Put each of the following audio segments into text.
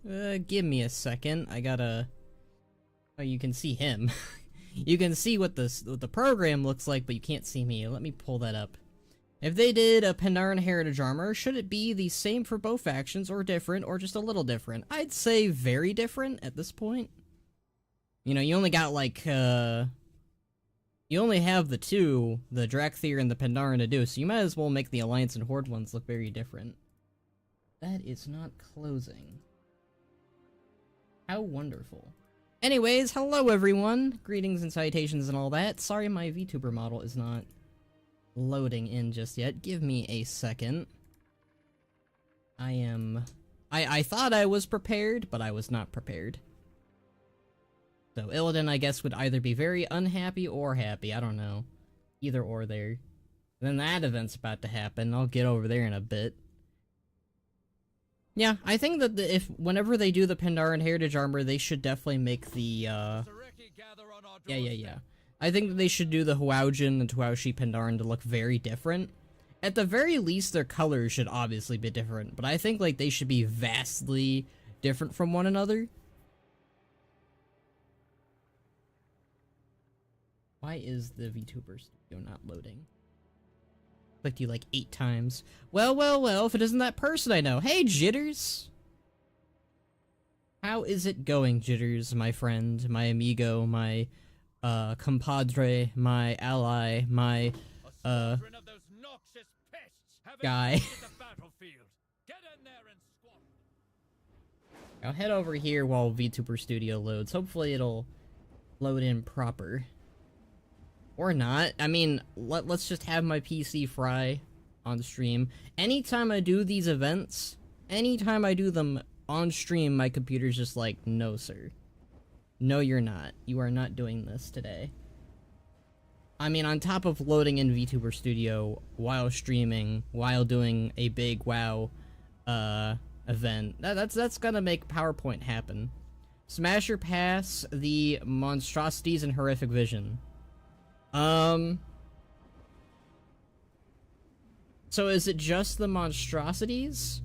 Give me a second. I gotta... Oh, you can see him. You can see what the program looks like, but you can't see me. Let me pull that up. If they did a Pandaren Heritage Armor, should it be the same for both factions, or different, or just a little different? I'd say very different at this point. You know, you only got like, you only have the two, the Drakthir and the Pandaren to do, so you might as well make the Alliance and Horde ones look very different. That is not closing. How wonderful. Anyways, hello everyone! Greetings and salutations and all that. Sorry my VTuber model is not loading in just yet. Give me a second. I thought I was prepared, but I was not prepared. So Illidan, I guess, would either be very unhappy or happy. I don't know. Either or there. Then that event's about to happen. I'll get over there in a bit. Yeah, I think that whenever they do the Pandaren Heritage Armor, they should definitely make the, yeah. I think that they should do the Huaujin and Tuaushi Pandaren to look very different. At the very least, their colors should obviously be different, but I think, like, they should be vastly different from one another. Why is the VTuber studio not loading? Clicked you like 8 times. Well, if it isn't that person I know. Hey, Jitters! How is it going, Jitters, my friend, my amigo, my, compadre, my ally, my, guy. I'll head over here while VTuber Studio loads. Hopefully it'll load in proper. Or not. I mean, let's just have my PC fry on stream. Anytime I do these events, anytime I do them on stream, my computer's just like, no, sir. No, you're not. You are not doing this today. I mean, on top of loading in VTuber Studio while streaming, while doing a big WoW, event, that's gonna make PowerPoint happen. Smash or pass the monstrosities and horrific vision. So is it just the monstrosities?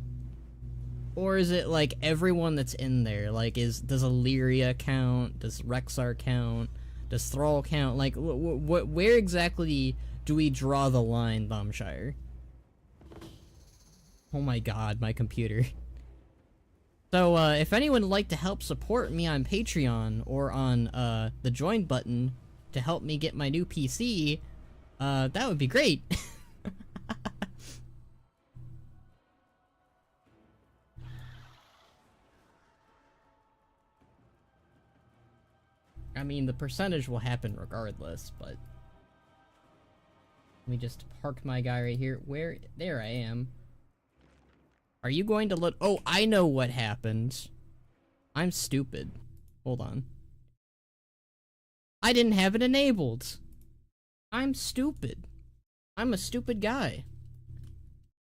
Or is it, like, everyone that's in there? Like, does Illyria count? Does Rexar count? Does Thrall count? Like, where exactly do we draw the line, Bombshire? Oh my god, my computer. So, if anyone would like to help support me on Patreon, or on, the join button, to help me get my new PC, that would be great. I mean, the percentage will happen regardless, but... Let me just park my guy right here. There I am. Are you going to load? Oh, I know what happened. I'm stupid. Hold on. I didn't have it enabled. I'm stupid. I'm a stupid guy.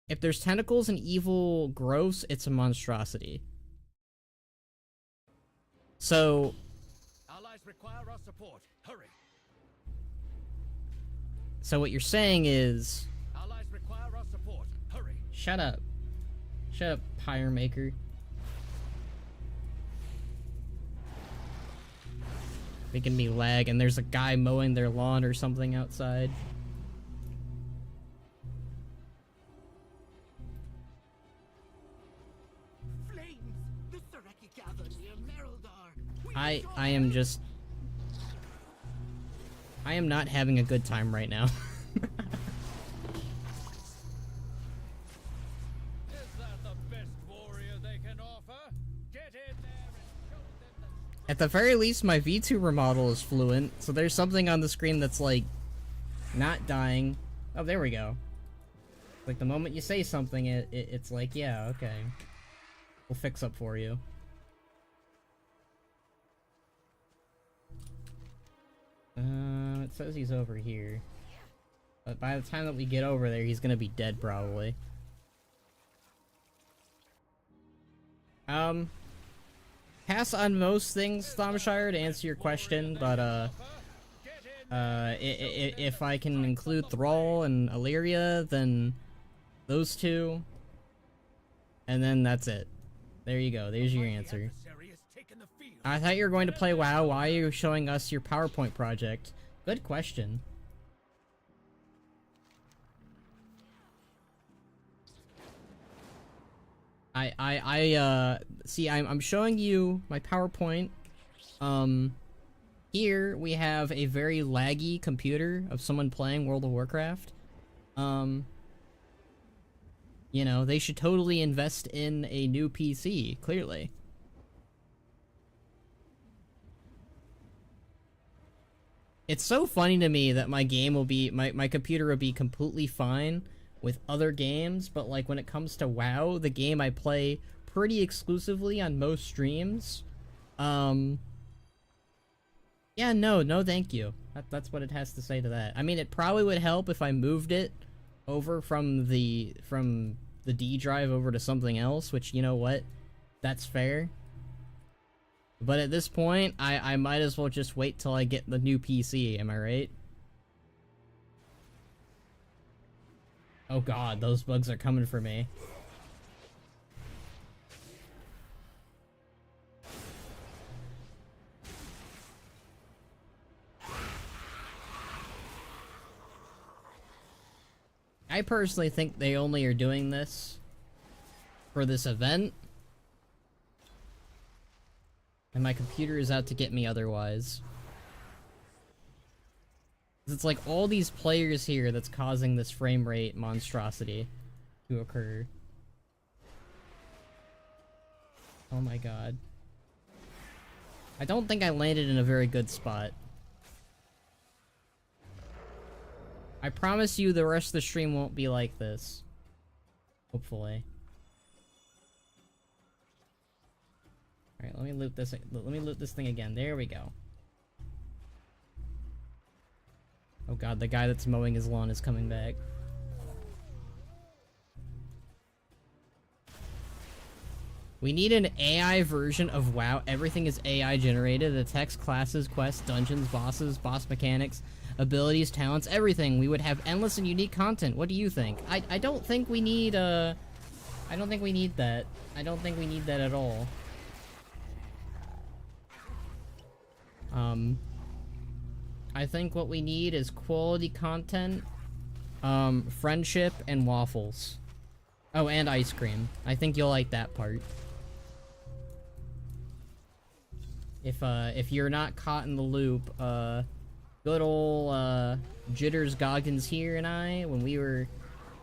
If there's tentacles and evil growths, it's a monstrosity. So... Allies require our support. Hurry. So what you're saying is... Allies require our support. Hurry. Shut up. Shut up, Pyre Maker. Making me lag, and there's a guy mowing their lawn or something outside. Flames! The Sareki gather near Mereldar. I am just... I am not having a good time right now. At the very least, my VTuber model is fluent, so there's something on the screen that's, like, not dying. Oh, there we go. Like, the moment you say something, it's like, yeah, okay. We'll fix up for you. It says he's over here. But by the time that we get over there, he's gonna be dead, probably. Pass on most things, Thomshire, to answer your question, but, if I can include Thrall and Illyria, then those two, and then that's it. There you go. There's your Mighty answer. adversary has taken the field. I thought you were going to play WoW. Why are you showing us your PowerPoint project? Good question. See, I'm showing you my PowerPoint. Here we have a very laggy computer of someone playing World of Warcraft. You know, they should totally invest in a new PC, clearly. It's so funny to me that my game will be, my computer will be completely fine with other games, but like when it comes to WoW, the game I play pretty exclusively on most streams, yeah, no thank you. That's what it has to say to that. I mean, it probably would help if I moved it over from the D drive over to something else, which, you know what, that's fair. But at this point, I might as well just wait till I get the new PC, am I right? Oh god, those bugs are coming for me. I personally think they only are doing this for this event. And my computer is out to get me otherwise. It's like all these players here that's causing this frame rate monstrosity to occur. Oh my god. I don't think I landed in a very good spot. I promise you the rest of the stream won't be like this. Hopefully. Alright, let me loot this. Let me loot this thing again. There we go. Oh god, the guy that's mowing his lawn is coming back. We need an AI version of WoW. Everything is AI generated. The text, classes, quests, dungeons, bosses, boss mechanics, abilities, talents, everything. We would have endless and unique content. What do you think? I don't think we need, I don't think we need that. I don't think we need that at all. I think what we need is quality content, friendship, and waffles. Oh, and ice cream. I think you'll like that part. If you're not caught in the loop, good ol', Jitters Goggins here and I, when we were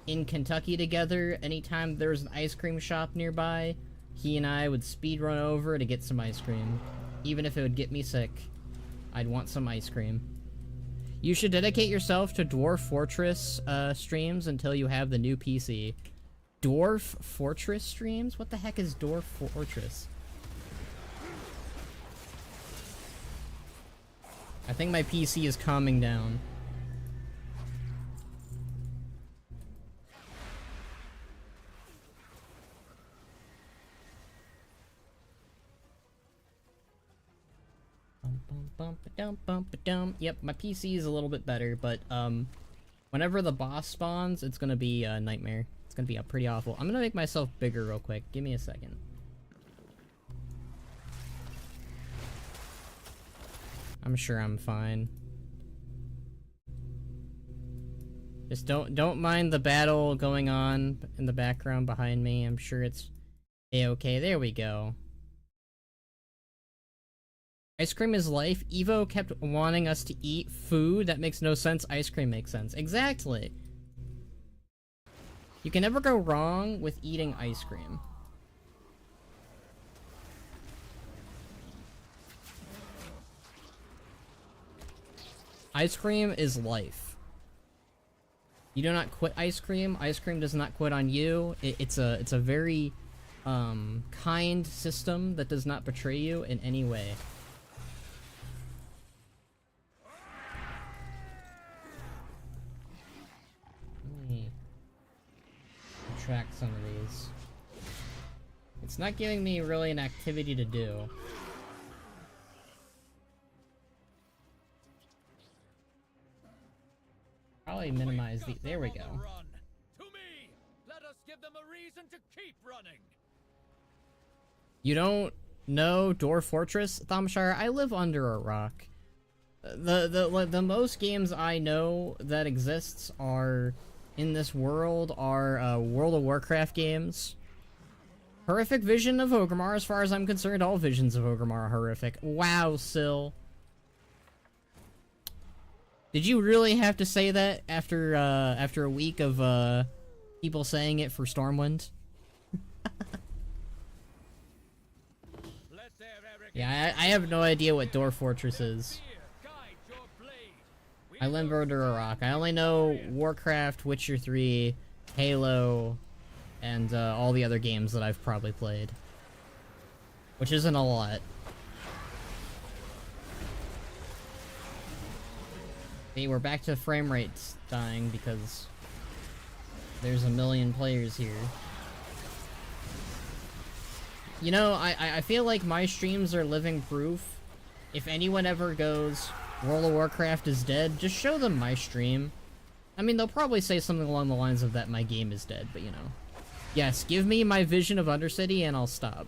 in Kentucky together, anytime there was an ice cream shop nearby, he and I would speed run over to get some ice cream. Even if it would get me sick, I'd want some ice cream. You should dedicate yourself to Dwarf Fortress, streams until you have the new PC. Dwarf Fortress streams? What the heck is Dwarf Fortress? I think my PC is calming down. Yep, my PC is a little bit better, but whenever the boss spawns, it's gonna be a nightmare. It's gonna be pretty awful. I'm gonna make myself bigger real quick. Give me a second. I'm sure I'm fine. Just don't mind the battle going on in the background behind me. I'm sure it's a-okay. There we go. Ice cream is life. Evo kept wanting us to eat food that makes no sense. Ice cream makes sense. Exactly. You can never go wrong with eating ice cream. Ice cream is life. You do not quit ice cream. Ice cream does not quit on you. It's a very kind system that does not betray you in any way. Let me subtract some of these. It's not giving me really an activity to do. Probably minimize the. There we go. To me, let us give them a reason to keep running. You don't know Dwarf Fortress, Thamshire? I live under a rock. The most games I know that exists are in this world are World of Warcraft games. Horrific Vision of Orgrimmar, as far as I'm concerned, all visions of Orgrimmar are horrific. Wow, Syl. Did you really have to say that after after a week of people saying it for Stormwind? Yeah, I have no idea what Dwarf Fortress is. I live under a rock. I only know Warcraft, Witcher 3, Halo, and all the other games that I've probably played. Which isn't a lot. Hey, we're back to frame rates dying because there's a million players here. You know, I feel like my streams are living proof. If anyone ever goes, World of Warcraft is dead, just show them my stream. I mean, they'll probably say something along the lines of that my game is dead, but you know. Yes, give me my vision of Undercity and I'll stop.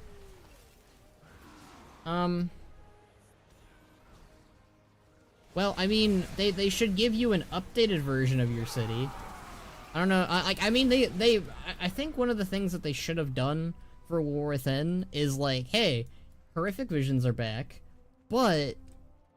Well, I mean, they should give you an updated version of your city. I don't know, I mean, I think one of the things that they should have done for War Within is like, hey, horrific visions are back, but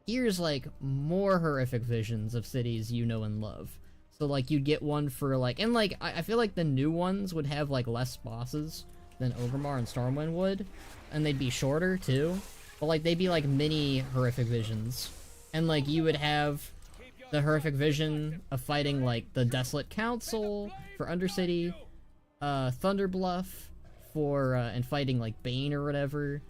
here's like more horrific visions of cities you know and love. So like you'd get one for like, and like I feel like the new ones would have like less bosses than Orgrimmar and Stormwind would, and they'd be shorter too, but like they'd be like mini horrific visions, and like you would have the horrific vision of fighting like the Desolate Council for Undercity, Thunderbluff for and fighting like Bane or whatever,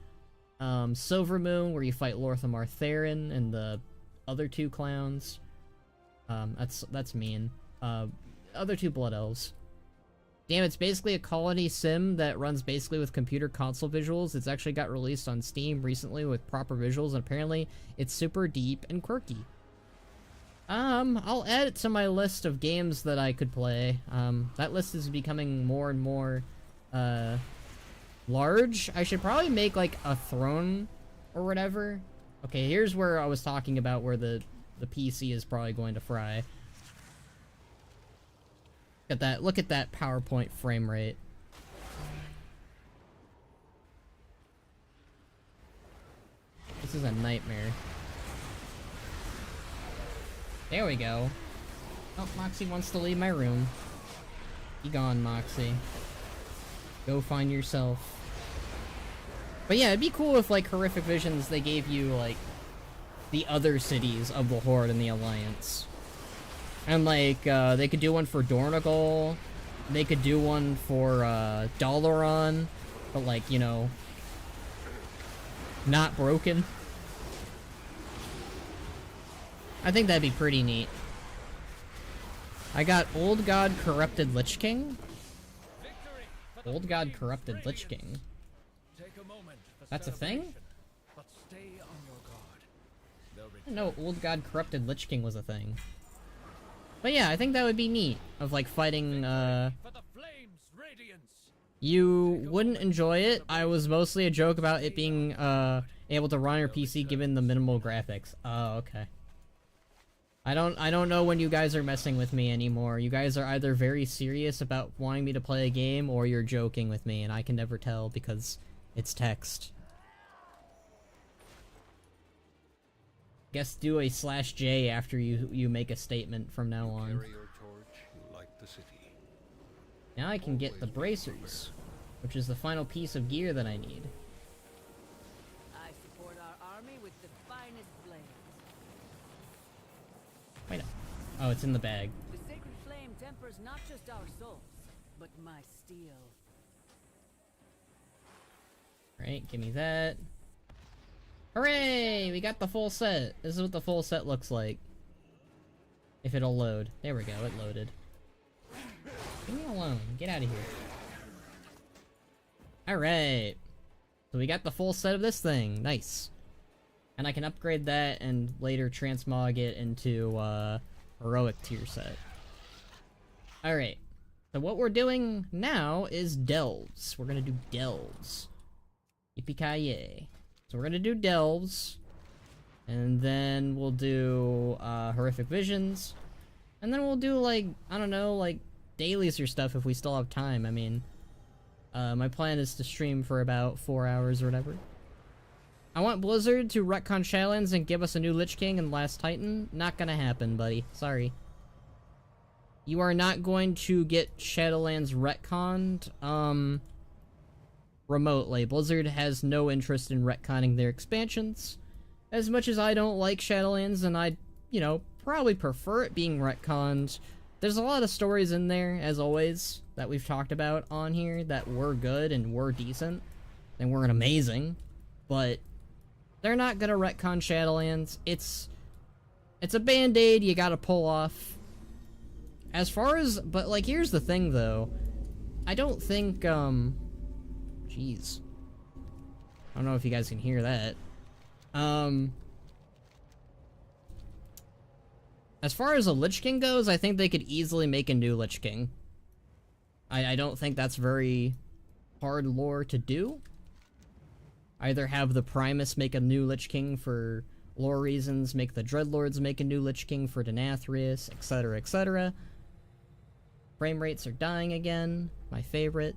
Silvermoon where you fight Lorthamar Theron and the other two clowns. That's mean. Other two Blood Elves. Damn, it's basically a colony sim that runs basically with computer console visuals. It's actually got released on Steam recently with proper visuals, and apparently it's super deep and quirky. I'll add it to my list of games that I could play. That list is becoming more and more, large. I should probably make, like, a throne or whatever. Okay, here's where I was talking about where the PC is probably going to fry. Look at that PowerPoint frame rate. This is a nightmare. There we go. Oh, Moxie wants to leave my room. Be gone, Moxie. Go find yourself. But yeah, it'd be cool if, like, Horrific Visions, they gave you, like, the other cities of the Horde and the Alliance. And, like, they could do one for Dornogal. They could do one for, Dalaran. But, like, you know, not broken. I think that'd be pretty neat. I got Old God Corrupted Lich King. Old God Corrupted Lich King. That's a thing? I didn't know Old God Corrupted Lich King was a thing. But yeah, I think that would be neat. Of like fighting, You wouldn't enjoy it. I was mostly a joke about it being, able to run your PC given the minimal graphics. Oh, okay. I don't know when you guys are messing with me anymore. You guys are either very serious about wanting me to play a game, or you're joking with me, and I can never tell because it's text. Guess do a /J after you make a statement from now on. Now I can get the bracers, which is the final piece of gear that I need. I support our army with the finest blades. Wait up. Oh, it's in the bag. The sacred flame tempers not just our souls, but my steel. Alright, give me that. Hooray! We got the full set. This is what the full set looks like. If it'll load. There we go, it loaded. Leave me alone. Get out of here. Alright. So we got the full set of this thing. Nice. And I can upgrade that and later transmog it into heroic tier set. Alright. So what we're doing now is delves. We're gonna do delves. Yippee-ki-yay. So we're gonna do Delves. And then we'll do Horrific Visions. And then we'll do, like, I don't know, like, dailies or stuff if we still have time. I mean, my plan is to stream for about 4 hours or whatever. I want Blizzard to retcon Shadowlands and give us a new Lich King and Last Titan. Not gonna happen, buddy. Sorry. You are not going to get Shadowlands retconned, remotely. Blizzard has no interest in retconning their expansions. As much as I don't like Shadowlands, and I, you know, probably prefer it being retconned, there's a lot of stories in there, as always, that we've talked about on here that were good and were decent, and weren't amazing, but they're not gonna retcon Shadowlands. It's a band-aid you gotta pull off. As far as, but, like, here's the thing, though. I don't think, jeez. I don't know if you guys can hear that. As far as a Lich King goes, I think they could easily make a new Lich King. I don't think that's very hard lore to do. Either have the Primus make a new Lich King for lore reasons, make the Dreadlords make a new Lich King for Denathrius, etc., etc. Frame rates are dying again. My favorite.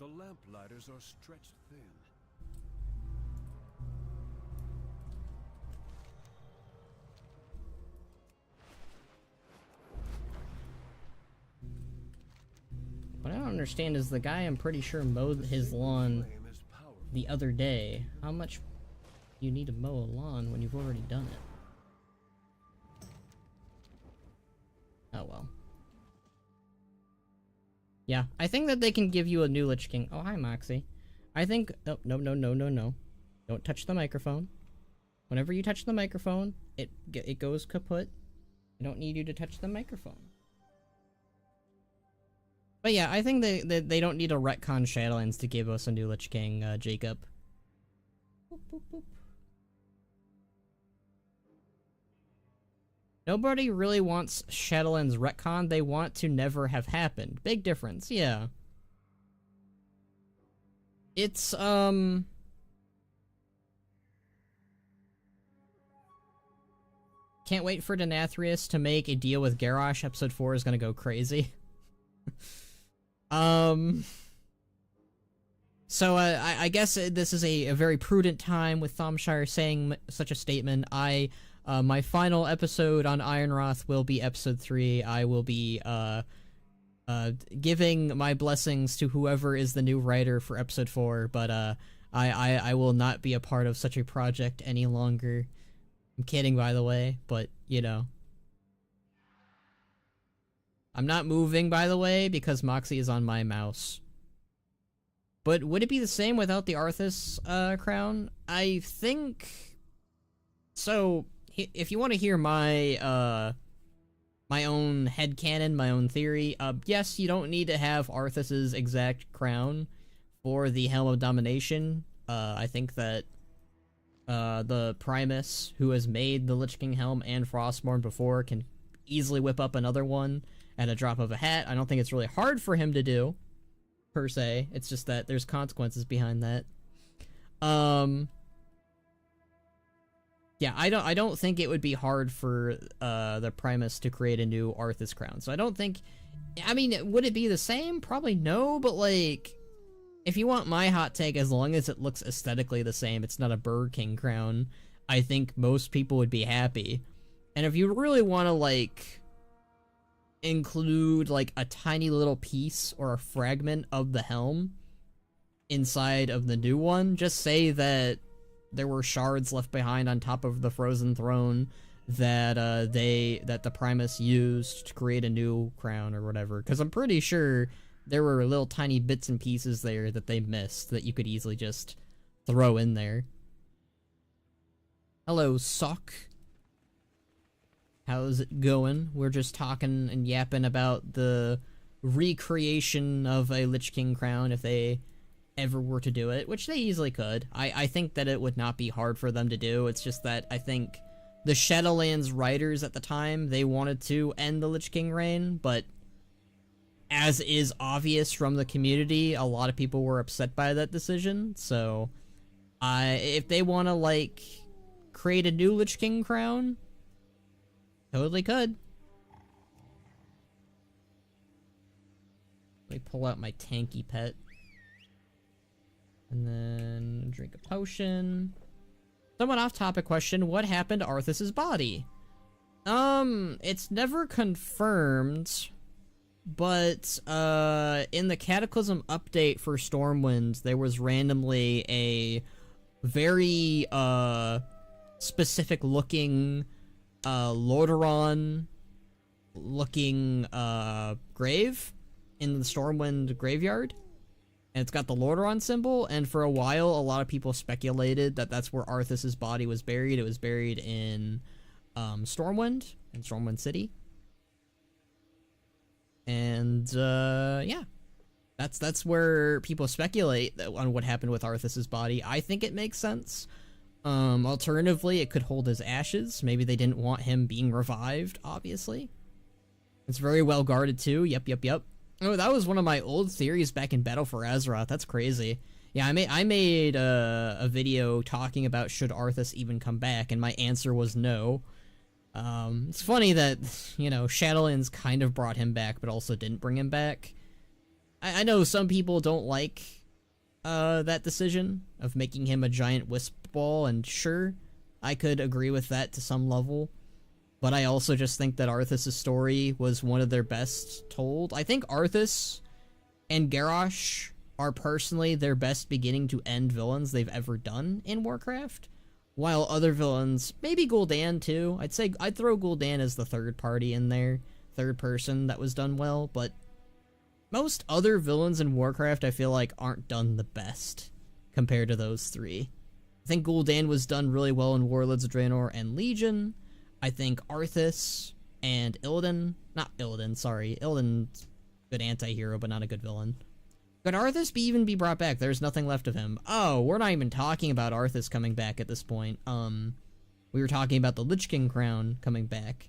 The lamplighters are stretched thin. What I don't understand is the guy I'm pretty sure mowed his lawn the other day. How much you need to mow a lawn when you've already done it? Oh well. Yeah, I think that they can give you a new Lich King. Oh, hi, Moxie. I think... Oh, no, no, no, no, no. Don't touch the microphone. Whenever you touch the microphone, it goes kaput. I don't need you to touch the microphone. But yeah, I think they don't need to retcon Shadowlands to give us a new Lich King, Jacob. Boop, boop, boop. Nobody really wants Shadowlands retcon. They want to never have happened. Big difference, yeah. It's, Can't wait for Denathrius to make a deal with Garrosh. Episode 4 is gonna go crazy. So, I guess this is a very prudent time with Thomshire saying such a statement. My final episode on Ironwrath will be episode 3. I will be, giving my blessings to whoever is the new writer for episode 4, but, I will not be a part of such a project any longer. I'm kidding, by the way, but, you know. I'm not moving, by the way, because Moxie is on my mouse. But would it be the same without the Arthas, crown? I think... So, if you want to hear my, my own headcanon, my own theory, yes, you don't need to have Arthas's exact crown for the Helm of Domination. I think that, the Primus, who has made the Lich King Helm and Frostmourne before, can easily whip up another one at a drop of a hat. I don't think it's really hard for him to do, per se. It's just that there's consequences behind that. Yeah, I don't think it would be hard for the Primus to create a new Arthas crown. So I don't think... I mean, would it be the same? Probably no, but like... If you want my hot take, as long as it looks aesthetically the same, it's not a Burr King crown, I think most people would be happy. And if you really want to, like, include, like, a tiny little piece or a fragment of the helm inside of the new one, just say that there were shards left behind on top of the Frozen Throne that, that the Primus used to create a new crown or whatever. Because I'm pretty sure there were little tiny bits and pieces there that they missed that you could easily just throw in there. Hello, Sock. How's it going? We're just talking and yapping about the recreation of a Lich King crown if they ever were to do it, which they easily could. I think that it would not be hard for them to do. It's just that I think the Shadowlands writers at the time, they wanted to end the Lich King reign, but as is obvious from the community, a lot of people were upset by that decision. So, if they want to like create a new Lich King crown, totally could. Let me pull out my tanky pet. And then drink a potion. Somewhat off-topic question, what happened to Arthas's body? It's never confirmed, but, in the Cataclysm update for Stormwind, there was randomly a very, specific-looking, Lordaeron-looking, grave in the Stormwind graveyard. And it's got the Lordaeron symbol, and for a while, a lot of people speculated that that's where Arthas's body was buried. It was buried in, Stormwind, in Stormwind City. And, yeah. That's where people speculate on what happened with Arthas's body. I think it makes sense. Alternatively, it could hold his ashes. Maybe they didn't want him being revived, obviously. It's very well guarded, too. Yep. Oh, that was one of my old theories back in Battle for Azeroth. That's crazy. Yeah, I made a video talking about should Arthas even come back, and my answer was no. It's funny that, you know, Shadowlands kind of brought him back, but also didn't bring him back. I know some people don't like that decision of making him a giant wisp ball, and sure, I could agree with that to some level. But I also just think that Arthas' story was one of their best told. I think Arthas and Garrosh are personally their best beginning to end villains they've ever done in Warcraft. While other villains, maybe Gul'dan too. I'd throw Gul'dan as the third party in there. Third person that was done well, but most other villains in Warcraft I feel like aren't done the best compared to those three. I think Gul'dan was done really well in Warlords of Draenor and Legion. I think Arthas and Illidan's good anti-hero, but not a good villain. Could Arthas even be brought back? There's nothing left of him. Oh, we're not even talking about Arthas coming back at this point. We were talking about the Lich King crown coming back.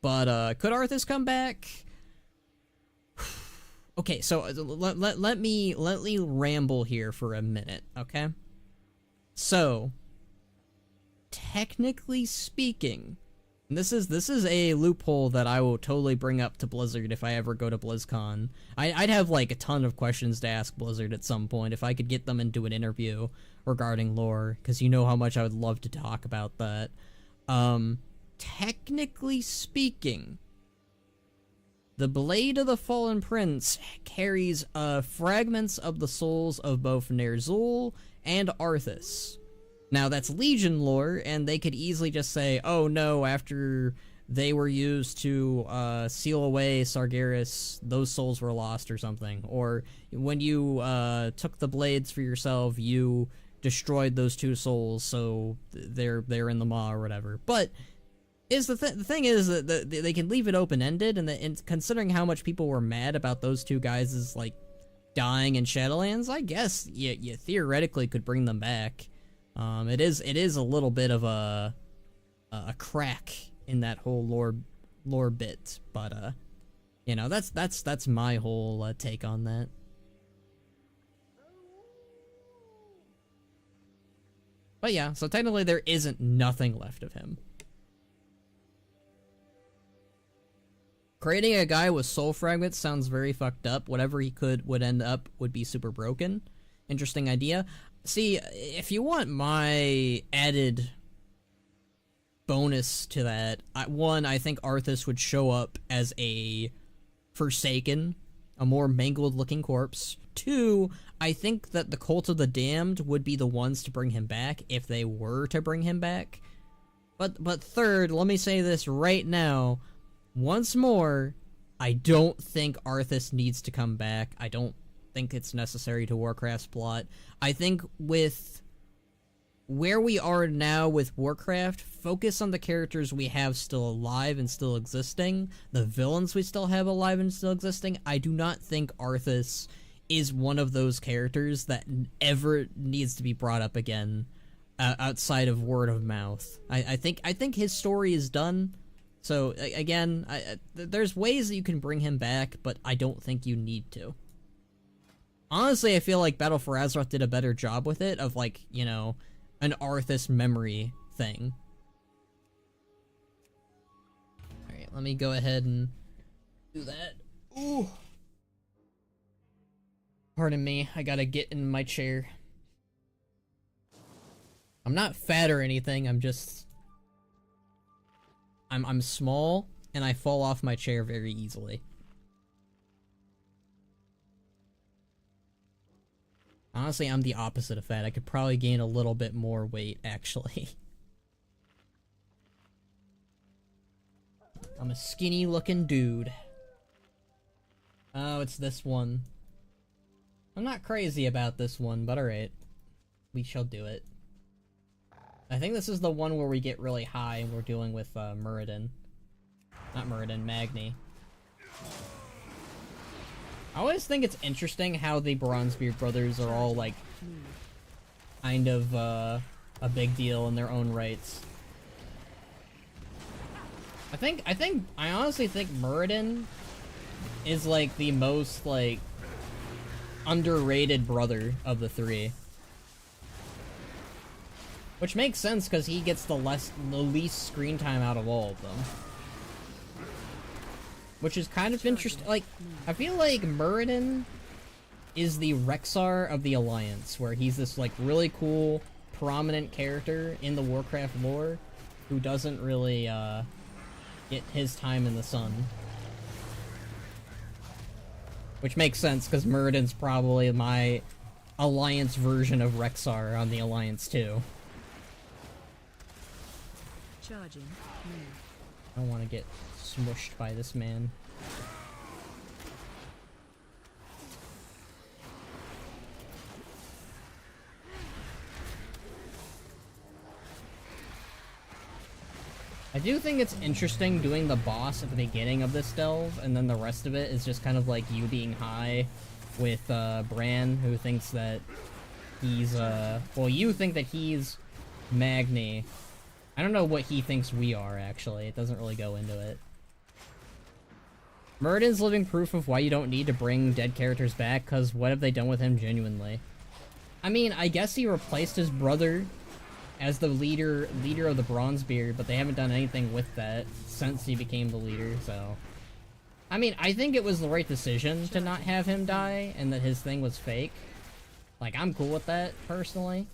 But, could Arthas come back? Okay, so let me ramble here for a minute, okay? So, technically speaking, and this is a loophole that I will totally bring up to Blizzard if I ever go to BlizzCon. I'd have like a ton of questions to ask Blizzard at some point if I could get them into an interview regarding lore, because you know how much I would love to talk about that. Technically speaking, the Blade of the Fallen Prince carries fragments of the souls of both Ner'zhul and Arthas. Now, that's Legion lore, and they could easily just say, oh no, after they were used to seal away Sargeras, those souls were lost or something. Or when you took the blades for yourself, you destroyed those two souls, so they're in the maw or whatever. But the thing is that they can leave it open-ended, and considering how much people were mad about those two guys' like dying in Shadowlands, I guess you theoretically could bring them back. It is a little bit of a crack in that whole lore bit, but you know, that's my whole take on that. But yeah, so technically there isn't nothing left of him. Creating a guy with soul fragments sounds very fucked up. Whatever he would end up would be super broken. Interesting idea. See, if you want my added bonus to that, I think Arthas would show up as a Forsaken, a more mangled-looking corpse. 2, I think that the Cult of the Damned would be the ones to bring him back, if they were to bring him back. But 3rd, let me say this right now, once more, I don't think Arthas needs to come back. I don't think it's necessary to Warcraft's plot. I think with where we are now with Warcraft, focus on the characters we have still alive and still existing, the villains we still have alive and still existing. I do not think Arthas is one of those characters that ever needs to be brought up again outside of word of mouth. I think his story is done. So again, there's ways that you can bring him back, but I don't think you need to. Honestly, I feel like Battle for Azeroth did a better job with it, of like, you know, an Arthas memory thing. Alright, let me go ahead and do that. Ooh. Pardon me, I gotta get in my chair. I'm not fat or anything, I'm just... I'm small, and I fall off my chair very easily. Honestly, I'm the opposite of fat. I could probably gain a little bit more weight, actually. I'm a skinny-looking dude. Oh, it's this one. I'm not crazy about this one, but alright. We shall do it. I think this is the one where we get really high and we're dealing with Muradin. Not Muradin, Magni. I always think it's interesting how the Bronzebeard brothers are all like kind of a big deal in their own rights. I honestly think Muradin is like the most like underrated brother of the three. Which makes sense because he gets the least screen time out of all of them. Which is kind of interesting. Like, I feel like Muradin is the Rexxar of the Alliance, where he's this like really cool, prominent character in the Warcraft lore who doesn't really get his time in the sun. Which makes sense because Muradin's probably my Alliance version of Rexxar on the Alliance too. Charging. I don't want to get smushed by this man. I do think it's interesting doing the boss at the beginning of this delve, and then the rest of it is just kind of like you being high with Bran, who thinks that he's, well, you think that he's Magni. I don't know what he thinks we are, actually. It doesn't really go into it. Muradin's living proof of why you don't need to bring dead characters back, because what have they done with him genuinely? I mean, I guess he replaced his brother as the leader of the Bronzebeard, but they haven't done anything with that since he became the leader, so... I mean, I think it was the right decision to not have him die, and that his thing was fake. Like, I'm cool with that, personally.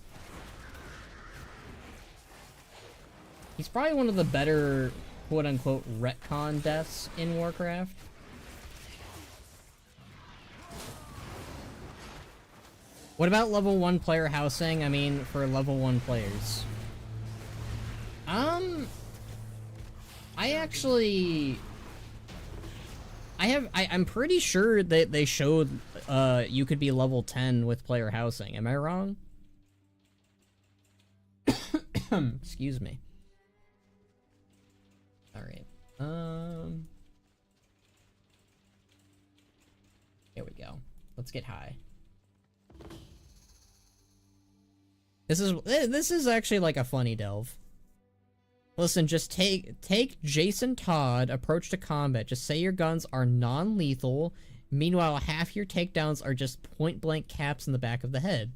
He's probably one of the better, quote-unquote, retcon deaths in Warcraft. What about level 1 player housing? I mean, for level 1 players. I'm pretty sure that they showed, you could be level 10 with player housing. Am I wrong? Excuse me. Alright. Here we go. Let's get high. This is actually like a funny delve. Listen, just take Jason Todd approach to combat. Just say your guns are non-lethal. Meanwhile, half your takedowns are just point-blank caps in the back of the head.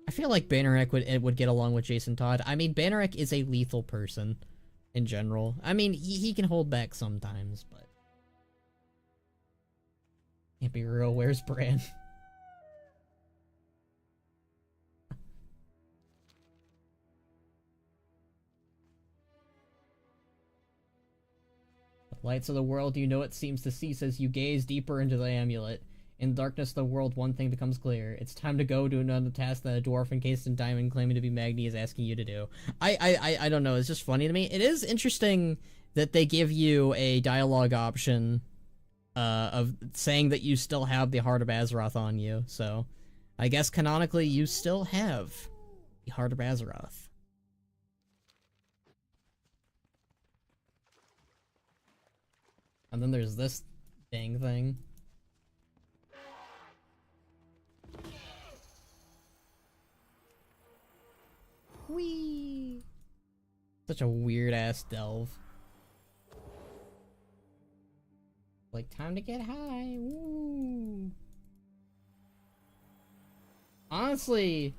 I feel like Banneret would get along with Jason Todd. I mean, Banneret is a lethal person in general. I mean, he can hold back sometimes, but... Can't be real, where's Bran? Lights of the world you know it seems to cease as you gaze deeper into the amulet. In darkness of the world, one thing becomes clear. It's time to go do another task that a dwarf encased in diamond claiming to be Magni is asking you to do. I don't know, it's just funny to me. It is interesting that they give you a dialogue option of saying that you still have the Heart of Azeroth on you, so I guess canonically you still have the Heart of Azeroth. And then there's this dang thing. Whee! Such a weird ass delve. Like, time to get high. Woo. Honestly,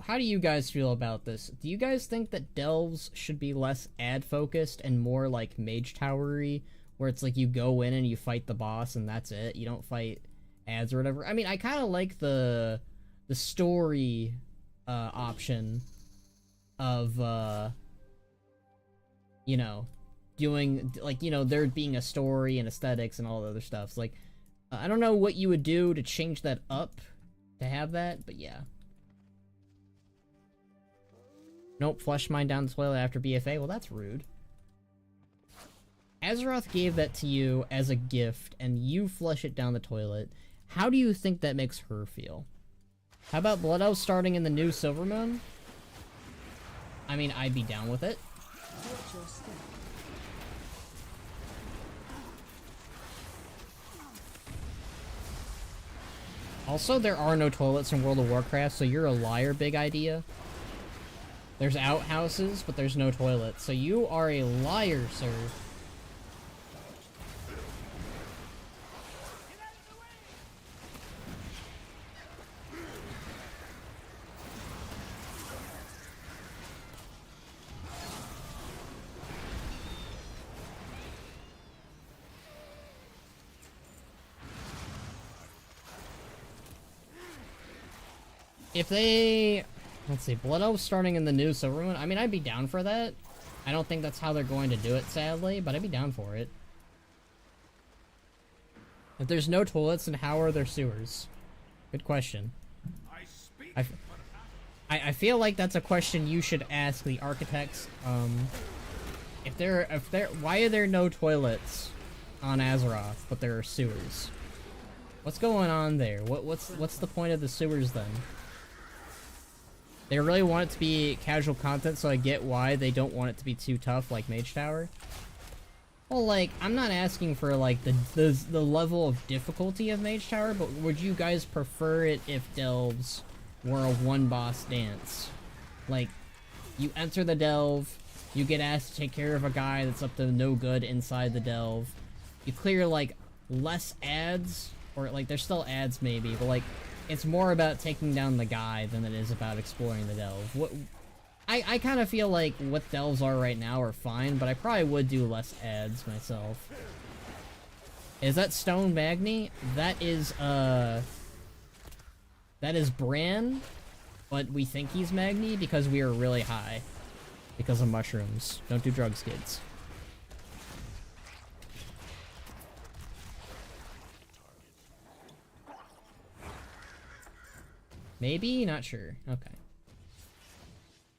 how do you guys feel about this? Do you guys think that delves should be less ad focused and more like mage towery, where it's like you go in and you fight the boss and that's it? You don't fight ads or whatever. I mean, I kind of like the story option of you know, doing, like, you know, there being a story and aesthetics and all the other stuff. So, like, I don't know what you would do to change that up to have that, but yeah. Nope, flush mine down the toilet after BFA. Well, that's rude. Azeroth gave that to you as a gift, and you flush it down the toilet. How do you think that makes her feel? How about Blood Elves starting in the new Silvermoon? I mean, I'd be down with it. Also, there are no toilets in World of Warcraft, so you're a liar, big idea. There's outhouses, but there's no toilets, so you are a liar, sir. If they... Let's see, Blood Elves starting in the new Silvermoon. I mean, I'd be down for that. I don't think that's how they're going to do it, sadly, but I'd be down for it. If there's no toilets, then how are there sewers? Good question. I feel like that's a question you should ask the architects. Why are there no toilets on Azeroth, but there are sewers? What's going on there? What's the point of the sewers then? They really want it to be casual content, so I get why they don't want it to be too tough like Mage Tower. Well, like, I'm not asking for, like, the level of difficulty of Mage Tower, but would you guys prefer it if delves were a one-boss dance? Like, you enter the delve, you get asked to take care of a guy that's up to no good inside the delve. You clear, like, less ads, or, like, there's still ads maybe, but, like, it's more about taking down the guy than it is about exploring the delve. I kind of feel like what delves are right now are fine, but I probably would do less ads myself. Is that Stone Magni? That is Bran, but we think he's Magni because we are really high. Because of mushrooms. Don't do drugs, kids. Maybe? Not sure. Okay.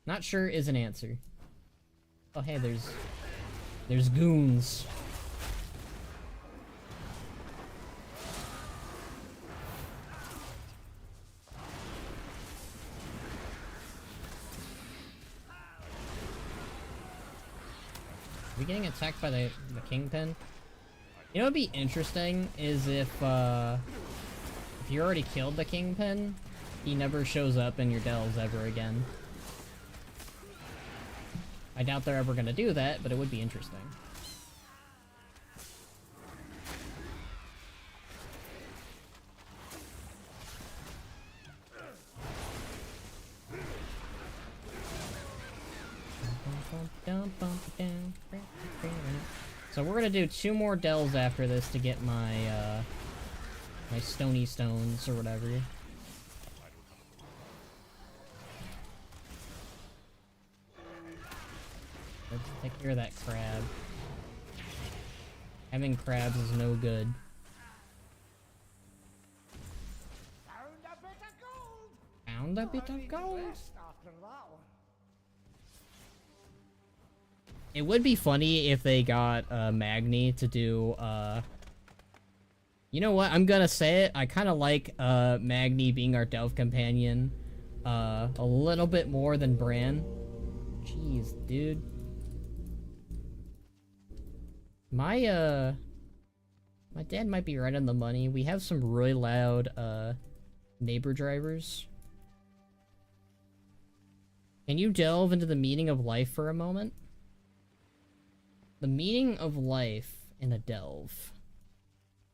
Not sure is an answer. Oh, hey, there's goons. Are we getting attacked by the Kingpin? You know what'd be interesting is if you already killed the Kingpin, he never shows up in your delves ever again. I doubt they're ever gonna do that, but it would be interesting. So we're gonna do 2 more delves after this to get my my stony stones or whatever. Let's take care of that crab. Having crabs is no good. Found a bit of gold. It would be funny if they got Magni to do you know what, I'm gonna say it, I kinda like Magni being our delve companion a little bit more than Bran. Jeez, dude. My dad might be right on the money. We have some really loud neighbor drivers. Can you delve into the meaning of life for a moment? The meaning of life in a delve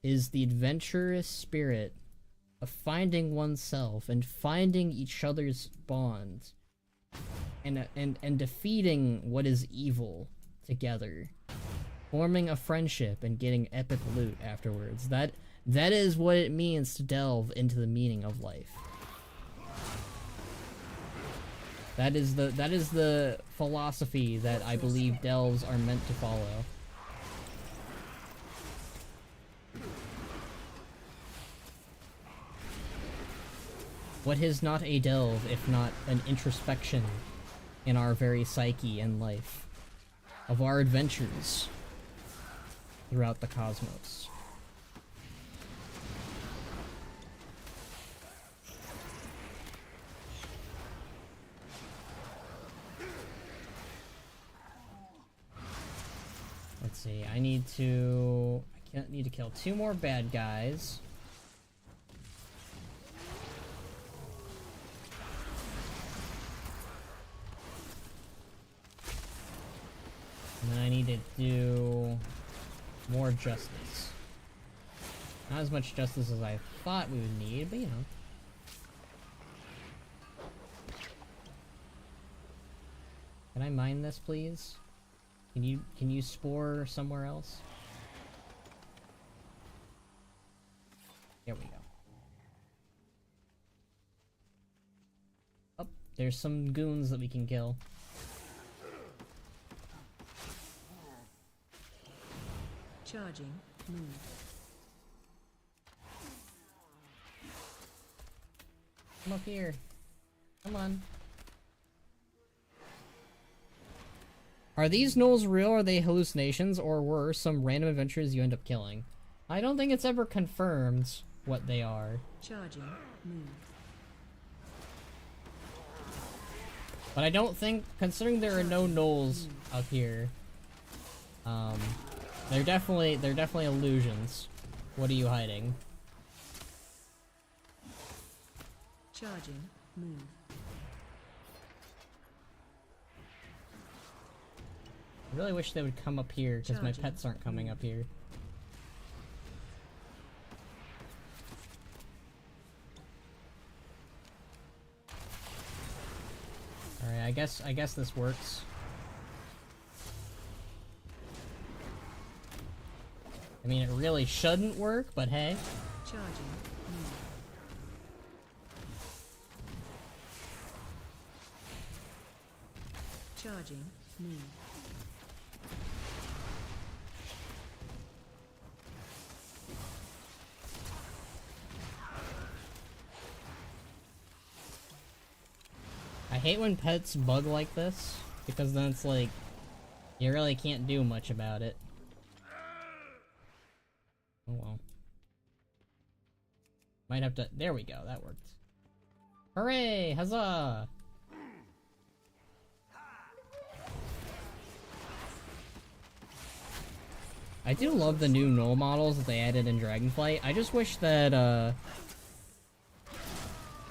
is the adventurous spirit of finding oneself and finding each other's bonds and defeating what is evil together, forming a friendship and getting epic loot afterwards. That is what it means to delve into the meaning of life. That is the philosophy that I believe delves are meant to follow. What is not a delve if not an introspection in our very psyche and life, of our adventures throughout the cosmos? Let's see, I need to kill 2 more bad guys. And then I need to do more justice. Not as much justice as I thought we would need, but you know. Can I mine this, please? Can you spore somewhere else? There we go. Oh, there's some goons that we can kill. Charging. Move. Come up here. Come on. Are these gnolls real, or are they hallucinations, or were some random adventures you end up killing? I don't think it's ever confirmed what they are. Charging. Move. But I don't think, considering there are no gnolls up here, they're definitely illusions. What are you hiding? Charging. Move. I really wish they would come up here, because my pets aren't coming up here. Alright, I guess this works. I mean, it really shouldn't work, but hey. Charging. Move. Charging. Move. I hate when pets bug like this, because then it's like, you really can't do much about it. Oh well. Might have to— there we go, that worked. Hooray! Huzzah! I do love the new gnoll models that they added in Dragonflight. I just wish that,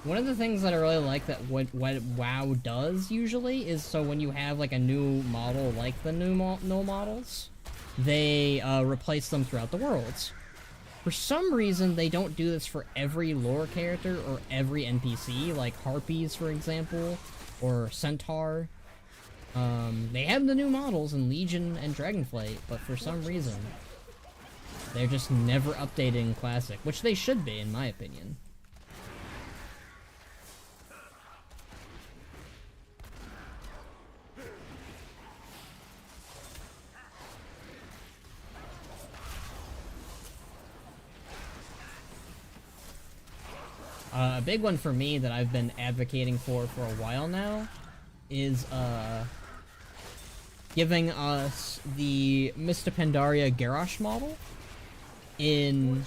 one of the things that I really like that what WoW does usually is, so when you have like a new model like the new gnoll models, they replace them throughout the worlds. For some reason, they don't do this for every lore character or every NPC, like Harpies, for example, or Centaur. They have the new models in Legion and Dragonflight, but for some reason, they're just never updated in Classic, which they should be, in my opinion. A big one for me that I've been advocating for a while now is giving us the Mista Pandaria Garrosh model in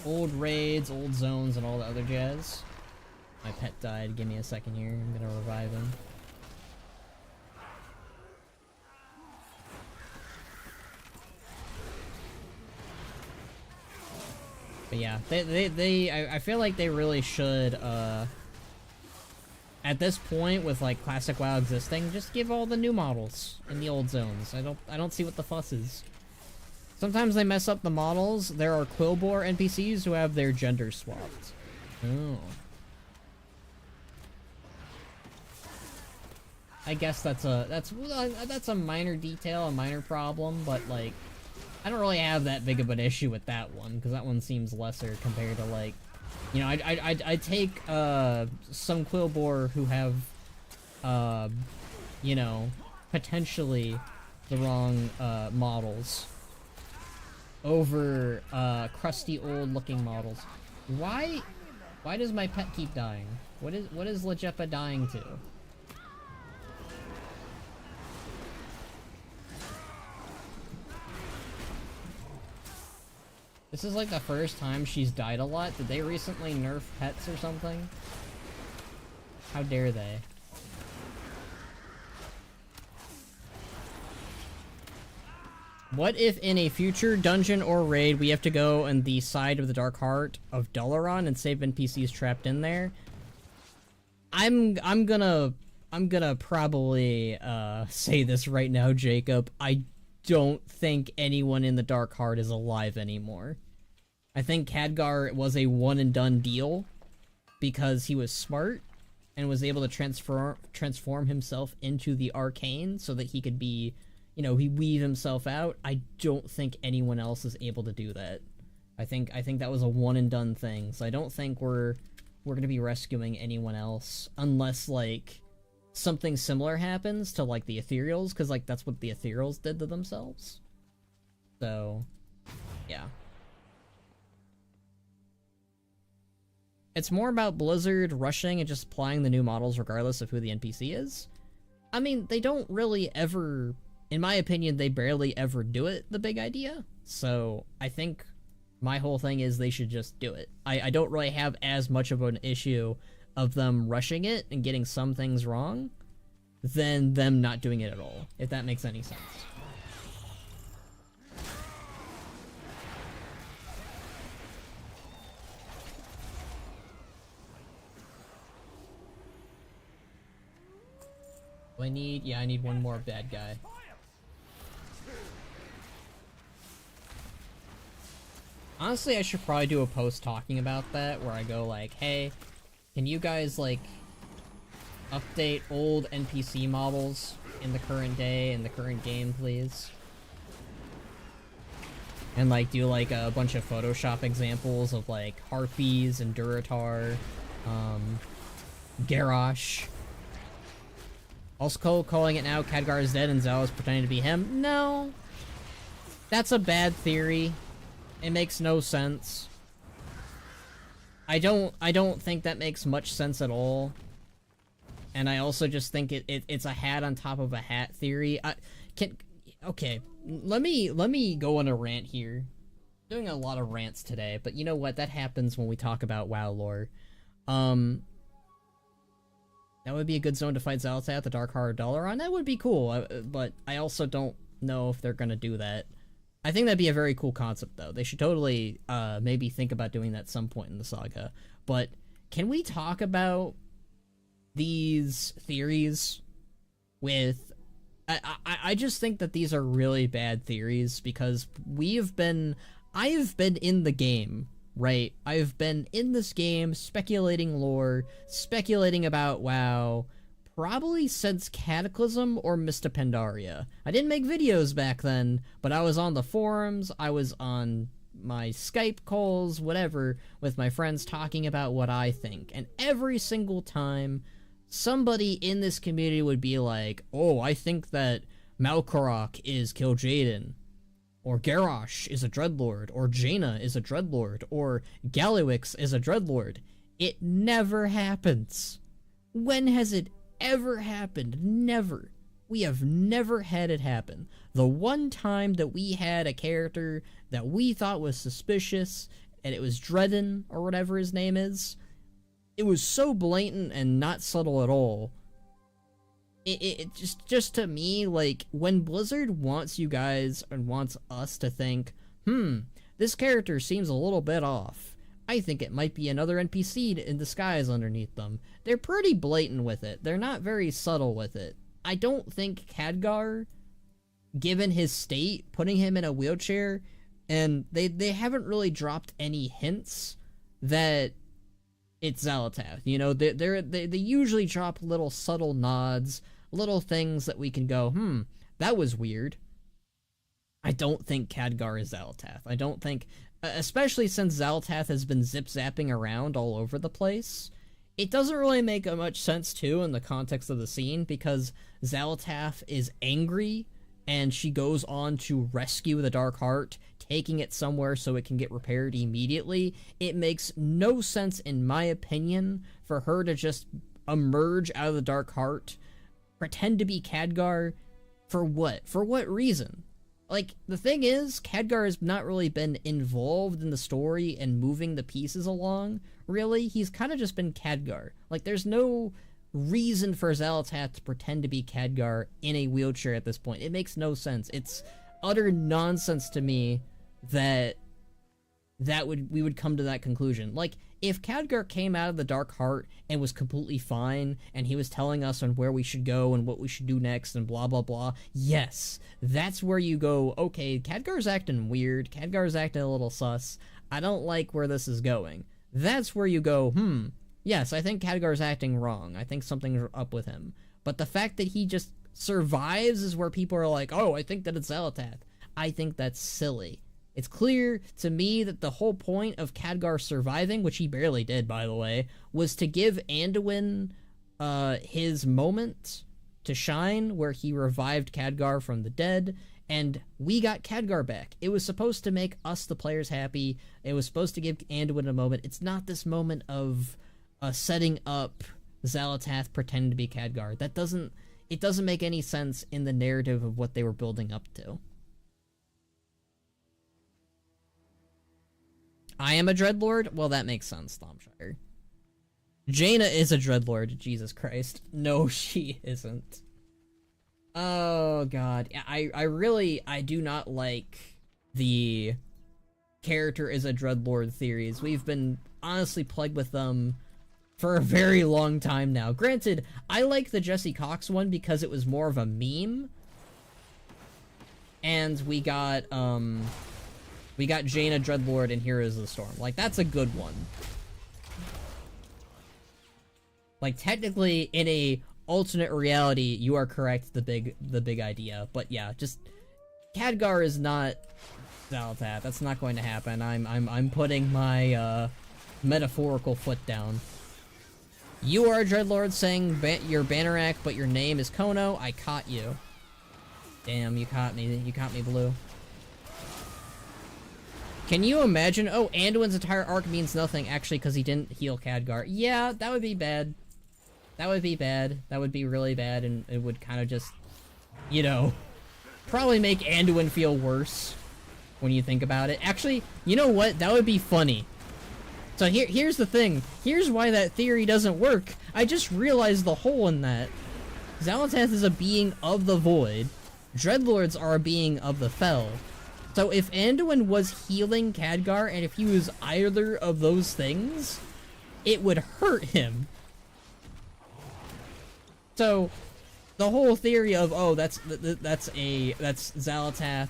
old raids, old zones, and all the other jazz. My pet died. Give me a second here. I'm gonna revive him. But yeah, I feel like they really should, at this point, with like Classic WoW existing, just give all the new models in the old zones. I don't see what the fuss is. Sometimes they mess up the models. There are Quillbore NPCs who have their gender swapped. Oh. I guess that's a minor detail, a minor problem, but like, I don't really have that big of an issue with that one, because that one seems lesser compared to like, you know, I take some Quillbore who have, you know, potentially the wrong models over crusty old looking models. Why does my pet keep dying? What is Lejepa dying to? This is like the first time she's died a lot. Did they recently nerf pets or something? How dare they? What if in a future dungeon or raid we have to go on the side of the Dark Heart of Dalaran and save NPCs trapped in there? I'm gonna probably say this right now, Jacob. I don't think anyone in the Dark Heart is alive anymore. I think Khadgar was a one and done deal because he was smart and was able to transform himself into the arcane so that he could be, you know, he weave himself out. I don't think anyone else is able to do that. I think that was a one and done thing. So I don't think we're gonna be rescuing anyone else unless like something similar happens to like the Ethereals, because like that's what the Ethereals did to themselves. So yeah, it's more about Blizzard rushing and just applying the new models regardless of who the NPC is. I mean, they don't really ever, in my opinion, they barely ever do it, the big idea. So I think my whole thing is they should just do it. I don't really have as much of an issue of them rushing it and getting some things wrong than them not doing it at all, if that makes any sense. I need one more bad guy. Honestly, I should probably do a post talking about that, where I go like, hey, can you guys like update old NPC models in the current day, in the current game, please? And like do like a bunch of Photoshop examples of like Harpies and Durotar, Garrosh. Also calling it now, Khadgar is dead and Zal is pretending to be him. No. That's a bad theory. It makes no sense. I don't think that makes much sense at all. And I also just think it's a hat on top of a hat theory. Okay, let me go on a rant here. I'm doing a lot of rants today, but you know what? That happens when we talk about WoW lore. That would be a good zone to fight Xal'atath at the Dark Heart of Dalaran. That would be cool, but I also don't know if they're gonna do that. I think that'd be a very cool concept, though. They should totally maybe think about doing that at some point in the saga. But can we talk about these theories with... I just think that these are really bad theories, because I have been in the game, right? I've been in this game speculating lore, speculating about WoW, probably since Cataclysm or Mista Pandaria. I didn't make videos back then, but I was on the forums, I was on my Skype calls, whatever, with my friends talking about what I think. And every single time, somebody in this community would be like, oh, I think that Malkorok is Kil'jaeden, or Garrosh is a Dreadlord, or Jaina is a Dreadlord, or Galliwix is a Dreadlord. It never happens. When has it ever happened? Never. We have never had it happen. The one time that we had a character that we thought was suspicious, and it was Dredden, or whatever his name is, it was so blatant and not subtle at all. It just to me, like, when Blizzard wants you guys and wants us to think, this character seems a little bit off, I think it might be another NPC in disguise underneath them. They're pretty blatant with it. They're not very subtle with it. I don't think Khadgar given his state, putting him in a wheelchair, and they haven't really dropped any hints that it's Xal'atath. You know, they usually drop little subtle nods, little things that we can go, that was weird. I don't think Khadgar is Xal'atath. I don't think, especially since Xal'atath has been zip-zapping around all over the place, it doesn't really make much sense, too, in the context of the scene, because Xal'atath is angry, and she goes on to rescue the Dark Heart, taking it somewhere so it can get repaired immediately. It makes no sense, in my opinion, for her to just emerge out of the Dark Heart, pretend to be Khadgar, for what? For what reason? Like, the thing is, Khadgar has not really been involved in the story and moving the pieces along, really. He's kind of just been Khadgar. Like, there's no reason for Xal'atath to pretend to be Khadgar in a wheelchair at this point. It makes no sense. It's utter nonsense to me that we would come to that conclusion. Like, if Khadgar came out of the Dark Heart and was completely fine, and he was telling us on where we should go and what we should do next and blah blah blah, yes, that's where you go, okay, Khadgar's acting weird, Khadgar's acting a little sus, I don't like where this is going. That's where you go, yes, I think Khadgar's acting wrong, I think something's up with him. But the fact that he just survives is where people are like, oh, I think that it's Xal'atath. I think that's silly. It's clear to me that the whole point of Khadgar surviving, which he barely did, by the way, was to give Anduin his moment to shine, where he revived Khadgar from the dead, and we got Khadgar back. It was supposed to make us, the players, happy. It was supposed to give Anduin a moment. It's not this moment of setting up Xal'atath pretending to be Khadgar. It doesn't make any sense in the narrative of what they were building up to. I am a Dreadlord? Well, that makes sense, Thomshire. Jaina is a Dreadlord, Jesus Christ. No, she isn't. Oh, God. I do not like the character is a Dreadlord theories. We've been honestly plagued with them for a very long time now. Granted, I like the Jesse Cox one because it was more of a meme. And we got Jaina Dreadlord and Heroes of the Storm. Like, that's a good one. Like, technically, in a alternate reality, you are correct, the big idea. But yeah, just Khadgar is not Xal'atath. That's not going to happen. I'm putting my metaphorical foot down. You are a Dreadlord saying you're Bannerac, but your name is Khono. I caught you. Damn, you caught me. You caught me, Blue. Can you imagine? Oh, Anduin's entire arc means nothing, actually, because he didn't heal Khadgar. Yeah, that would be bad. That would be bad. That would be really bad, and it would kind of just, you know, probably make Anduin feel worse when you think about it. Actually, you know what? That would be funny. So here's the thing. Here's why that theory doesn't work. I just realized the hole in that. Xal'atath is a being of the void. Dreadlords are a being of the fell. So if Anduin was healing Khadgar, and if he was either of those things, it would hurt him. So the whole theory of, oh, that's Xal'atath,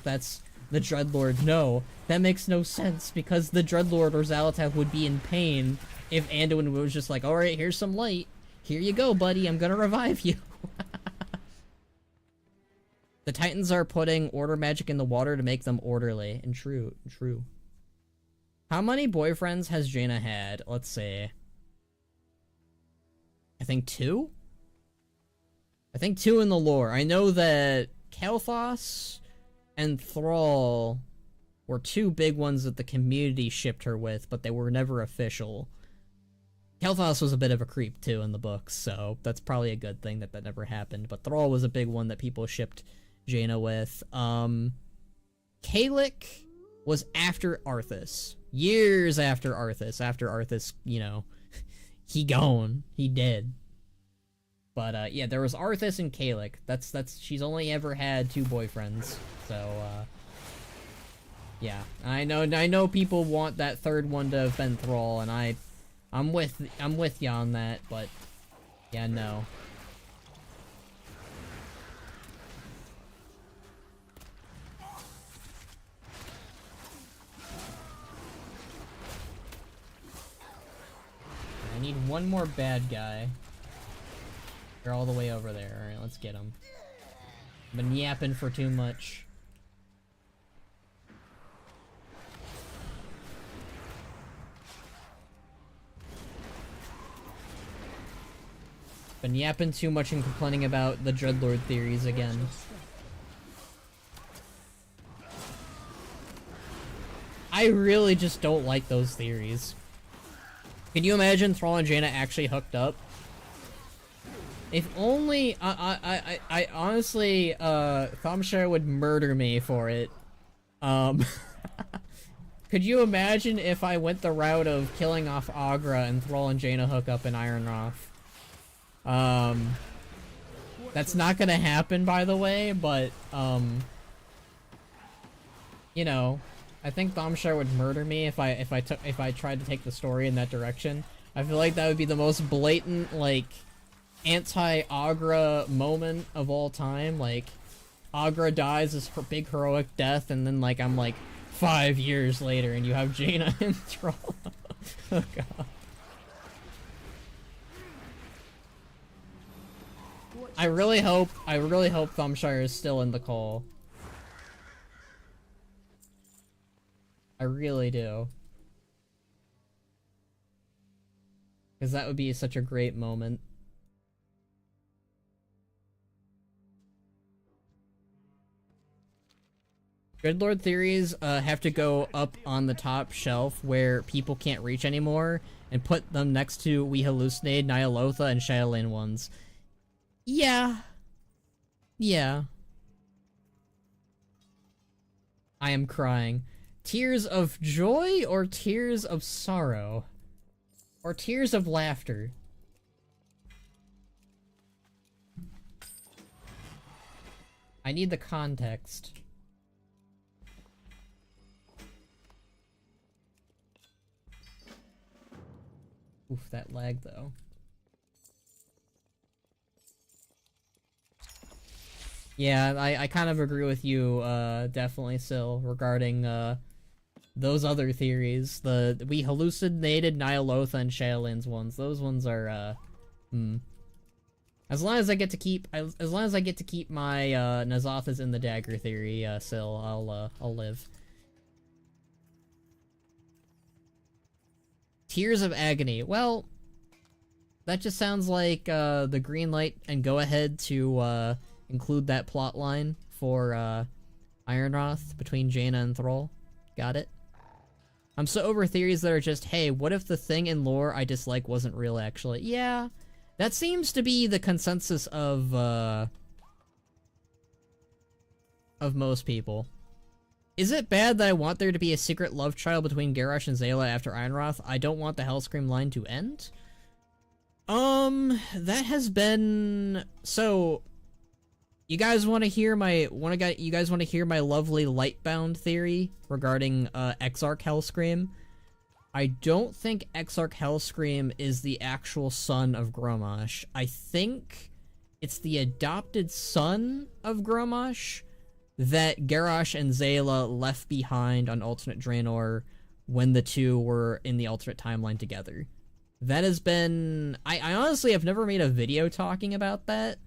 that's the Dreadlord, no, that makes no sense, because the Dreadlord or Xal'atath would be in pain if Anduin was just like, alright, here's some light, here you go, buddy, I'm gonna revive you. The Titans are putting order magic in the water to make them orderly, and true. How many boyfriends has Jaina had? Let's see. I think 2? I think 2 in the lore. I know that Kael'thas and Thrall were 2 big ones that the community shipped her with, but they were never official. Kael'thas was a bit of a creep, too, in the books, so that's probably a good thing that never happened. But Thrall was a big one that people shipped Jaina with. Kalik was after Arthas. Years after Arthas. After Arthas, you know, he gone. He dead. But, yeah, there was Arthas and Kalik. She's only ever had 2 boyfriends. So, yeah. I know people want that 3rd one to have been Thrall, and I'm with ya on that, but, yeah, no. need one more bad guy. They're all the way over there. Alright, let's get them. Been yapping for too much. Been yapping too much and complaining about the Dreadlord theories again. I really just don't like those theories. Can you imagine Thrall and Jaina actually hooked up? If only I honestly Thomshire would murder me for it. Could you imagine if I went the route of killing off Agra and Thrall and Jaina hook up in Ironwrath? That's not gonna happen, by the way, but you know, I think Thomshire would murder me if I tried to take the story in that direction. I feel like that would be the most blatant, like, anti-Agra moment of all time. Like, Agra dies this big heroic death, and then, like, I'm like 5 years later, and you have Jaina and Thrall. Oh god. I really hope Thomshire is still in the call. I really do. Because that would be such a great moment. Dreadlord theories have to go up on the top shelf where people can't reach anymore, and put them next to We Hallucinate, Nyalotha, and Shadowlane ones. Yeah. Yeah. I am crying. Tears of joy or tears of sorrow? Or tears of laughter? I need the context. Oof, that lag though. Yeah, I kind of agree with you, definitely, Syl, regarding, those other theories. We hallucinated Nyalotha and Shadowlands ones. Those ones are, As long as I get to keep, my, N'Zothas in the dagger theory, Syl, I'll live. Tears of Agony. Well, that just sounds like, the green light and go ahead to, include that plot line for, Ironwrath between Jaina and Thrall. Got it? I'm so over theories that are just, hey, what if the thing in lore I dislike wasn't real, actually? Yeah, that seems to be the consensus of most people. Is it bad that I want there to be a secret love trial between Garrosh and Zayla after Ironwrath? I don't want the Hellscream line to end? That has been... So... You guys want to hear my lovely Lightbound theory regarding Exarch Hellscream? I don't think Exarch Hellscream is the actual son of Grommash. I think it's the adopted son of Grommash that Garrosh and Zayla left behind on alternate Draenor when the two were in the alternate timeline together. That has been... I honestly have never made a video talking about that.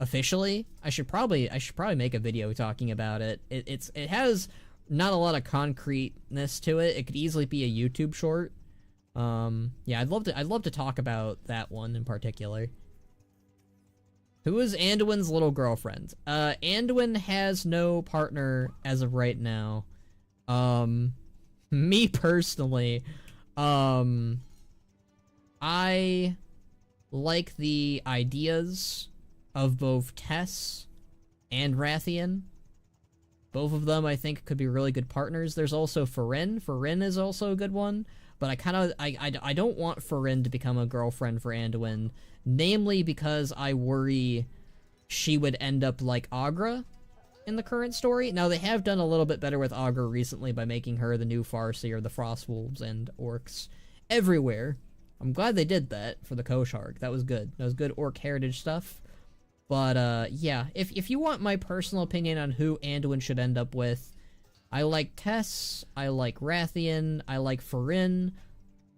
Officially, I should probably make a video talking about it. It has not a lot of concreteness to it. It could easily be a YouTube short. Yeah, I'd love to talk about that one in particular. Who is Anduin's little girlfriend? Anduin has no partner as of right now. Me personally, I like the ideas of both Tess and Rathian. Both of them, I think, could be really good partners. There's also Farin. Farin is also a good one, but I don't want Farin to become a girlfriend for Anduin, namely because I worry she would end up like Agra in the current story. Now, they have done a little bit better with Agra recently by making her the new Farseer, the Frostwolves, and Orcs everywhere. I'm glad they did that for the Koshark. That was good. That was good Orc heritage stuff. But, yeah, if you want my personal opinion on who Anduin should end up with, I like Tess, I like Rathian, I like Farin,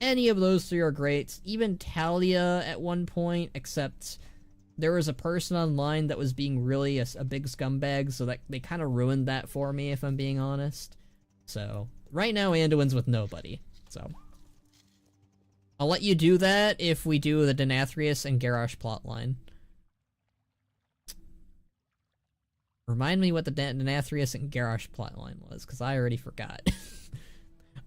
Any of those three are great. Even Talia at one point, except there was a person online that was being really a big scumbag, so that they kind of ruined that for me, if I'm being honest. So, right now Anduin's with nobody, so. I'll let you do that if we do the Denathrius and Garrosh plotline. Remind me what the Denathrius and Garrosh plotline was, because I already forgot.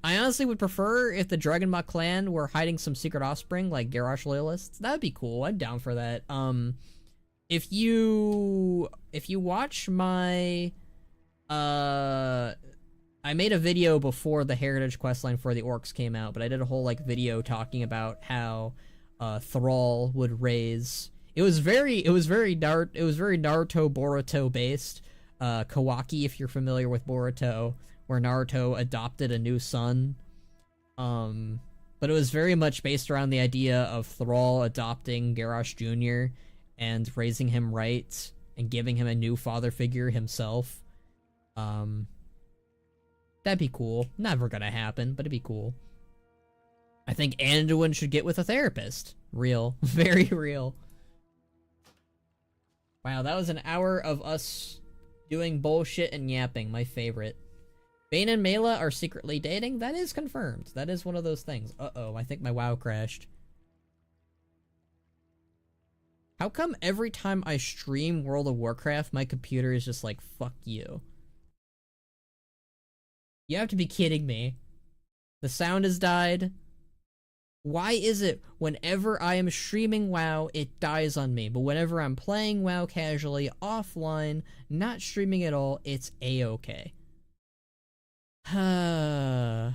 I honestly would prefer if the Dragonbot clan were hiding some secret offspring, like Garrosh loyalists. That'd be cool. I'm down for that. If you watch my, I made a video before the Heritage questline for the Orcs came out, but I did a whole like video talking about how Thrall would raise. It was very Naruto Boruto based. Kawaki, if you're familiar with Boruto, where Naruto adopted a new son. But it was very much based around the idea of Thrall adopting Garrosh Jr. and raising him right and giving him a new father figure himself. That'd be cool. Never gonna happen, but it'd be cool. I think Anduin should get with a therapist. Real. Very real. Wow, that was an hour of us doing bullshit and yapping. My favorite. Bane and Mela are secretly dating? That is confirmed. That is one of those things. Uh-oh, I think my WoW crashed. How come every time I stream World of Warcraft, my computer is just like, fuck you? You have to be kidding me. The sound has died. Why is it whenever I am streaming WoW, it dies on me, but whenever I'm playing WoW casually, offline, not streaming at all, it's a-okay? How's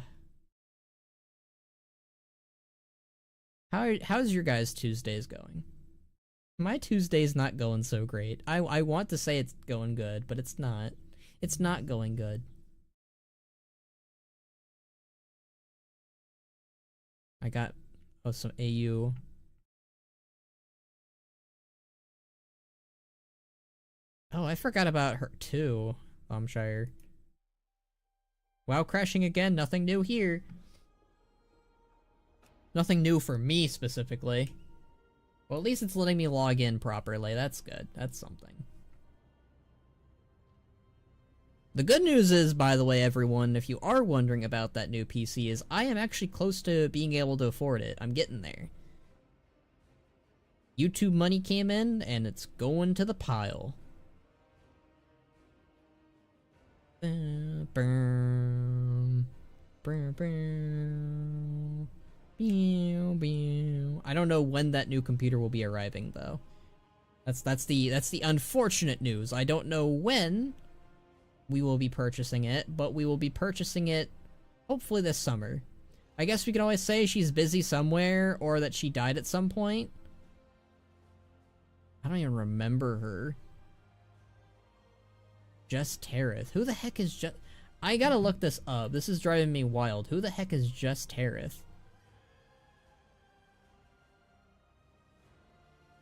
your guys' Tuesdays going? My Tuesday's not going so great. I want to say it's going good, but it's not. It's not going good. I got some AU. Oh, I forgot about her too, Bombshire. WoW crashing again, nothing new here. Nothing new for me specifically. Well, at least it's letting me log in properly. That's good. That's something. The good news is, by the way, everyone, if you are wondering about that new PC, is I am actually close to being able to afford it. I'm getting there. YouTube money came in, and it's going to the pile. I don't know when that new computer will be arriving, though. That's the unfortunate news. I don't know when we will be purchasing it, but we will be purchasing it hopefully this summer. I guess we can always say she's busy somewhere or that she died at some point. I don't even remember her. Just Terith. Who the heck is Just... I gotta look this up. This is driving me wild. Who the heck is Just Terith?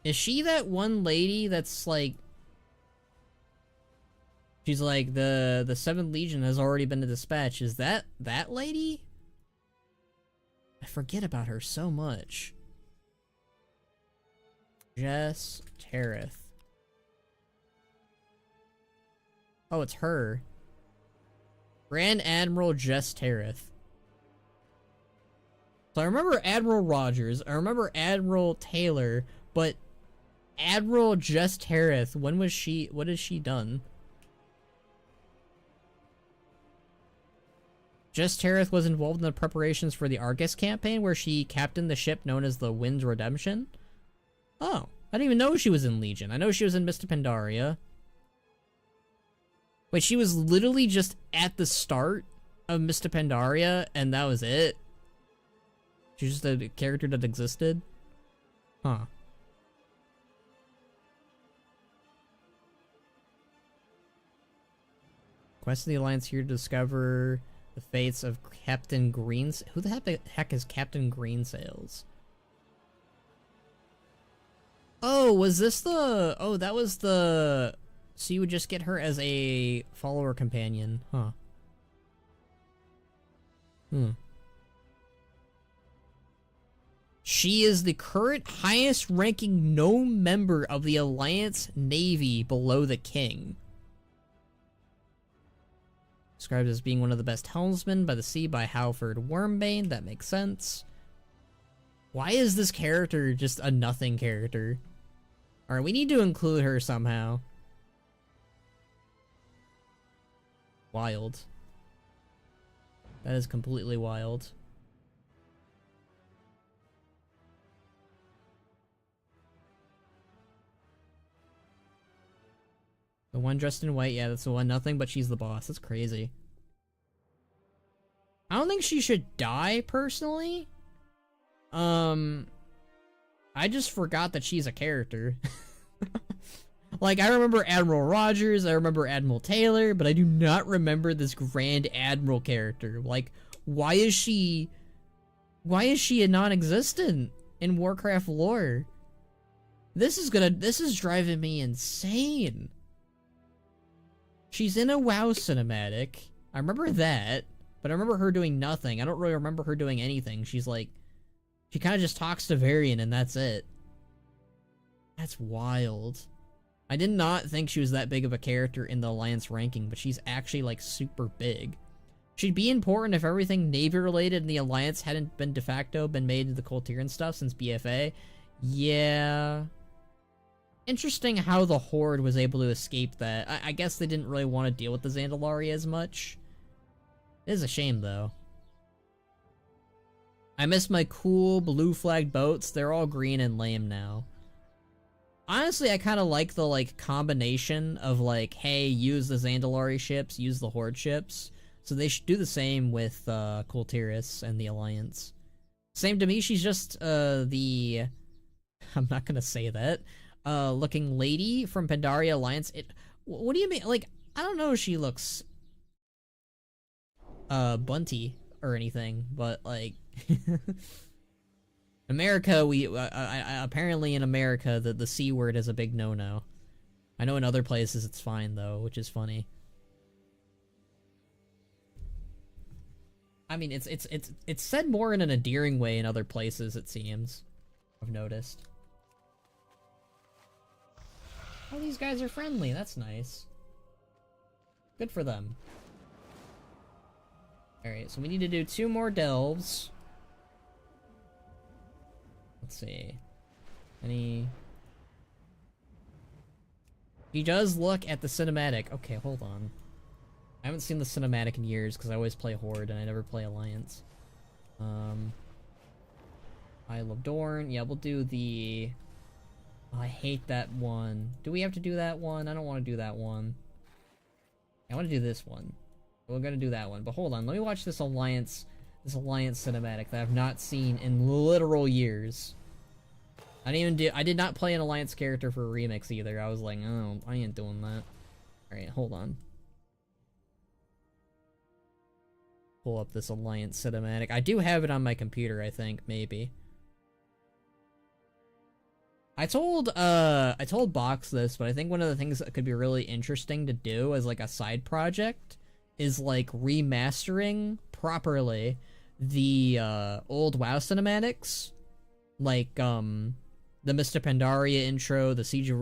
Is she that one lady that's like... She's like, the 7th Legion has already been dispatched. Is that lady? I forget about her so much. Jess Terith. Oh, it's her. Grand Admiral Jess Terith. So I remember Admiral Rogers. I remember Admiral Taylor. But Admiral Jess Terith, when was she... What has she done? Jess Terith was involved in the preparations for the Argus campaign where she captained the ship known as the Wind's Redemption. Oh, I didn't even know she was in Legion. I know she was in Mr. Pandaria. Wait, she was literally just at the start of Mr. Pandaria and that was it? She's just a character that existed? Huh. Quest of the Alliance here to discover the fates of Captain Greensails. Who the heck is Captain Greensails? Oh, was this the... Oh, that was the... So you would just get her as a follower companion, huh? She is the current highest ranking known member of the Alliance Navy below the King. Described as being one of the best helmsmen by the sea by Halford Wormbane. That makes sense. Why is this character just a nothing character? Alright, we need to include her somehow. Wild. That is completely wild. The one dressed in white, yeah, that's the one. Nothing but she's the boss. That's crazy. I don't think she should die, personally. I just forgot that she's a character. Like, I remember Admiral Rogers, I remember Admiral Taylor, but I do not remember this Grand Admiral character. Like, why is she a non-existent in Warcraft lore? This is driving me insane. She's in a WoW cinematic. I remember that, but I remember her doing nothing. I don't really remember her doing anything. She's like, she kind of just talks to Varian and that's it. That's wild. I did not think she was that big of a character in the Alliance ranking, but she's actually like super big. She'd be important if everything Navy related in the Alliance hadn't been de facto been made into the Coltiran stuff since BFA. Yeah. Interesting how the Horde was able to escape that. I guess they didn't really want to deal with the Zandalari as much. It is a shame, though. I miss my cool blue flagged boats. They're all green and lame now. Honestly, I kind of like the, like, combination of, like, hey, use the Zandalari ships, use the Horde ships. So they should do the same with, Coltiris and the Alliance. Same to me, she's just, the... I'm not gonna say that. Looking lady from Pandaria Alliance. What do you mean? Like, I don't know if she looks bunty or anything, but like America, we apparently in America the C word is a big no-no. I know in other places it's fine though, which is funny. I mean, it's said more in an endearing way in other places, it seems. I've noticed. Oh, these guys are friendly. That's nice. Good for them. Alright, so we need to do 2 more delves. Let's see. Any... He does look at the cinematic. Okay, hold on. I haven't seen the cinematic in years because I always play Horde and I never play Alliance. Isle of Dorn. Yeah, we'll do the... Oh, I hate that one. Do we have to do that one? I don't want to do that one. I want to do this one. We're gonna do that one. But hold on, let me watch this Alliance cinematic that I've not seen in literal years. I did not play an Alliance character for a remix either. I was like, oh, I ain't doing that. Alright, hold on. Pull up this Alliance cinematic. I do have it on my computer, I think, maybe. I told Box this, but I think one of the things that could be really interesting to do as like a side project is like remastering properly the old WoW cinematics, like the Mr. Pandaria intro, the Siege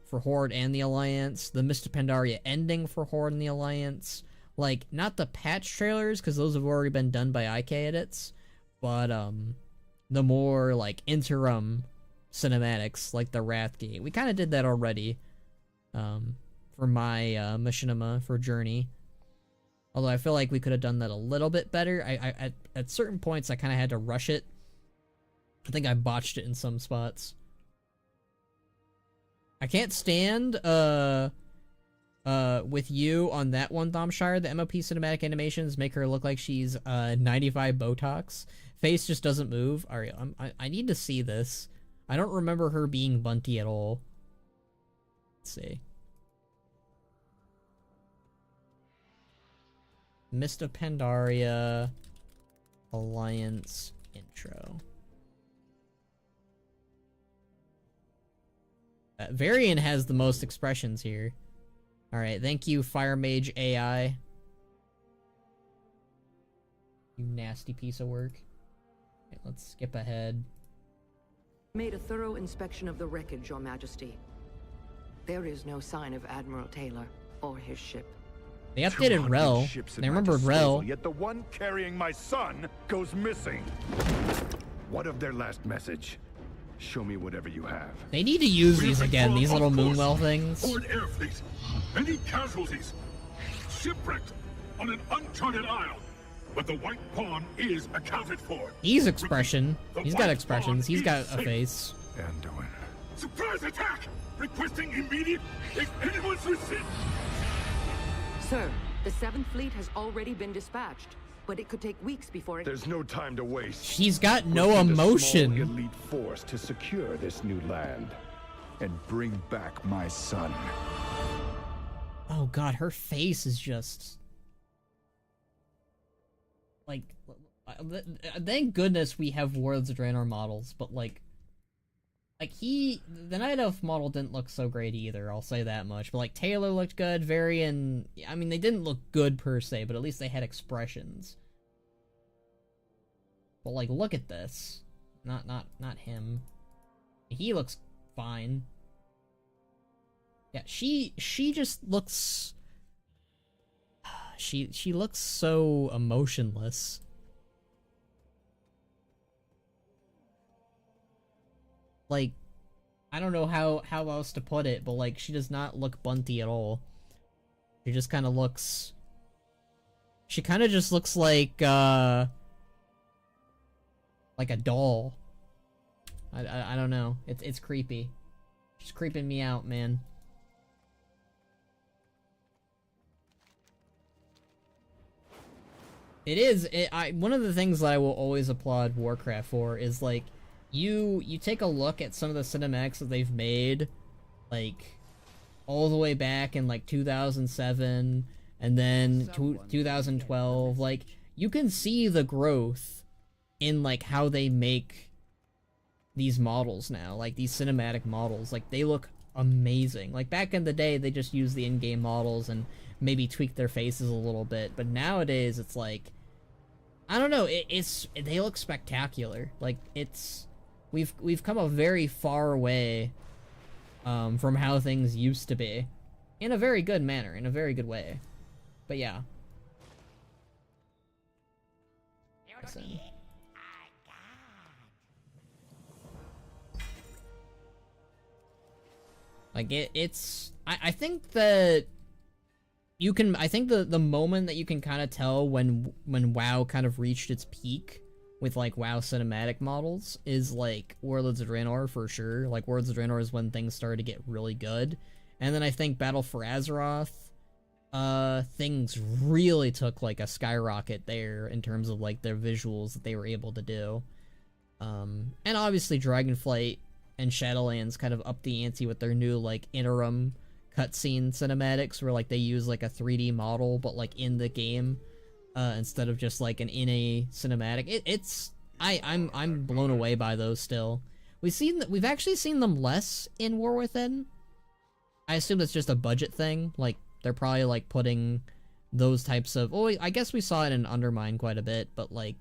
for Horde and the Alliance, the Mr. Pandaria ending for Horde and the Alliance, like not the patch trailers because those have already been done by IK edits, but the more, like, interim cinematics, like the Wrathgate. We kind of did that already, for my, machinima, for Journey. Although I feel like we could have done that a little bit better. At certain points, I kind of had to rush it. I think I botched it in some spots. I can't stand, with you on that one, Thomshire. The MOP cinematic animations make her look like she's, 95 Botox. Face just doesn't move. Alright, I need to see this. I don't remember her being bunty at all. Let's see. Mr. Pandaria Alliance intro. Varian has the most expressions here. Alright, thank you, Fire Mage AI. You nasty piece of work. Okay, let's skip ahead. Made a thorough inspection of the wreckage, Your Majesty. There is no sign of Admiral Taylor or his ship. They updated Rel. They remembered Rel. Yet the one carrying my son goes missing. What of their last message? Show me whatever you have. They need to use these again, these little Moonwell things. For an air fleet. Any casualties? Shipwrecked on an uncharted isle. But the White Pawn is accounted for. He's expression. The He's got White expressions. Pawn He's got is a safe. face. Anduin. Surprise attack! Requesting immediate, if anyone's received. Sir, the 7th Fleet has already been dispatched, but it could take weeks before it... There's no time to waste. She's got We'll no send a small emotion. elite force to secure this new land and bring back my son. Oh god, her face is just... Like, thank goodness we have Warlords of Draenor models, but like the Night Elf model didn't look so great either, I'll say that much. But like, Taylor looked good, Varian, I mean, they didn't look good per se, but at least they had expressions. But like, look at this. Not him. He looks fine. Yeah, she just looks... She looks so emotionless. Like, I don't know how else to put it, but like, she does not look bunty at all. She just kind of looks... She kind of just looks like a doll. I don't know. It's creepy. She's creeping me out, man. It is. One of the things that I will always applaud Warcraft for is like, you take a look at some of the cinematics that they've made, like all the way back in like 2007 and then 2012. Like, you can see the growth in like how they make these models now, like these cinematic models. Like, they look amazing. Like, back in the day, they just used the in-game models and maybe tweak their faces a little bit, but nowadays it's like, I don't know, they look spectacular. Like, we've come a very far way from how things used to be, in a very good manner, in a very good way. But yeah. Listen. Like, I think that you can, I think the moment that you can kind of tell when WoW kind of reached its peak with like WoW cinematic models is like Warlords of Draenor for sure. Like, Warlords of Draenor is when things started to get really good. And then I think Battle for Azeroth, things really took like a skyrocket there in terms of like their visuals that they were able to do. And obviously Dragonflight and Shadowlands kind of upped the ante with their new like interim cutscene cinematics, where like they use like a 3D model but like in the game, instead of just like an in-a cinematic. I'm blown away by those still. We've actually seen them less in War Within. I assume it's just a budget thing. Like, they're probably like putting those types of, oh, I guess we saw it in Undermine quite a bit, but like,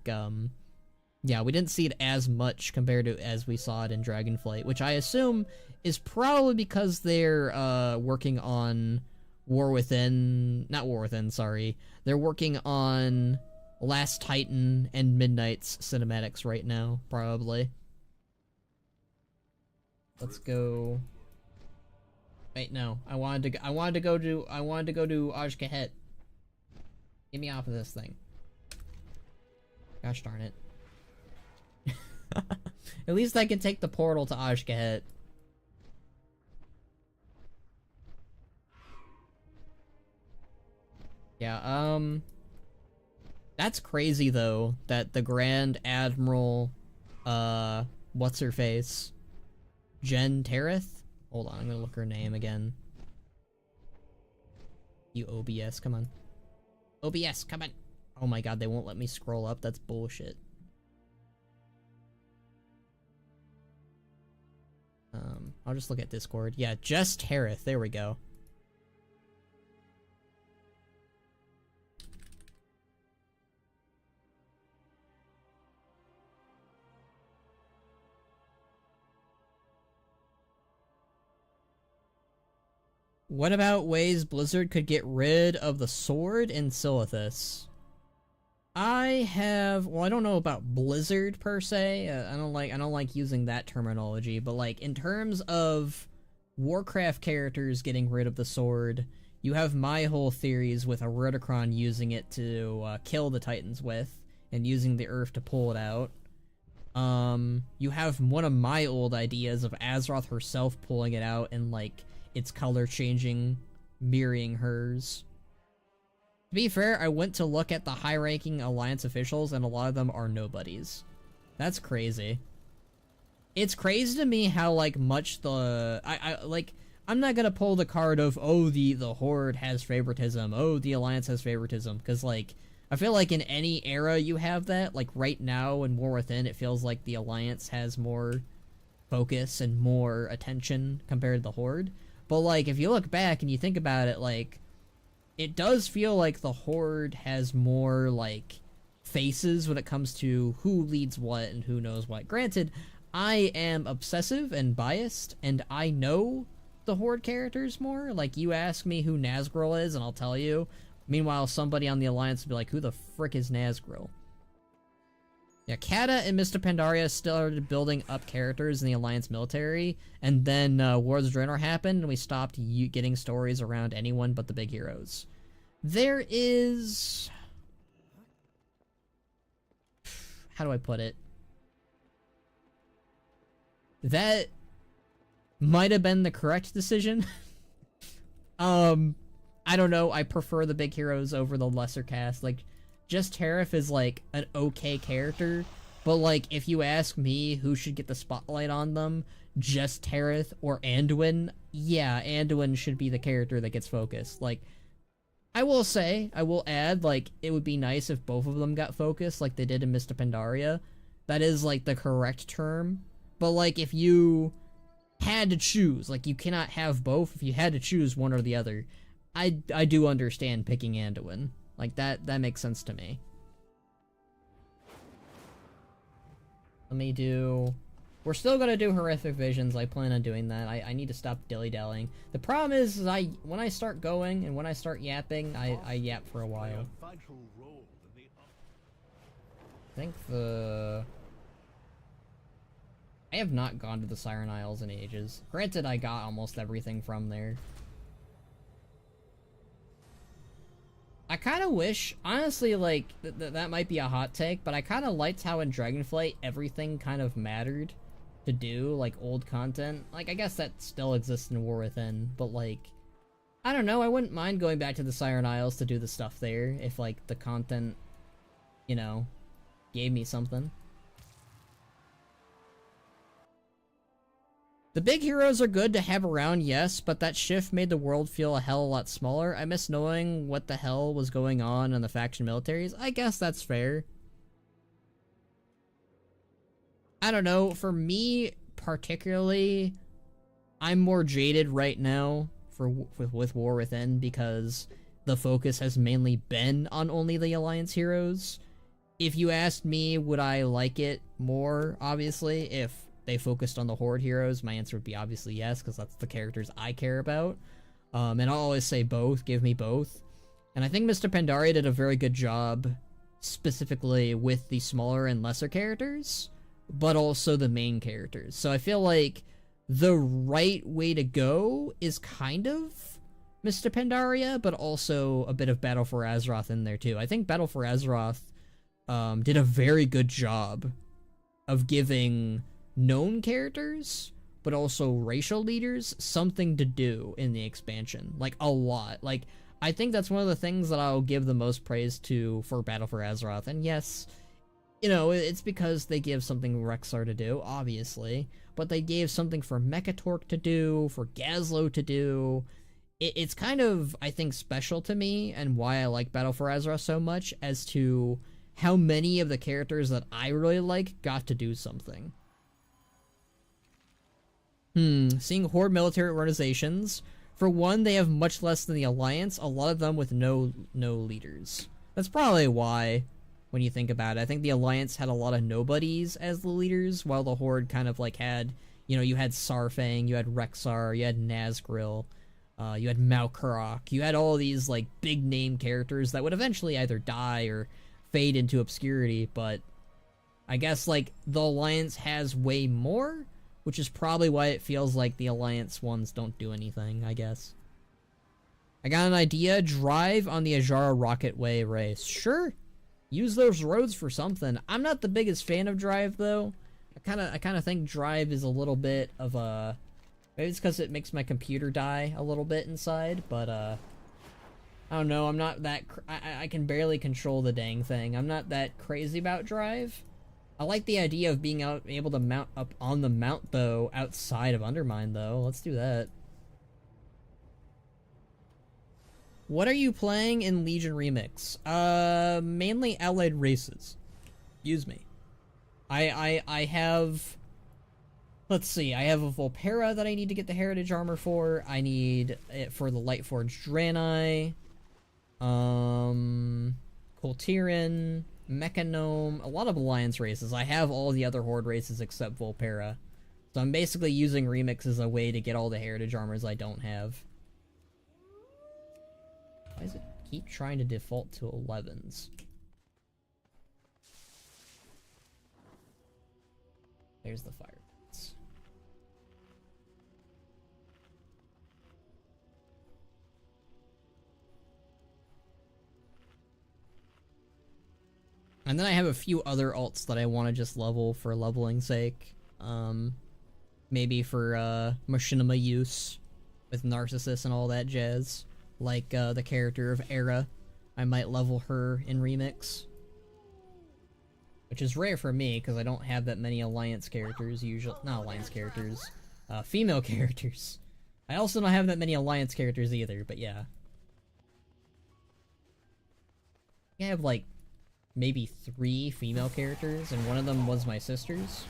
yeah, we didn't see it as much compared to as we saw it in Dragonflight, which I assume is probably because they're working on they're working on Last Titan and Midnight's cinematics right now, probably. Let's go. Wait, no. I wanted to go to Ajkahet. Get me off of this thing. Gosh darn it. At least I can take the portal to Ajkahet. Yeah, that's crazy though, that the Grand Admiral, what's her face? Jen Terith? Hold on, I'm gonna look her name again. You OBS, come on. OBS, come on! Oh my god, they won't let me scroll up, that's bullshit. I'll just look at Discord. Yeah, just Terith, there we go. What about ways Blizzard could get rid of the sword in Silithus? Well, I don't know about Blizzard per se. I don't like using that terminology, but like in terms of Warcraft characters getting rid of the sword, you have my whole theories with a Rotocron using it to kill the Titans with, and using the Earth to pull it out. You have one of my old ideas of Azeroth herself pulling it out and like its color changing, mirroring hers. To be fair, I went to look at the high-ranking Alliance officials, and a lot of them are nobodies. That's crazy. It's crazy to me how, like, much the... I'm not gonna pull the card of, oh, the Horde has favoritism, oh, the Alliance has favoritism, because, like, I feel like in any era you have that. Like, right now in War Within, it feels like the Alliance has more focus and more attention compared to the Horde. But, like, if you look back and you think about it, like... it does feel like the Horde has more, like, faces when it comes to who leads what and who knows what. Granted, I am obsessive and biased, and I know the Horde characters more. Like, you ask me who Nazgul is, and I'll tell you. Meanwhile, somebody on the Alliance will be like, who the frick is Nazgul? Yeah, Kata and Mr. Pandaria started building up characters in the Alliance military, and then Wars of Draenor happened, and we stopped getting stories around anyone but the big heroes. There is... how do I put it? That might have been the correct decision. I don't know, I prefer the big heroes over the lesser cast. Like, Just Tariff is, like, an okay character, but, like, if you ask me who should get the spotlight on them, Just Tariff or Anduin, yeah, Anduin should be the character that gets focused. Like, I will add, like, it would be nice if both of them got focused, like they did in Mr. Pandaria. That is, like, the correct term. But, like, if you had to choose, like, you cannot have both. If you had to choose one or the other, I do understand picking Anduin. Like, that makes sense to me. Let me do... we're still gonna do Horrific Visions. I plan on doing that. I need to stop dilly-dallying. The problem is when I start going and when I start yapping, I yap for a while. I think I have not gone to the Siren Isles in ages. Granted, I got almost everything from there. I kind of wish, honestly, like, that might be a hot take, but I kind of liked how in Dragonflight everything kind of mattered to do, like, old content. Like, I guess that still exists in War Within, but, like, I don't know, I wouldn't mind going back to the Siren Isles to do the stuff there, if, like, the content, you know, gave me something. The big heroes are good to have around, yes, but that shift made the world feel a hell of a lot smaller. I miss knowing what the hell was going on in the faction militaries. I guess that's fair. I don't know, for me, particularly, I'm more jaded right now with War Within because the focus has mainly been on only the Alliance heroes. If you asked me, would I like it more, obviously, if they focused on the Horde heroes, my answer would be obviously yes, because that's the characters I care about. And I'll always say both, give me both. And I think Mr. Pandaria did a very good job, specifically with the smaller and lesser characters, but also the main characters. So I feel like the right way to go is kind of Mr. Pandaria, but also a bit of Battle for Azeroth in there too. I think Battle for Azeroth did a very good job of giving known characters, but also racial leaders, something to do in the expansion. Like, a lot. Like, I think that's one of the things that I'll give the most praise to for Battle for Azeroth. And yes, you know, it's because they give something Rexxar to do, obviously, but they gave something for Mechatork to do, for Gazlo to do. It's kind of, I think, special to me, and why I like Battle for Azeroth so much, as to how many of the characters that I really like got to do something. Seeing Horde military organizations. For one, they have much less than the Alliance, a lot of them with no leaders. That's probably why, when you think about it. I think the Alliance had a lot of nobodies as the leaders, while the Horde kind of like had, you know, you had Sarfang, you had Rexxar, you had Nazgul. You had Malkarok. You had all these, like, big name characters that would eventually either die or fade into obscurity, but I guess, like, the Alliance has way more, which is probably why it feels like the Alliance ones don't do anything, I guess. I got an idea. Drive on the Ajara Rocketway race. Sure. Use those roads for something. I'm not the biggest fan of Drive, though. I kind of think Drive is a little bit of a... Maybe it's because it makes my computer die a little bit inside, but, I don't know, I'm not that... I can barely control the dang thing. I'm not that crazy about Drive. I like the idea of being able to mount up on the mount, though, outside of Undermine, though. Let's do that. What are you playing in Legion Remix? Mainly Allied Races. Excuse me. I have... Let's see, I have a Volpera that I need to get the Heritage Armor for. I need it for the Lightforged Draenei. Coltiran, Mechanome, a lot of Alliance races. I have all the other Horde races except Volpera. So I'm basically using Remix as a way to get all the Heritage Armors I don't have. Why does it keep trying to default to 11s? There's the fire. And then I have a few other alts that I want to just level for leveling's sake. Maybe for machinima use with Narcissus and all that jazz. Like the character of Era. I might level her in Remix. Which is rare for me, because I don't have that many Alliance characters usually. Not Alliance characters. Female characters. I also don't have that many Alliance characters either, but yeah. I have like maybe 3 female characters, and one of them was my sister's.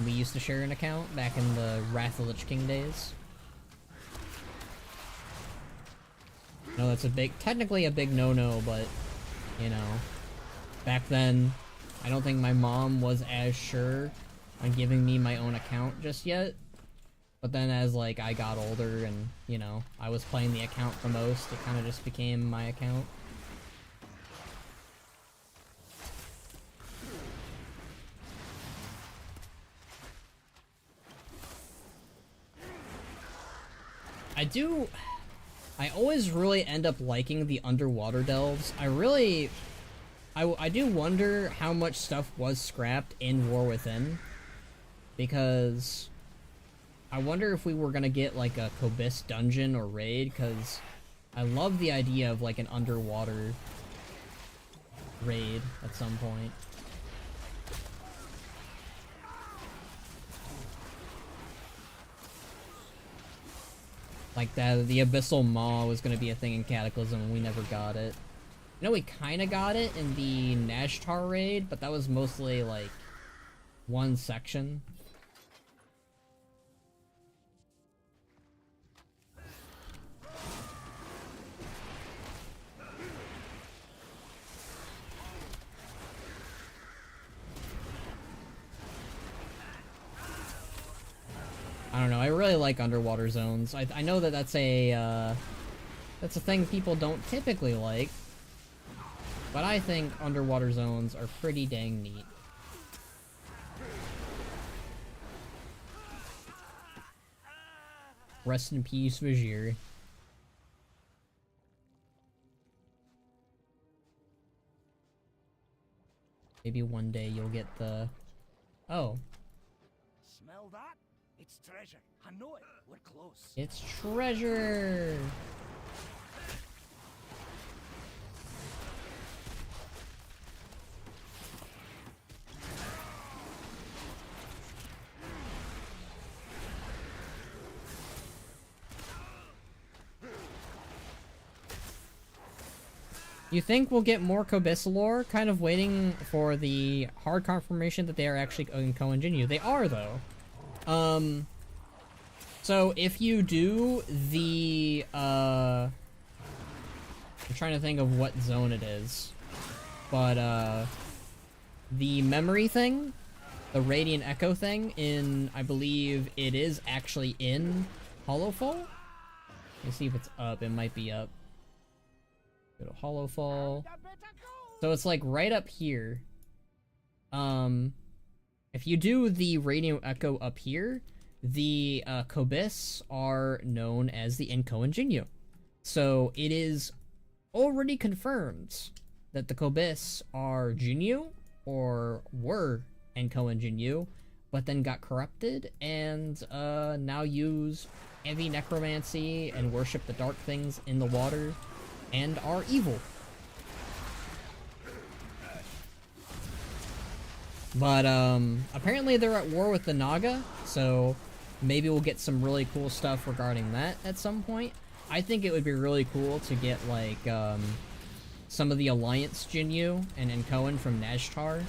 We used to share an account back in the Wrath of the Lich King days. No, that's technically a big no-no, but, you know, back then, I don't think my mom was as sure on giving me my own account just yet. But then as, like, I got older and, you know, I was playing the account the most, it kind of just became my account. I always really end up liking the underwater delves. I do wonder how much stuff was scrapped in War Within, because I wonder if we were gonna get like a Kobis dungeon or raid, because I love the idea of like an underwater raid at some point. Like that, the Abyssal Maw was gonna be a thing in Cataclysm and we never got it. I know we kinda got it in the Nashtar raid, but that was mostly like one section. I don't know, I really like underwater zones. I know that that's a thing people don't typically like, but I think underwater zones are pretty dang neat. Rest in peace, Vajir. Maybe one day you'll get the... Oh. Smell that? It's treasure. I know it. We're close. It's treasure! You think we'll get more Kobis lore? Kind of waiting for the hard confirmation that they are actually in Kohen Jinyu. They are, though. So if you do the, I'm trying to think of what zone it is, but, the memory thing, the Radiant Echo thing in, I believe it is actually in Hollowfall? Let's see if it's up. It might be up. Go to Hollow Fall. So it's like right up here. If you do the radio echo up here, the Kobis are known as the Inkoan Jinyu. So it is already confirmed that the Kobis are Jinyu, or were Inkoan Jinyu, but then got corrupted and now use heavy necromancy and worship the dark things in the water and are evil. But apparently they're at war with the Naga, so maybe we'll get some really cool stuff regarding that at some point. I think it would be really cool to get like some of the Alliance Jinyu and Inkoan from Nazhtar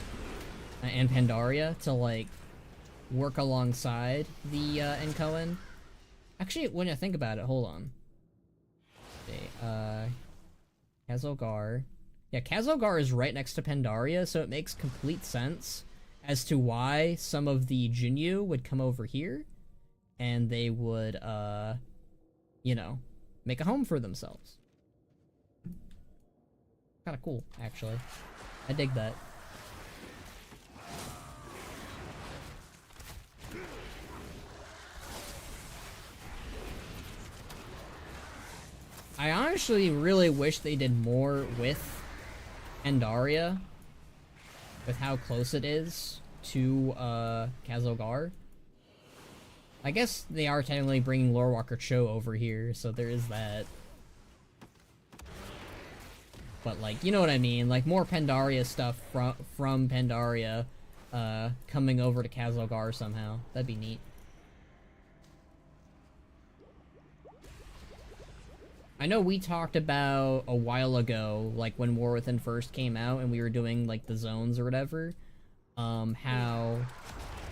and Pandaria to like work alongside the Inkoan. Actually, when I think about it, hold on. Okay, Kazolgar. Yeah, Kazolgar is right next to Pandaria, so it makes complete sense as to why some of the Jinyu would come over here, and they would, you know, make a home for themselves. Kinda cool, actually. I dig that. I honestly really wish they did more with Pandaria, with how close it is to Kazolgar. I guess they are technically bringing Lorewalker Cho over here, so there is that. But like, you know what I mean? Like more Pandaria stuff from Pandaria coming over to Kazolgar somehow. That'd be neat. I know we talked about a while ago, like when War Within first came out and we were doing like the zones or whatever, how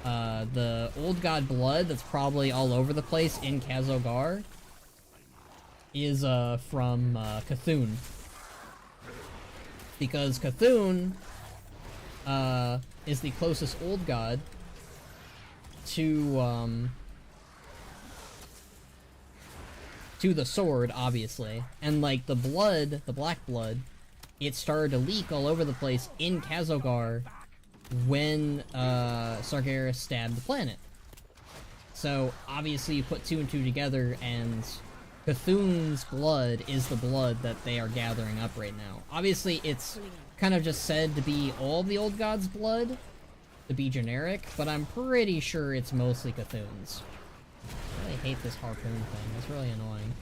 the Old God blood that's probably all over the place in Kazolgar is from Cthulhu. Because Cthulhu is the closest Old God to the sword, obviously. And like the blood, the black blood, it started to leak all over the place in Kazolgar when Sargeras stabbed the planet. So obviously you put two and two together, and Cthulhu's blood is the blood that they are gathering up right now. Obviously it's kind of just said to be all the Old Gods' blood, to be generic, but I'm pretty sure it's mostly Cthulhu's. I really hate this harpoon thing, it's really annoying.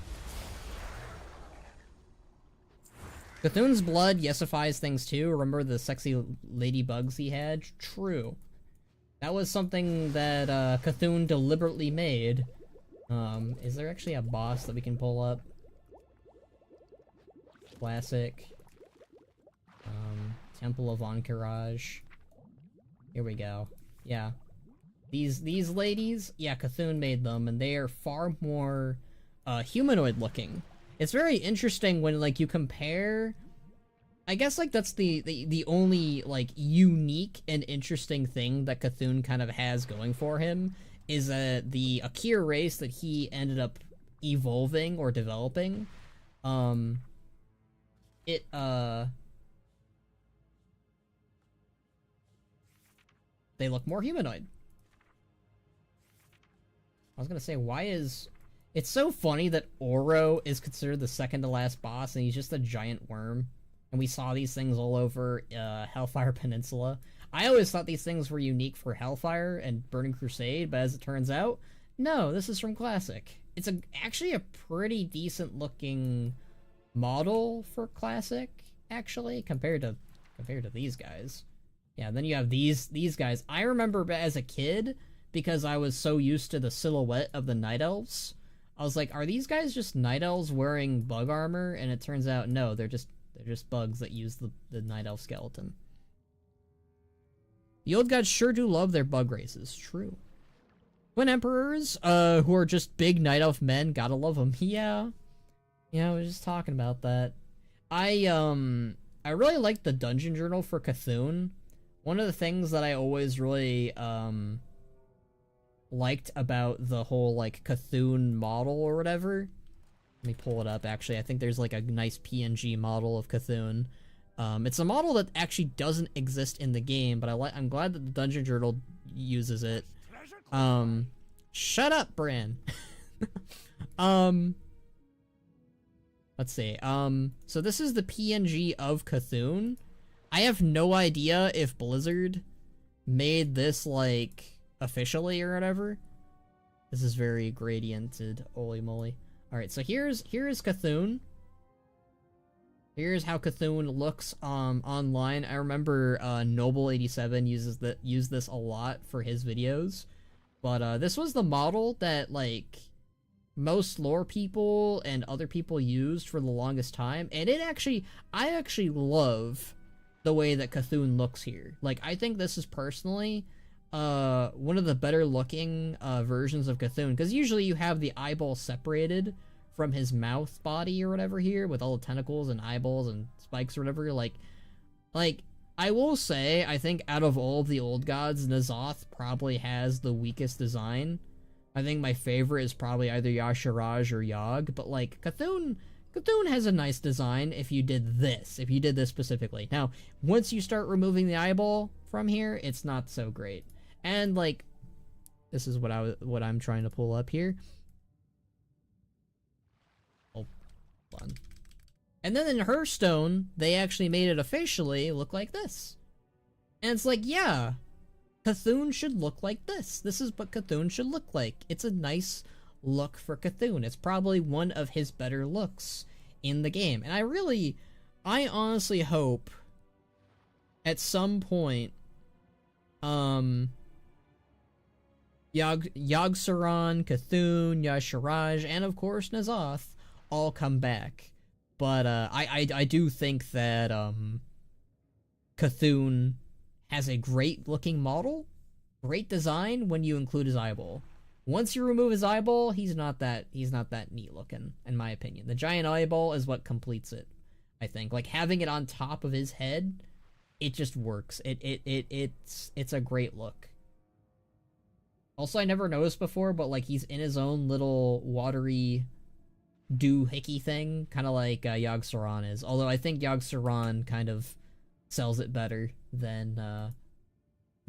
Cthulhu's blood yesifies things too. Remember the sexy ladybugs he had? True. That was something that Cthulhu deliberately made. Is there actually a boss that we can pull up? Classic. Temple of Ankiraj. Here we go. Yeah. These ladies, yeah, Cthulhu made them, and they are far more humanoid looking. It's very interesting when like you compare. I guess like that's the only like unique and interesting thing that Cthulhu kind of has going for him is the Akir race that he ended up evolving or developing. They look more humanoid. I was gonna say, why is... It's so funny that Oro is considered the second to last boss, and he's just a giant worm. And we saw these things all over Hellfire Peninsula. I always thought these things were unique for Hellfire and Burning Crusade, but as it turns out, no, this is from Classic. It's actually a pretty decent looking model for Classic, actually, compared to these guys. Yeah, then you have these guys. I remember as a kid, because I was so used to the silhouette of the Night Elves, I was like, are these guys just Night Elves wearing bug armor? And it turns out, no, they're just bugs that use the Night Elf skeleton. The Old Gods sure do love their bug races, true. Twin Emperors, who are just big Night Elf men, gotta love them. Yeah, I was just talking about that. I really like the Dungeon Journal for Cthulhu. One of the things that I always really, liked about the whole, like, Cthulhu model or whatever Let me pull it up, actually. I think there's like a nice PNG model of Cthulhu. It's a model that actually doesn't exist in the game, but I'm glad that the Dungeon Journal uses it. Shut up, Bran. Let's see. So this is the PNG of Cthulhu. I have no idea if Blizzard made this, like, officially or whatever. This is very gradiented. Holy moly. Alright, so here's Cthulhu. Here's how Cthulhu looks online. I remember Noble87 used this a lot for his videos. But this was the model that, like, most lore people and other people used for the longest time. And I actually love the way that Cthulhu looks here. Like, I think this is personally one of the better looking versions of Cthulhu, because usually you have the eyeball separated from his mouth body or whatever here, with all the tentacles and eyeballs and spikes or whatever. Like I will say, I think out of all of the old gods, N'Zoth probably has the weakest design. I think my favorite is probably either Yasharaj or Yogg, but like Cthulhu has a nice design if you did this specifically. Now, once you start removing the eyeball from here, it's not so great. And like, this is what I'm trying to pull up here. Oh, fun. And then in Hearthstone, they actually made it officially look like this. And it's like, yeah, Cthulhu should look like this. This is what Cthulhu should look like. It's a nice look for Cthulhu. It's probably one of his better looks in the game. And I honestly hope at some point, Yogg-Saron, Cthulhu, Yasharaj, and of course N'Zoth all come back. But I do think that Cthulhu has a great looking model, great design when you include his eyeball. Once you remove his eyeball, he's not that neat looking, in my opinion. The giant eyeball is what completes it, I think. Like, having it on top of his head, it just works. It's a great look. Also, I never noticed before, but like, he's in his own little watery doohickey thing, kind of like Yogg-Saron is. Although I think Yogg-Saron kind of sells it better than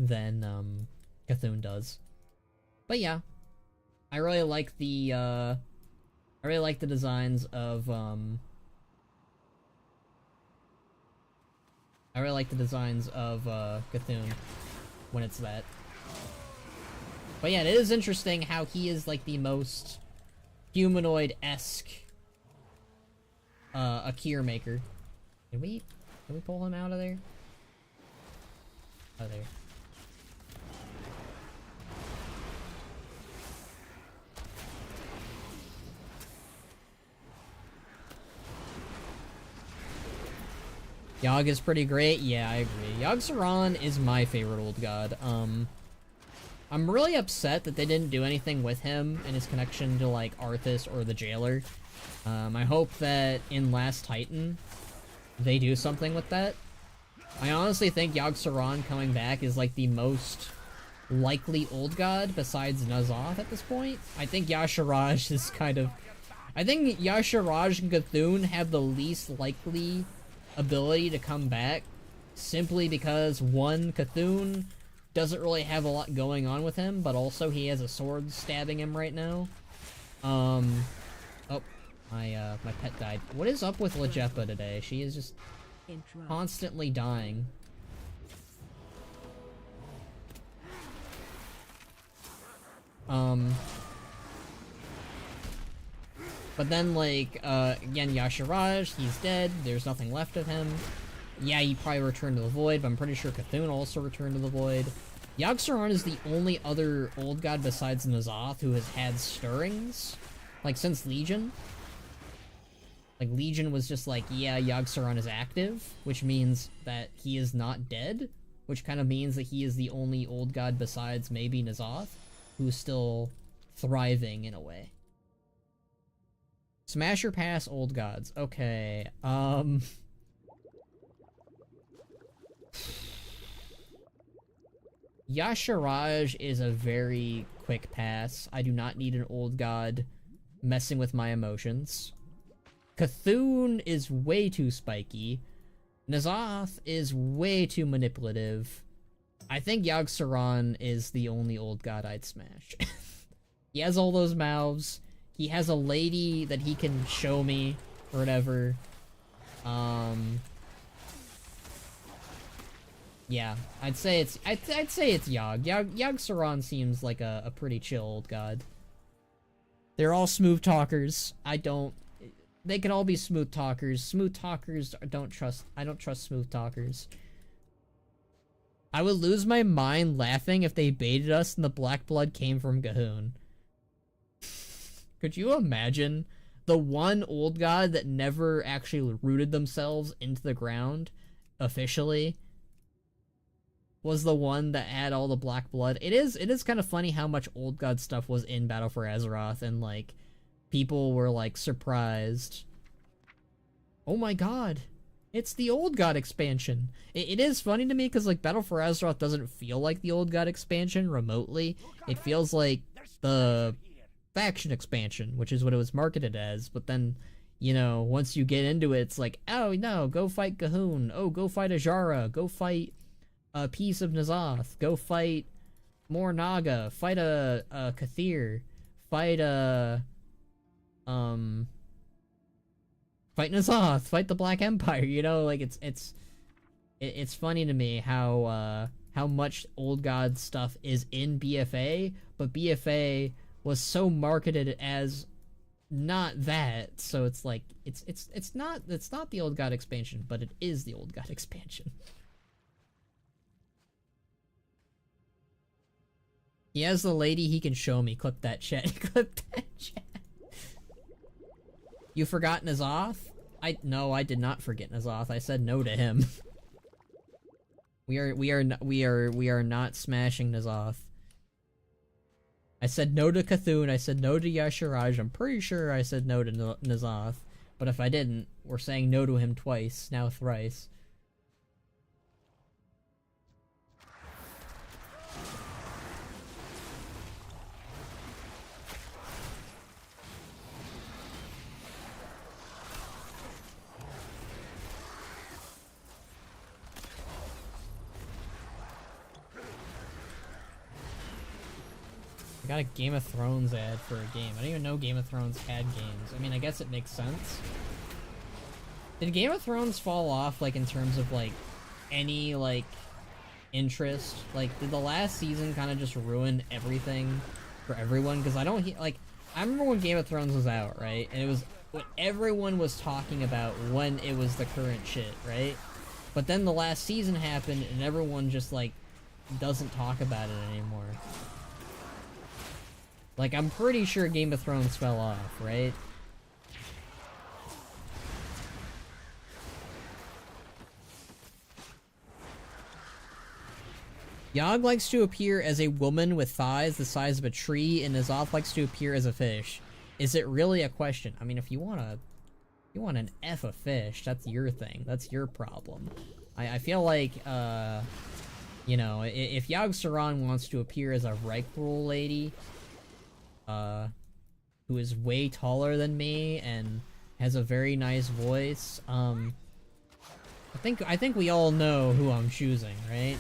Cthulhu does. But yeah, I really like the designs of Cthulhu when it's that. But yeah, it is interesting how he is like the most humanoid-esque Akir maker. Can we pull him out of there? Oh, there. Yogg is pretty great. Yeah, I agree. Yogg-Saron is my favorite old god. I'm really upset that they didn't do anything with him and his connection to, like, Arthas or the Jailer. I hope that in Last Titan, they do something with that. I honestly think Yogg-Saron coming back is, like, the most likely old god besides N'Zoth at this point. I think Yasharaj is kind of... I think Yasharaj and Cthulhu have the least likely ability to come back, simply because, one, Cthulhu doesn't really have a lot going on with him, but also he has a sword stabbing him right now. Oh, my pet died. What is up with Lejepa today? She is just constantly dying. But then, like, again, Yasharaj, he's dead. There's nothing left of him. Yeah, he probably returned to the Void, but I'm pretty sure Cthulhu also returned to the Void. Yogg-Saron is the only other old god besides N'Zoth who has had stirrings, like, since Legion. Like, Legion was just like, yeah, Yogg-Saron is active, which means that he is not dead, which kind of means that he is the only old god besides maybe N'Zoth who's still thriving in a way. Smash or pass old gods. Okay, Yasharaj is a very quick pass. I do not need an old god messing with my emotions. Cthulhu is way too spiky. N'Zoth is way too manipulative. I think Yogg-Saron is the only old god I'd smash. He has all those mouths. He has a lady that he can show me or whatever. Yeah, I'd say it's Yogg. Yogg-Saron seems like a pretty chill old god. They're all smooth talkers. They could all be smooth talkers. Smooth talkers I don't trust smooth talkers. I would lose my mind laughing if they baited us and the black blood came from G'huun. Could you imagine the one old god that never actually rooted themselves into the ground officially was the one that had all the black blood? It is kind of funny how much old god stuff was in Battle for Azeroth, and like people were like surprised. Oh my god, it's the old god expansion. It is funny to me because like Battle for Azeroth doesn't feel like the old god expansion remotely. It feels like the faction expansion, which is what it was marketed as. But then, you know, once you get into it, it's like, oh no, go fight G'huun. Oh, go fight Ajara. Go fight a piece of N'Zoth. Go fight more Naga. Fight a Kathir. Fight fight N'Zoth. Fight the Black Empire. You know, like it's funny to me how much old god stuff is in BFA, but BFA was so marketed as not that, so it's like it's not the old god expansion, but it is the old god expansion. He has the lady he can show me. Clip that chat. Clip that chat. You forgot N'Zoth? No, I did not forget N'Zoth. I said no to him. We are not smashing N'Zoth. I said no to Cthulhu, I said no to Yasharaj. I'm pretty sure I said no to N'Zoth. But if I didn't, we're saying no to him twice, now thrice. I got a Game of Thrones ad for a game. I didn't even know Game of Thrones had games. I mean, I guess it makes sense. Did Game of Thrones fall off, like, in terms of, like, any, like, interest? Like, did the last season kind of just ruin everything for everyone? Because I don't, like, I remember when Game of Thrones was out, right? And it was what everyone was talking about when it was the current shit, right? But then the last season happened and everyone just, like, doesn't talk about it anymore. Like, I'm pretty sure Game of Thrones fell off, right? Yogg likes to appear as a woman with thighs the size of a tree, and N'Zoth likes to appear as a fish. Is it really a question? I mean, if you want an F a fish, that's your thing. That's your problem. I feel like, you know, if Yogg-Saron wants to appear as a Reichbrul lady, who is way taller than me and has a very nice voice, I think we all know who I'm choosing, right?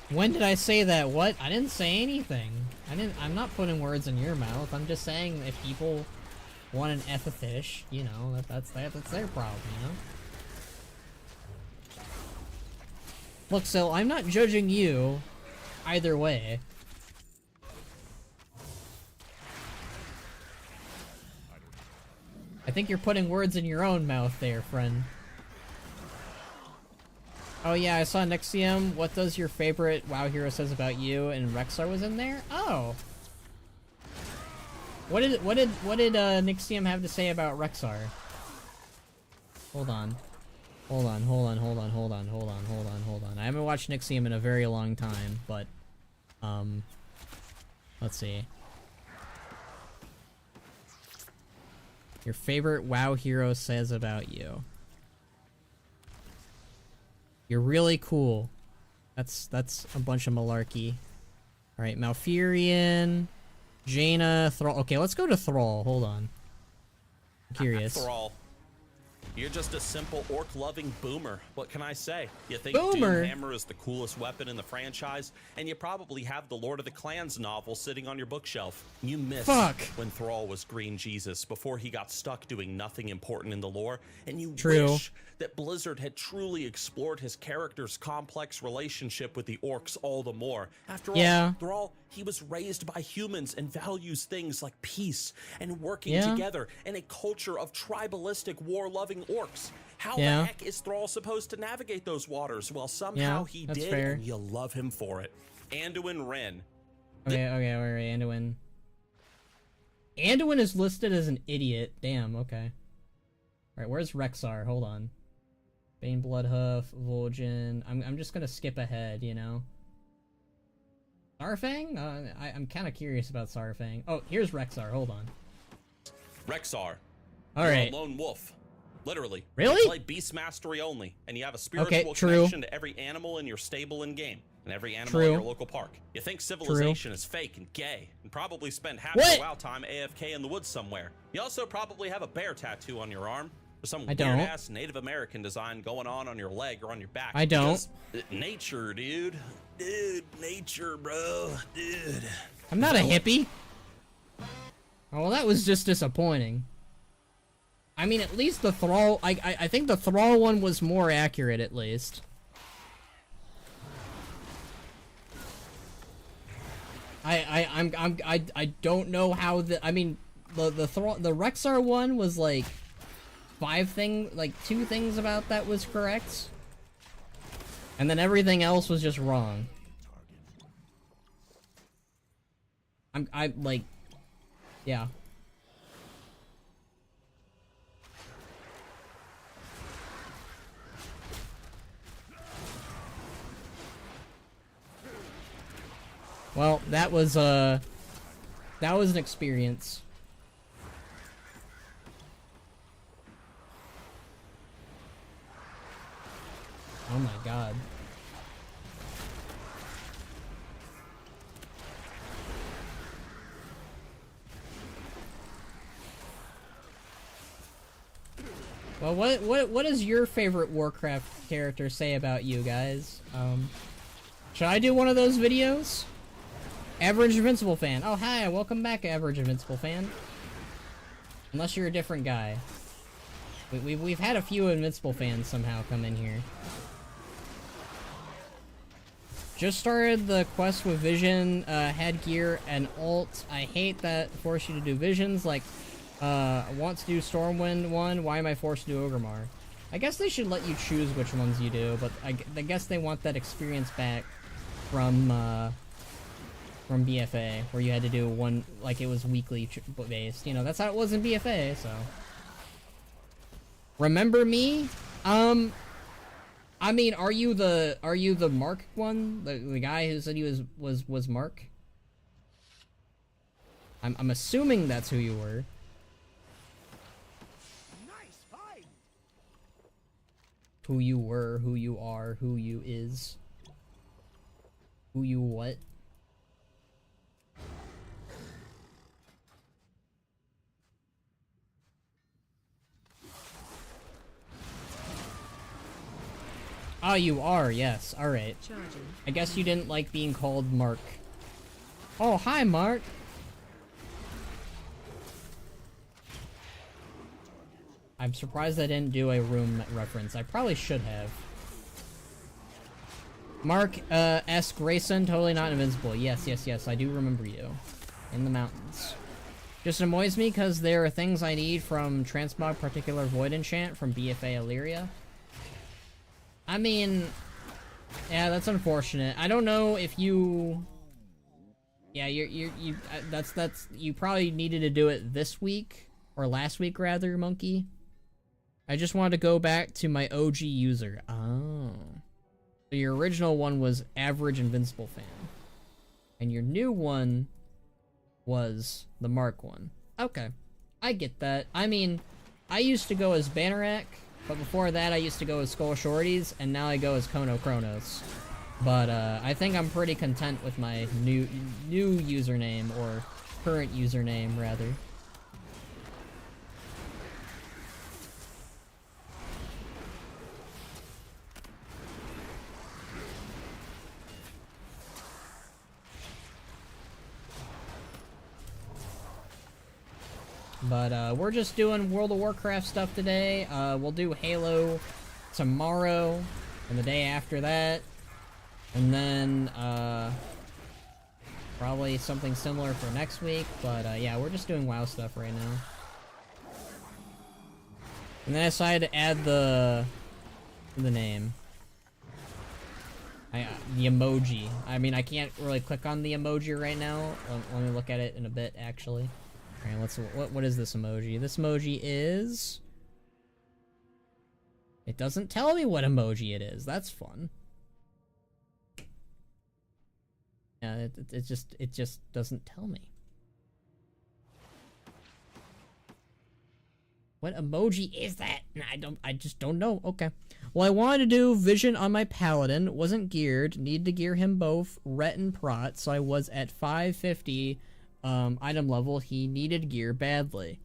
When did I say that? What? I didn't say anything. I'm not putting words in your mouth. I'm just saying if people want an F a fish, you know, that's their problem, you know? Look, so I'm not judging you either way. I think you're putting words in your own mouth there, friend. Oh yeah, I saw Nixium. What does your favorite WoW hero says about you? And Rexar was in there? Oh. What did Nixium have to say about Rexar? Hold on. Hold on. I haven't watched Nixium in a very long time, but let's see. Your favorite WoW hero says about you. You're really cool. That's a bunch of malarkey. Alright, Malfurion, Jaina, Thrall. Okay, let's go to Thrall. Hold on. I'm curious. Thrall. You're just a simple orc-loving boomer. What can I say? You think Boomer? Doomhammer is the coolest weapon in the franchise, and you probably have the Lord of the Clans novel sitting on your bookshelf. You missed when Thrall was Green Jesus before he got stuck doing nothing important in the lore, and you wish that Blizzard had truly explored his character's complex relationship with the orcs all the more. After all, Thrall, he was raised by humans and values things like peace and working together in a culture of tribalistic, war-loving orcs. How the heck is Thrall supposed to navigate those waters? Well, somehow he did, and you love him for it. Anduin Wren. Okay, alright, Anduin. Anduin is listed as an idiot. Damn, okay. Alright, where's Rexxar? Hold on. Bane Bloodhoof, Vol'jin. I'm just gonna skip ahead, you know? Saurfang? I'm kind of curious about Saurfang. Oh, here's Rexxar. Hold on. Rexxar. Alright. You're a lone wolf. Literally. Really? You play beast mastery only, and you have a spiritual connection to every animal in your stable and game, and every animal in your local park. You think civilization is fake and gay, and probably spend half your WoW time AFK in the woods somewhere. You also probably have a bear tattoo on your arm, or some weird-ass Native American design going on your leg or on your back. I don't. Nature, dude. Dude, nature, bro. Dude. I'm not a hippie. Oh, well, that was just disappointing. I mean, at least the Thrall... I think the Thrall one was more accurate, at least. I don't know how the... I mean, the Rexxar one was, like... 2 things about that was correct. And then everything else was just wrong. Yeah. Well, that was an experience. Oh my god. Well, what does your favorite Warcraft character say about you guys? Should I do one of those videos? Average Invincible fan. Oh, hi, welcome back, Average Invincible fan. Unless you're a different guy. We've had a few Invincible fans somehow come in here. Just started the quest with Vision, headgear, and ult. I hate that force you to do Visions, like, I want to do Stormwind one, why am I forced to do Orgrimmar? I guess they should let you choose which ones you do, but I guess they want that experience back from BFA, where you had to do one, like it was weekly based. You know, that's how it was in BFA, so. Remember me? I mean, are you the Mark one? The guy who said he was Mark? I'm assuming that's who you were. Nice find. Who you were, who you are, who you is. Who you what? Oh, you are, yes. Alright. I guess you didn't like being called Mark. Oh, hi, Mark! I'm surprised I didn't do a room reference. I probably should have. Mark, S. Grayson, totally not invincible. Yes, I do remember you. In the mountains. Just annoys me because there are things I need from Transmog Particular Void Enchant from BFA Illyria. I mean, yeah, that's unfortunate. I don't know if you... Yeah, you probably needed to do it this week, or last week rather, Monkey. I just wanted to go back to my OG user. Oh. So your original one was Average Invincible fan. And your new one was the Mark one. Okay. I get that. I mean, I used to go as Bannerac, but before that I used to go as Skull Shorties, and now I go as Khono Chronos. But I think I'm pretty content with my new username, or current username, rather. But we're just doing World of Warcraft stuff today. We'll do Halo tomorrow, and the day after that. And then, probably something similar for next week, but, yeah, we're just doing WoW stuff right now. And then I decided to add the name. The emoji. I mean, I can't really click on the emoji right now. Let me look at it in a bit, actually. Alright, what is this emoji? This emoji is... It doesn't tell me what emoji it is. That's fun. Yeah, it just doesn't tell me. What emoji is that? I just don't know. Okay. Well, I wanted to do Vision on my Paladin. Wasn't geared. Needed to gear him both Ret and Prot, so I was at 550 item level. He needed gear badly.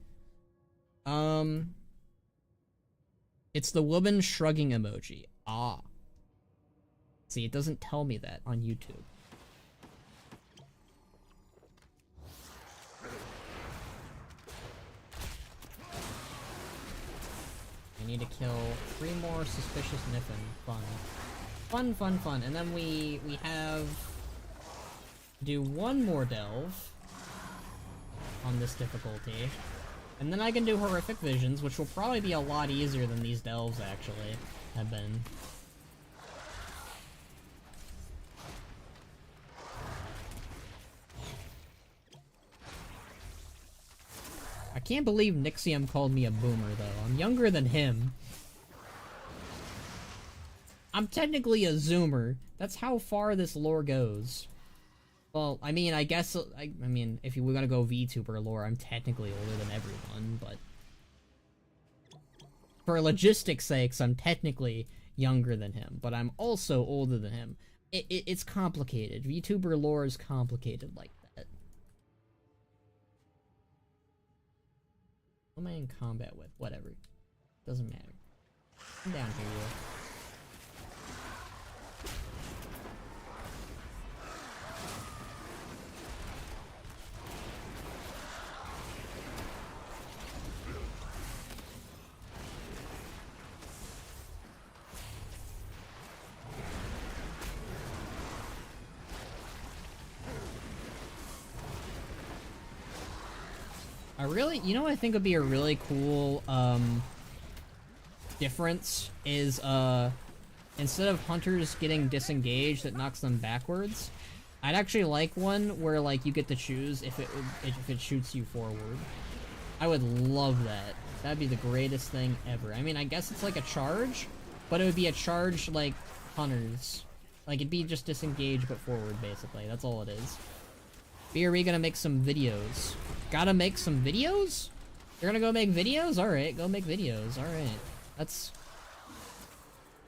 It's the woman shrugging emoji. Ah. See, it doesn't tell me that on YouTube. I need to kill 3 more suspicious Niffin. Fun. And then we have... do 1 more delve on this difficulty. And then I can do horrific visions, which will probably be a lot easier than these delves actually have been. I can't believe Nixium called me a boomer, though. I'm younger than him. I'm technically a zoomer. That's how far this lore goes. Well, I mean, I guess... I mean, if we're gonna go VTuber lore, I'm technically older than everyone, but... for logistics sakes, I'm technically younger than him, but I'm also older than him. It's complicated. VTuber lore is complicated like that. What am I in combat with? Whatever. Doesn't matter. Come down here, you. You know what I think would be a really cool, difference is, instead of hunters getting disengaged that knocks them backwards, I'd actually like one where, like, you get to choose if it shoots you forward. I would love that. That'd be the greatest thing ever. I mean, I guess it's like a charge, but it would be a charge like hunters. Like, it'd be just disengaged but forward, basically. That's all it is. Are we gonna make some videos? Gotta make some videos? You're gonna go make videos? Alright, go make videos. Alright. That's...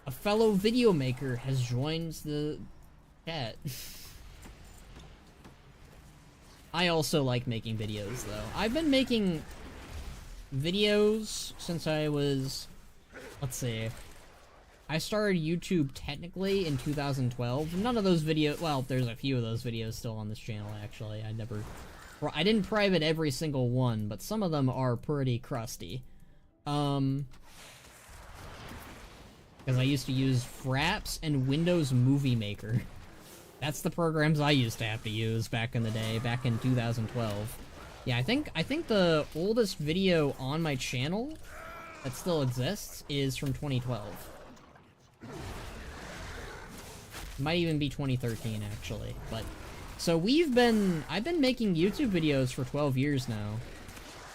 a fellow video maker has joined the chat. I also like making videos, though. I've been making videos since I was... let's see. I started YouTube technically in 2012. None of those videos... well, there's a few of those videos still on this channel, actually. I didn't private every single one, but some of them are pretty crusty. Because I used to use Fraps and Windows Movie Maker. That's the programs I used to have to use back in the day, back in 2012. Yeah, I think the oldest video on my channel that still exists is from 2012. Might even be 2013, actually, but... so I've been making YouTube videos for 12 years now,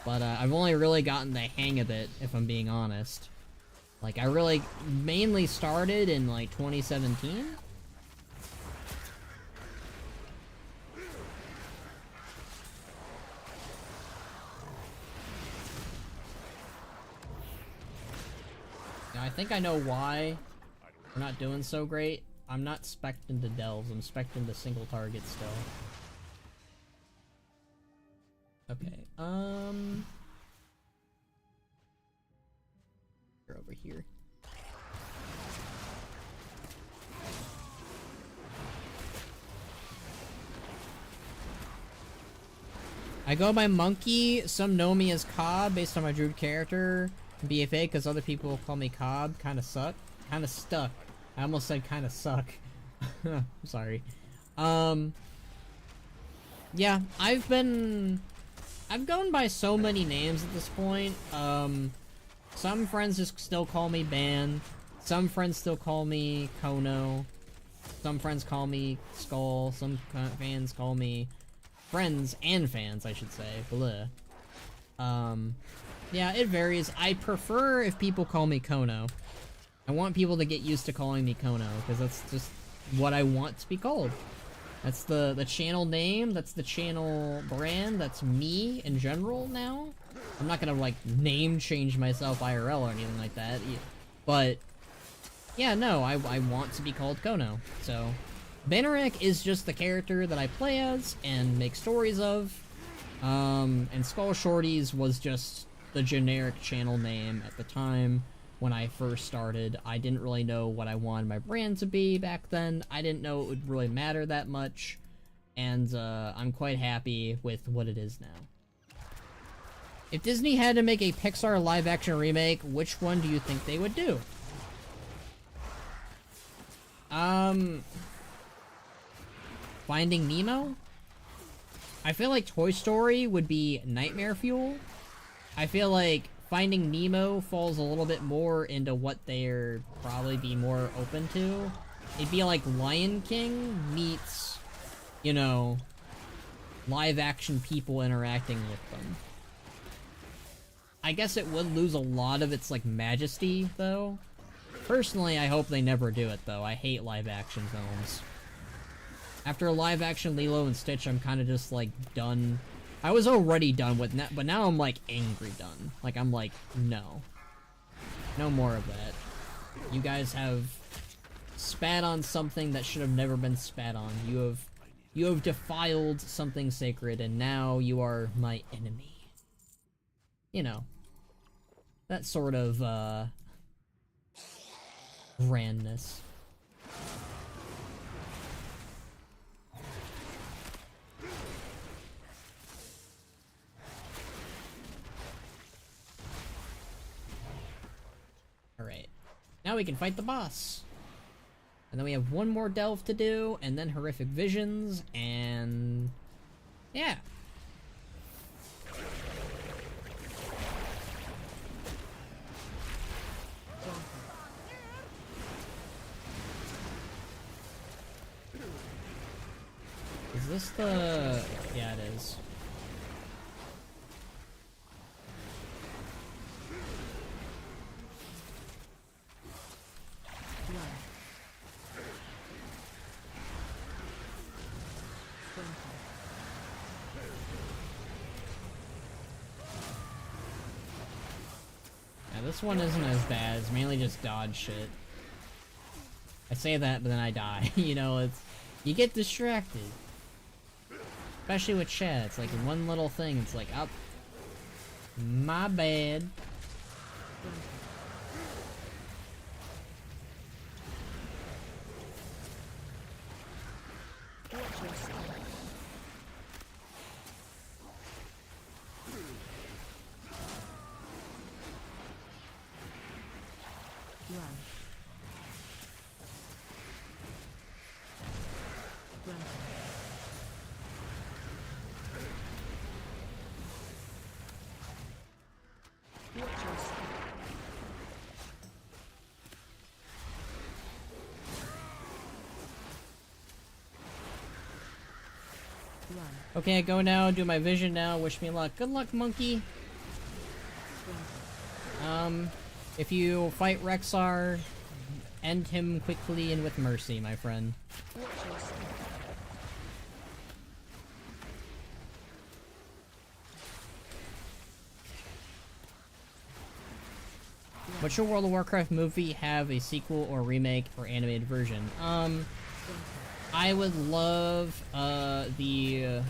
but I've only really gotten the hang of it, if I'm being honest. Like, I really mainly started in, like, 2017. I think I know why we're not doing so great. I'm not spec'd into delves, I'm spec'd into single targets still. Okay, you're over here. I go by Monkey, some know me as Cobb based on my Druid character. BFA, because other people call me Cobb. Kinda suck. Kinda stuck. I almost said kinda suck. I'm sorry. Yeah, I've gone by so many names at this point. Some friends just still call me Ban. Some friends still call me Khono. Some friends call me Skull. Some fans call me... Friends and fans, I should say. Blah. Yeah, it varies. I prefer if people call me Khono. I want people to get used to calling me Khono, because that's just what I want to be called. That's the channel name, that's the channel brand, that's me in general now. I'm not gonna, like, name change myself IRL or anything like that. But, yeah, no, I want to be called Khono. So, Bannerek is just the character that I play as and make stories of. And Skull Shorties was just the generic channel name at the time when I first started. I didn't really know what I wanted my brand to be back then. I didn't know it would really matter that much. And I'm quite happy with what it is now. If Disney had to make a Pixar live-action remake, which one do you think they would do? Finding Nemo? I feel like Toy Story would be nightmare fuel. I feel like Finding Nemo falls a little bit more into what they're probably be more open to. It'd be like Lion King meets, you know, live action people interacting with them. I guess it would lose a lot of its, like, majesty, though. Personally, I hope they never do it, though. I hate live action films. After a live action Lilo and Stitch, I'm kind of just, like, done. I was already done with that, but now I'm, like, angry done. Like, I'm like, no. No more of that. You guys have spat on something that should have never been spat on. You have defiled something sacred, and now you are my enemy. You know. That sort of, grandness. Alright. Now we can fight the boss. And then we have one more delve to do, and then horrific visions, and... yeah. Is this the... yeah, it is. Yeah, this one isn't as bad. It's mainly just dodge shit. I say that, but then I die. You know, it's... you get distracted. Especially with chat, it's like one little thing, it's like, up. My bad. Okay, go now, do my vision now, wish me luck. Good luck, monkey! If you fight Rexar, end him quickly and with mercy, my friend. What should World of Warcraft movie have a sequel or remake or animated version? I would love the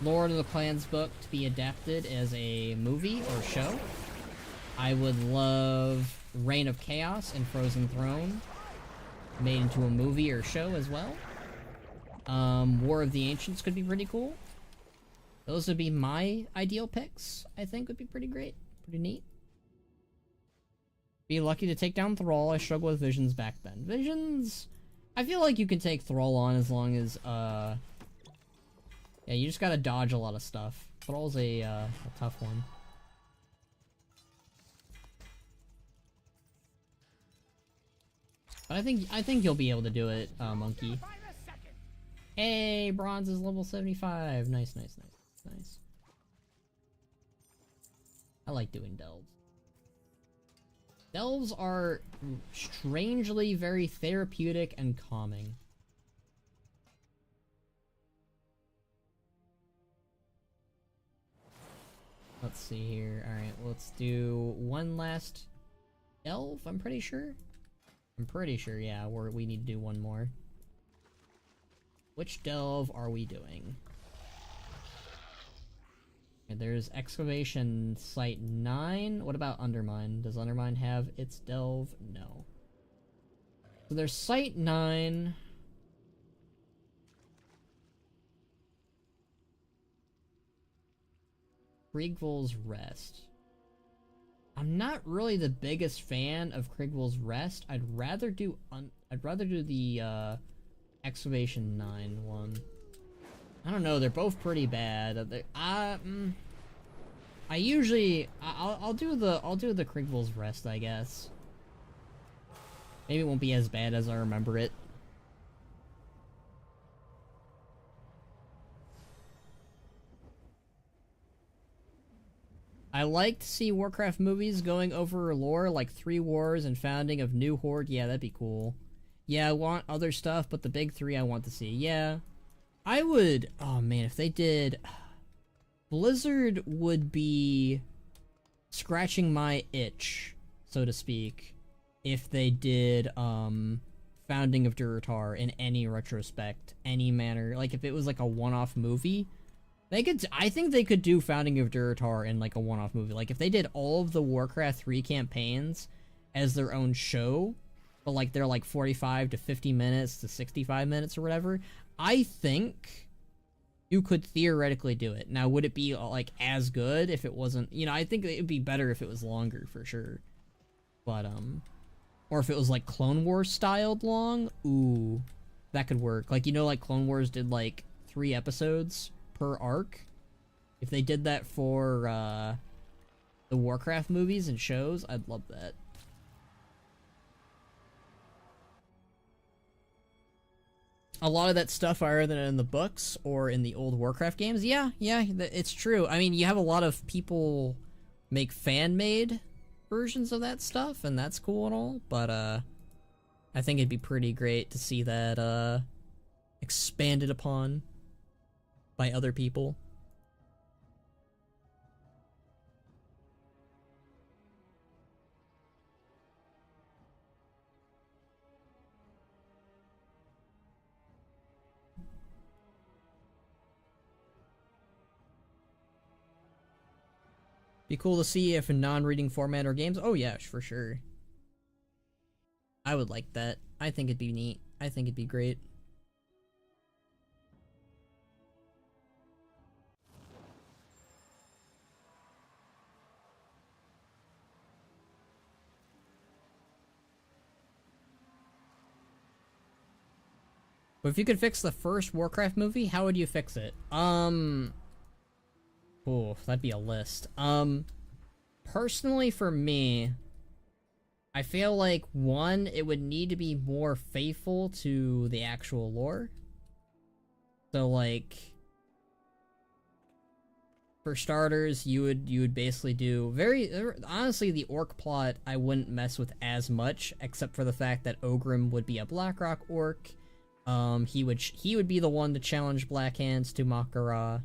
Lord of the Clans book to be adapted as a movie or show. I would love Reign of Chaos and Frozen Throne made into a movie or show as well. War of the Ancients could be pretty cool. Those would be my ideal picks. I think would be pretty great. Pretty neat. Be lucky to take down Thrall. I struggled with Visions back then. Visions... I feel like you can take Thrall on as long as, yeah, you just gotta dodge a lot of stuff. Thrall's a tough one. But I think you'll be able to do it, Monkey. Hey, Bronze is level 75. Nice, nice, nice, nice. I like doing delves. Delves are strangely very therapeutic and calming. Let's see here. Alright, let's do one last delve, I'm pretty sure. Yeah, we need to do one more. Which delve are we doing? There's Excavation Site 9. What about Undermine? Does Undermine have its delve? No. So there's Site 9. Kriegville's Rest. I'm not really the biggest fan of Kriegville's Rest. I'd rather do the Excavation 9 one. I don't know, they're both pretty bad. I'll do the Kriegville's Rest, I guess. Maybe it won't be as bad as I remember it. I like to see Warcraft movies going over lore, like 3 Wars and Founding of New Horde. Yeah, that'd be cool. Yeah, I want other stuff, but the big 3 I want to see. Yeah. I would... Oh, man, if they did... Blizzard would be scratching my itch, so to speak, if they did, Founding of Durotar in any retrospect, any manner. Like, if it was, like, a one-off movie, they could... I think they could do Founding of Durotar in, like, a one-off movie. Like, if they did all of the Warcraft 3 campaigns as their own show, but, like, they're, like, 45 to 50 minutes to 65 minutes or whatever... I think you could theoretically do it. Now, would it be, like, as good if it wasn't... You know, I think it would be better if it was longer, for sure. But, or if it was, like, Clone Wars styled long. Ooh, that could work. Like, you know, like, Clone Wars did, like, 3 episodes per arc. If they did that for, the Warcraft movies and shows, I'd love that. A lot of that stuff either than in the books or in the old Warcraft games. Yeah, it's true. I mean, you have a lot of people make fan-made versions of that stuff, and that's cool and all, but, I think it'd be pretty great to see that, expanded upon by other people. Be cool to see if a non-reading format or games. Oh yeah, for sure. I would like that. I think it'd be neat. I think it'd be great. But if you could fix the first Warcraft movie, how would you fix it? Oh, that'd be a list. Personally for me, I feel like, one, it would need to be more faithful to the actual lore. So, like, for starters, you would basically do honestly, the orc plot I wouldn't mess with as much, except for the fact that Ogrim would be a Blackrock orc. He would be the one to challenge Black Hands to Makara.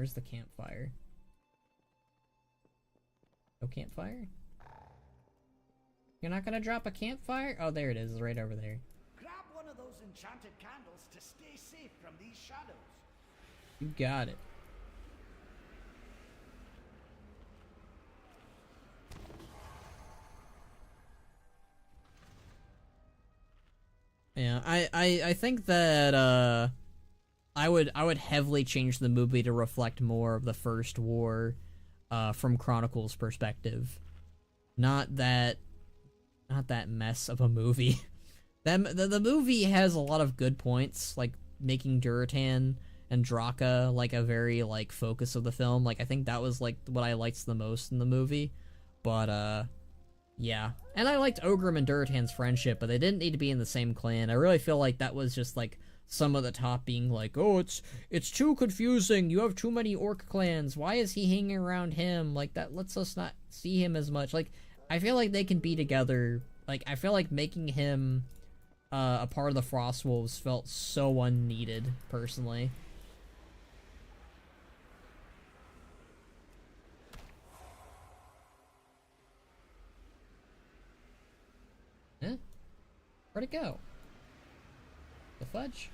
Where's the campfire? No campfire? You're not gonna drop a campfire? Oh, there it is, right over there. Grab one of those enchanted candles to stay safe from these shadows. You got it. Yeah, I think that I would heavily change the movie to reflect more of the First War from Chronicles' perspective. Not that mess of a movie. The movie has a lot of good points, like making Durotan and Draka like a very like focus of the film. Like I think that was like what I liked the most in the movie. But yeah. And I liked Ogrim and Durotan's friendship, but they didn't need to be in the same clan. I really feel like that was just like some of the top being like, oh, it's too confusing. You have too many orc clans. Why is he hanging around him? Like that lets us not see him as much. Like I feel like they can be together. Like I feel like making him a part of the Frostwolves felt so unneeded, personally. Huh? Where'd it go? The fudge?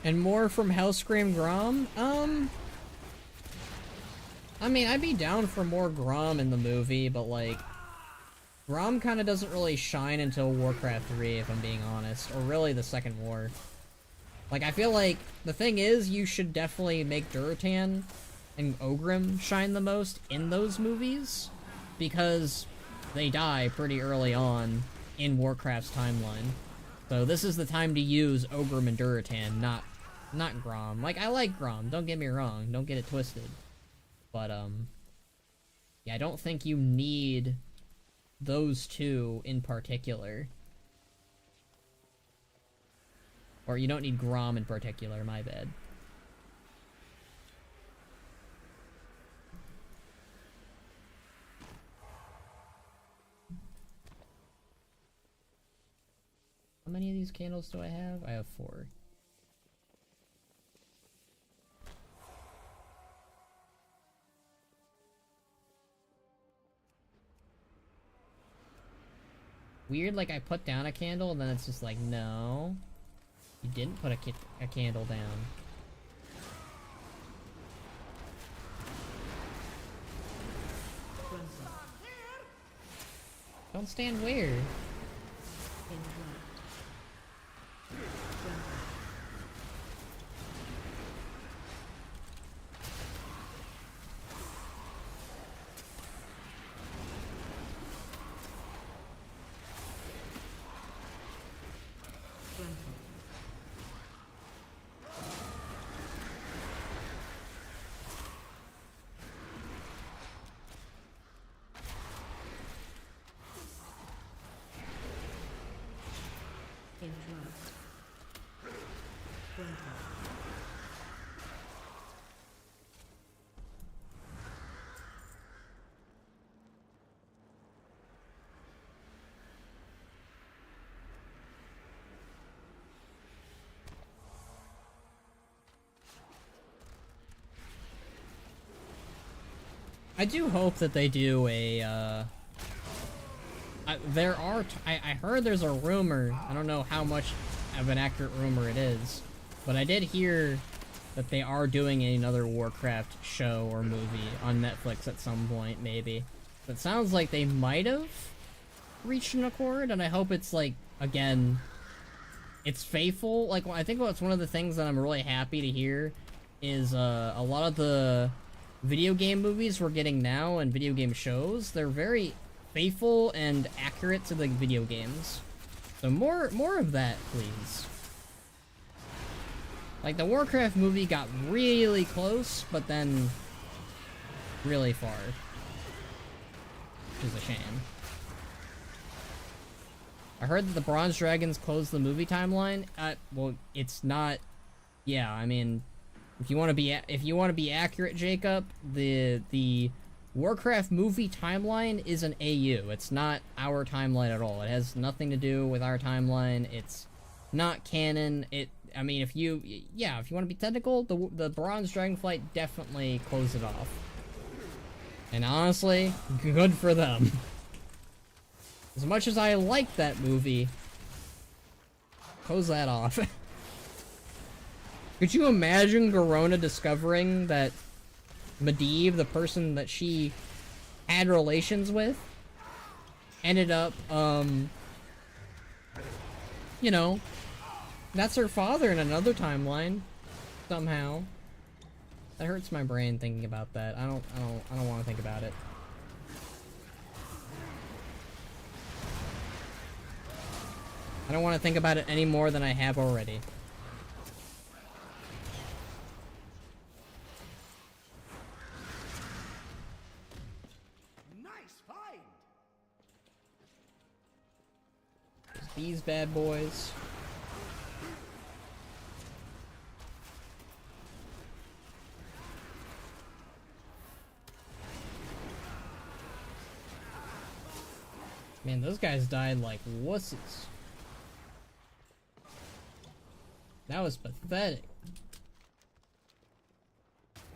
And more from Hellscream Grom? I mean, I'd be down for more Grom in the movie, but like, Grom kind of doesn't really shine until Warcraft 3, if I'm being honest, or really the Second War. Like, I feel like, the thing is, you should definitely make Durotan and Ogrim shine the most in those movies, because they die pretty early on in Warcraft's timeline. So this is the time to use Ogrim and Durotan, not Grom. Like, I like Grom, don't get me wrong, don't get it twisted. But, yeah, I don't think you need those two in particular. Or you don't need Grom in particular, my bad. How many of these candles do I have? I have 4. Weird, like I put down a candle and then it's just like, no. You didn't put a candle down. Don't stand where? I do hope that they do a, I heard there's a rumor, I don't know how much of an accurate rumor it is, but I did hear that they are doing another Warcraft show or movie on Netflix at some point, maybe. It sounds like they might have reached an accord, and I hope it's, like, again, it's faithful. Like, I think what's one of the things that I'm really happy to hear is, a lot of the video game movies we're getting now and video game shows, they're very faithful and accurate to the video games. So more of that, please. Like, the Warcraft movie got really close, but then really far. Which is a shame. I heard that the Bronze Dragons closed the movie timeline. Well, it's not... Yeah, I mean... If you want to be accurate, Jacob, the Warcraft movie timeline is an AU. It's not our timeline at all. It has nothing to do with our timeline. It's not canon. I mean, if you want to be technical, the Bronze Dragonflight definitely closed it off. And honestly, good for them. As much as I like that movie, close that off. Could you imagine Garona discovering that Medivh, the person that she had relations with, ended up, you know, that's her father in another timeline, somehow. That hurts my brain thinking about that. I don't want to think about it. I don't want to think about it any more than I have already. Nice find. These bad boys. Man, those guys died like wusses. That was pathetic.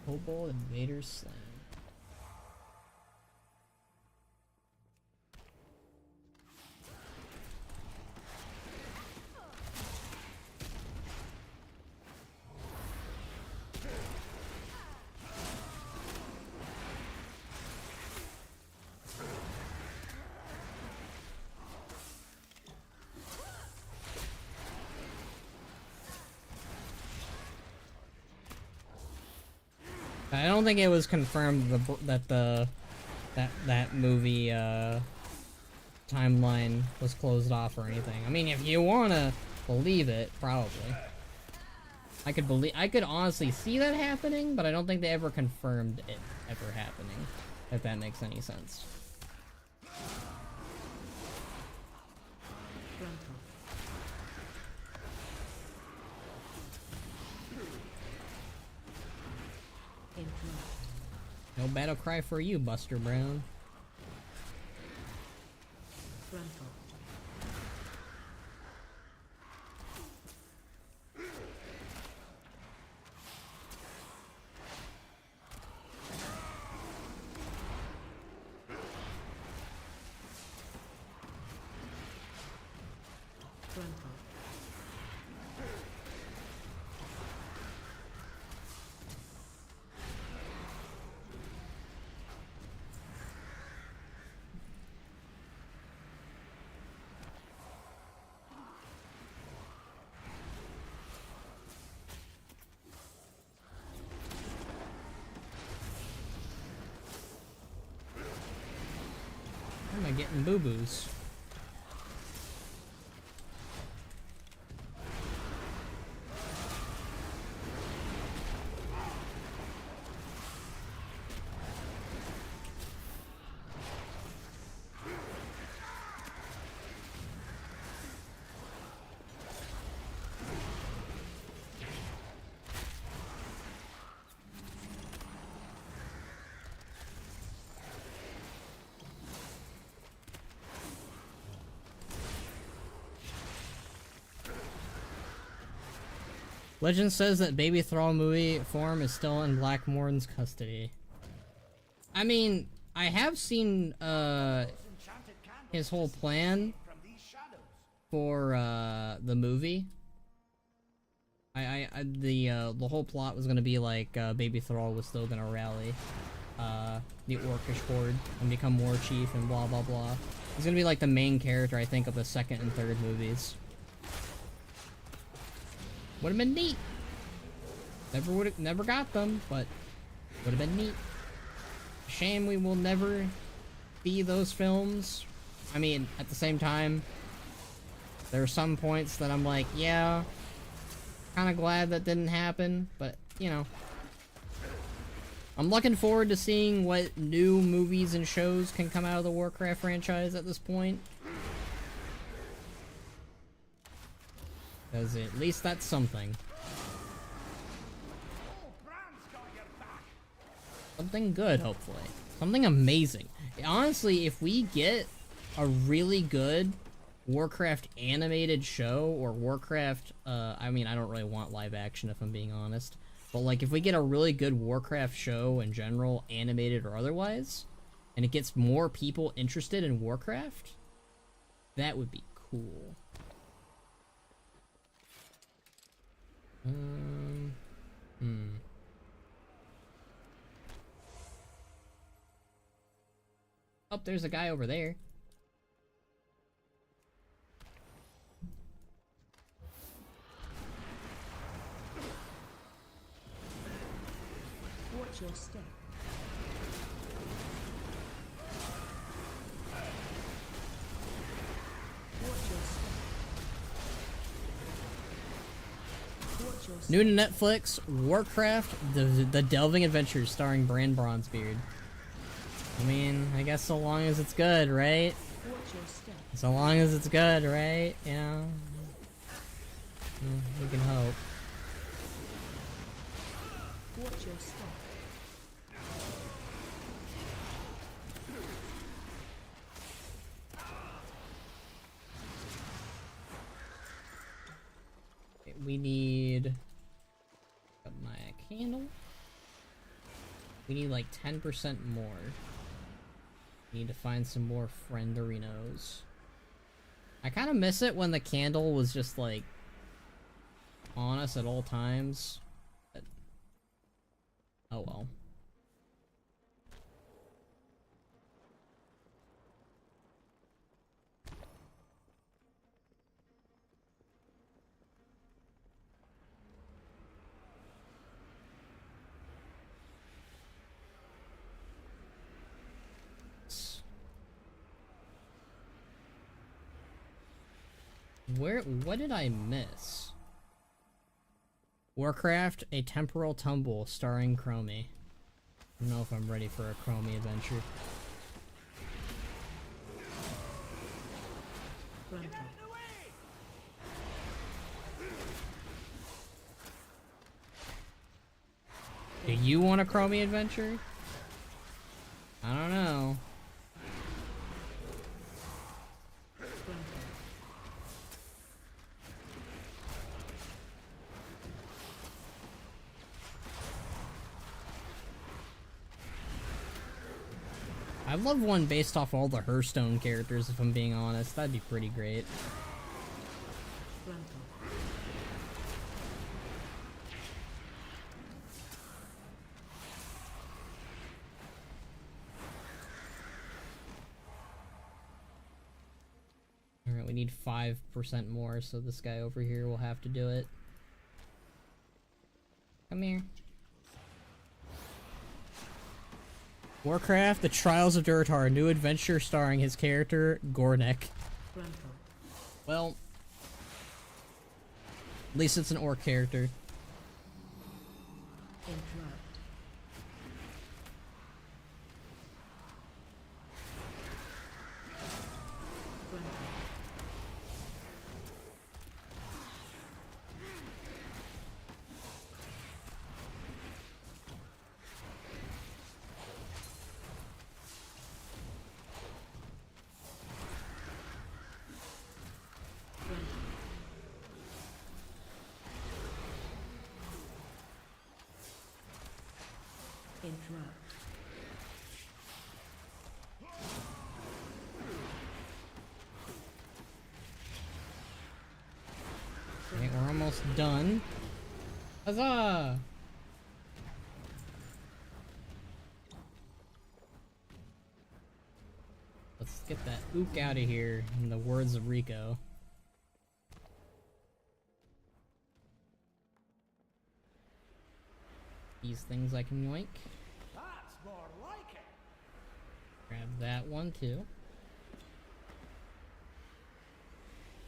Kobold Invader Slam. I don't think it was confirmed that movie timeline was closed off or anything. I mean, if you wanna believe it, probably. I could honestly see that happening, but I don't think they ever confirmed it ever happening. If that makes any sense. No battle cry for you, Buster Brown. Frontal. Frontal. Why am I getting boo-boos? Legend says that Baby Thrall movie form is still in Blackmorn's custody. I mean, I have seen his whole plan for the movie. The whole plot was gonna be like Baby Thrall was still gonna rally the Orcish horde and become war chief and blah blah blah. He's gonna be like the main character, I think, of the second and third movies. Would have been neat. Never got them, but would have been neat. Shame we will never see those films. I mean, at the same time, there are some points that I'm like, yeah, kind of glad that didn't happen, but you know, I'm looking forward to seeing what new movies and shows can come out of the Warcraft franchise at this point. Because at least that's something. Something good, hopefully. Something amazing. Honestly, if we get a really good Warcraft animated show, or Warcraft, I mean, I don't really want live action if I'm being honest, but like if we get a really good Warcraft show in general, animated or otherwise, and it gets more people interested in Warcraft, that would be cool. Oh, there's a guy over there. Watch your step. New to Netflix, Warcraft, the Delving Adventures starring Bran Bronzebeard. I mean, I guess so long as it's good, right? So long as it's good, right? You know? We can hope. Watch your step. We need my candle. We need like 10% more. We need to find some more frienderinos. I kind of miss it when the candle was just like on us at all times. But, oh well. What did I miss? Warcraft, A Temporal Tumble, starring Chromie. I don't know if I'm ready for a Chromie adventure. Do you want a Chromie adventure? I don't know. I'd love one based off all the Hearthstone characters, if I'm being honest. That'd be pretty great. Alright, we need 5% more, so this guy over here will have to do it. Come here. Warcraft, The Trials of Durtar, a new adventure starring his character, Gornek. Well, at least it's an orc character. Okay, we're almost done. Huzzah! Let's get that ook out of here, in the words of Rico. These things I can yoink. That's more like it. Grab that one too.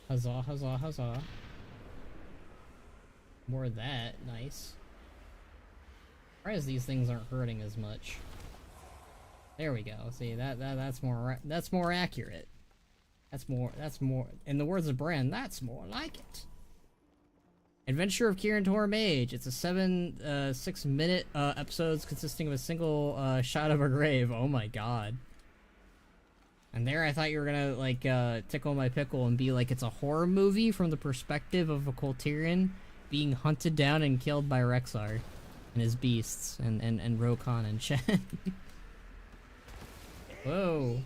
Huzzah, huzzah, huzzah. More of that, nice. Surprised these things aren't hurting as much. There we go. See, that's more accurate. That's more in the words of Bran, that's more like it. Adventure of Kieran Tor Mage. It's a 6-minute episodes consisting of a single shot of a grave. Oh my god. And there I thought you were gonna, like, tickle my pickle and be like, it's a horror movie from the perspective of a Coltirian being hunted down and killed by Rexar and his beasts and Rokon and Shen. Whoa.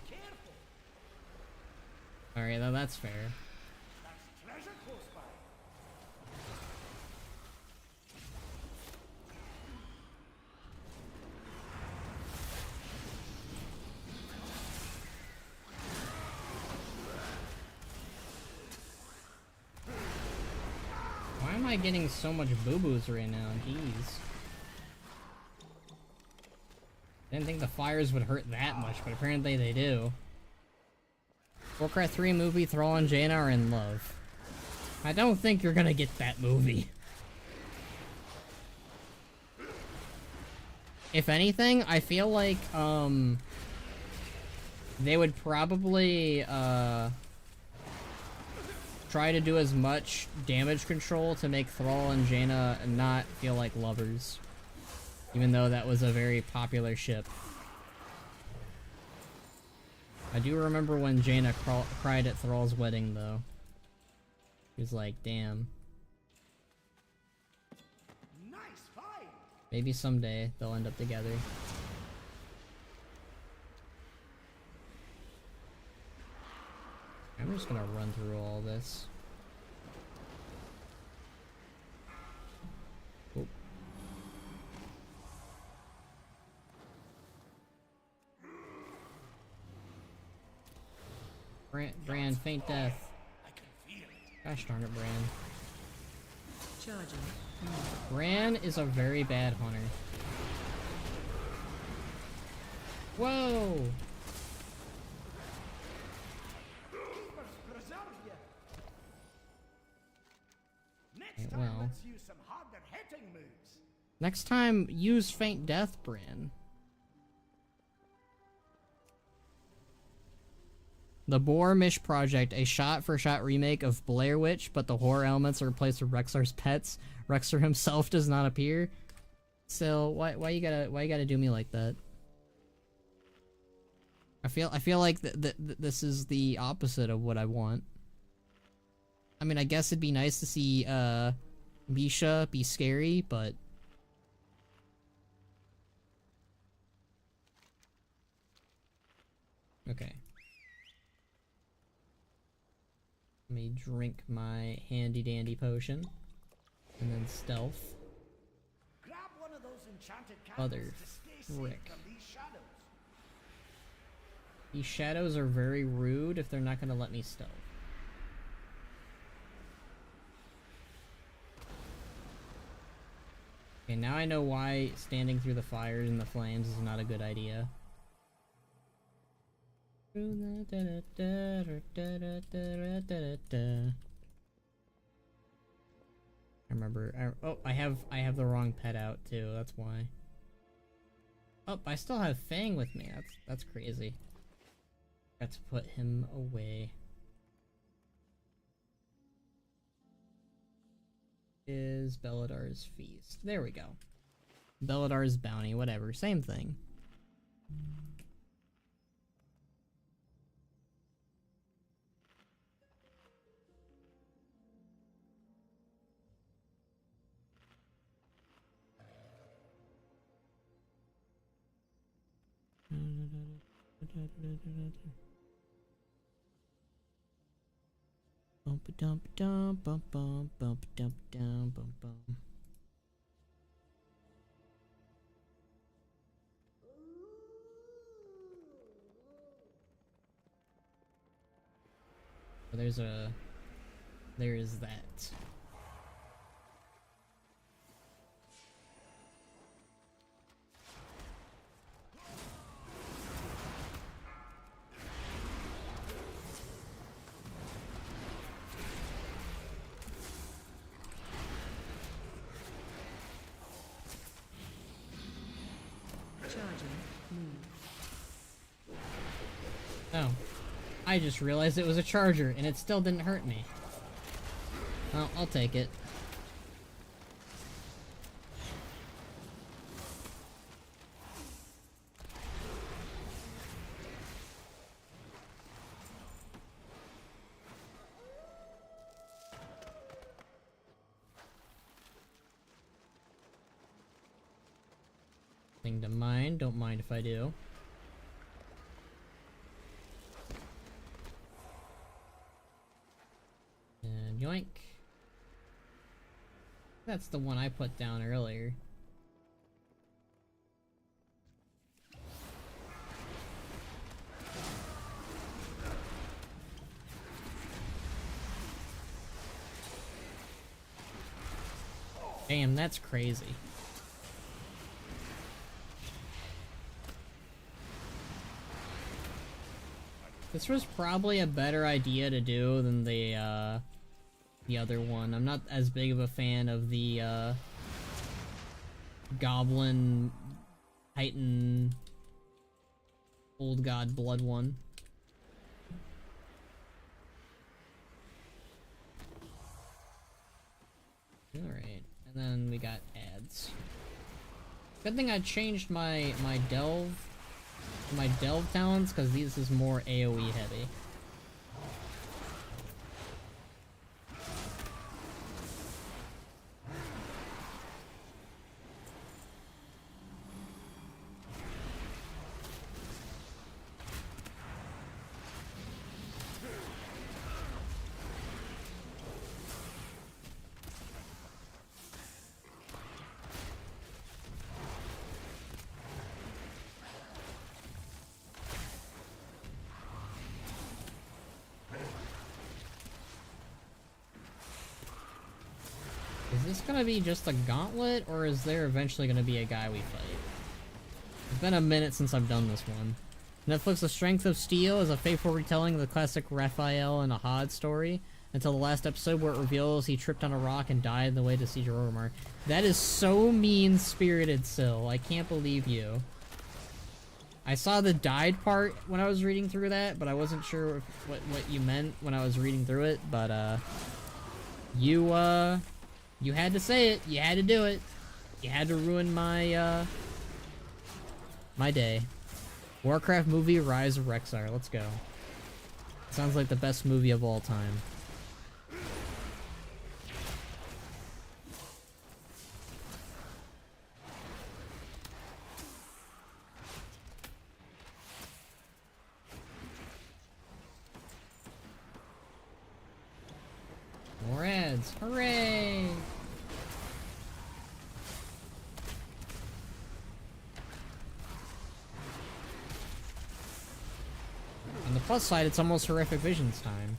Alright, that's fair. Why am I getting so much boo-boos right now? Jeez. Didn't think the fires would hurt that much, but apparently they do. Warcraft 3 movie, Thrall and Jaina are in love. I don't think you're gonna get that movie. If anything, I feel like, they would probably, try to do as much damage control to make Thrall and Jaina not feel like lovers. Even though that was a very popular ship. I do remember when Jaina cried at Thrall's wedding, though. He was like, damn. Nice fight. Maybe someday they'll end up together. I'm just gonna run through all this. Oh. Bran, faint death. Gosh darn it, Bran. Charging. Bran is a very bad hunter. Whoa! Well, next time, use Faint Death, Bran. The Boar-Mish Project, a shot-for-shot remake of Blair Witch, but the horror elements are replaced with Rexar's pets. Rexar himself does not appear. So why you gotta do me like that? I feel like this is the opposite of what I want. I mean, I guess it'd be nice to see, Misha be scary, but... Okay. Let me drink my handy-dandy potion. And then stealth. Grab one of those enchanted Other to stay safe frick. from these shadows. These shadows are very rude if they're not gonna let me stealth. Okay, now I know why standing through the fires and the flames is not a good idea. I remember. Oh, I have the wrong pet out too. That's why. Oh, I still have Fang with me. That's crazy. Got to put him away. Is Beladar's Feast. There we go. Beladar's Bounty, whatever, same thing. Bump dump dump bump bump bump dump down bump bump. There is that. Oh, I just realized it was a charger, and it still didn't hurt me. Well, I'll take it. Nothing to mind. Don't mind if I do. And yoink. That's the one I put down earlier. Damn, that's crazy. This was probably a better idea to do than the other one. I'm not as big of a fan of the Goblin Titan Old God Blood one. Alright, and then we got ads. Good thing I changed my delve talents, because this is more AoE heavy. Is this gonna be just a gauntlet, or is there eventually gonna be a guy we fight? It's been a minute since I've done this one. Netflix The Strength of Steel is a faithful retelling of the classic Raphael and Ahad story, until the last episode where it reveals he tripped on a rock and died on the way to Siege of Orgrimmar. That is so mean-spirited, Syl. I can't believe you. I saw the died part when I was reading through that, but I wasn't sure what you meant when I was reading through it, but, you had to say it. You had to do it. You had to ruin my, my day. Warcraft movie Rise of Rexar. Let's go. Sounds like the best movie of all time. More ads. Hooray! On the plus side, it's almost Horrific Visions time.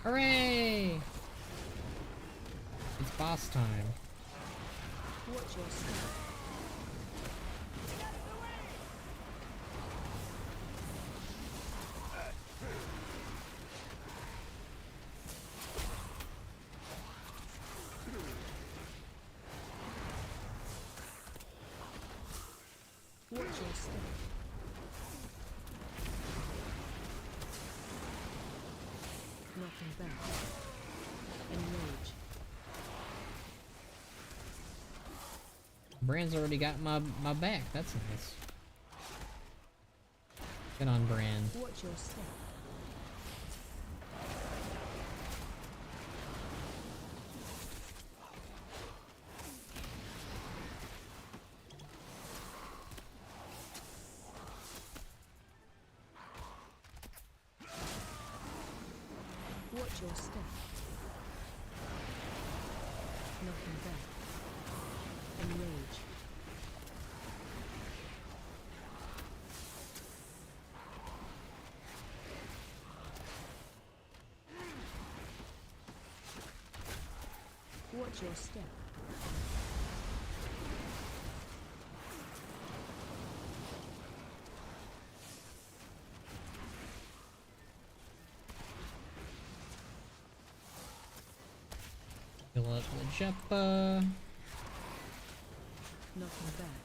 Hooray! It's boss time. Watch your step. Watch your step. Knocking back. Enrage. Brand's already got my back. That's nice. Good on Brand. Watch your step. Watch your step. Knocking back. Enrage. Watch your step. Fill up the Jeppa. Knocking back.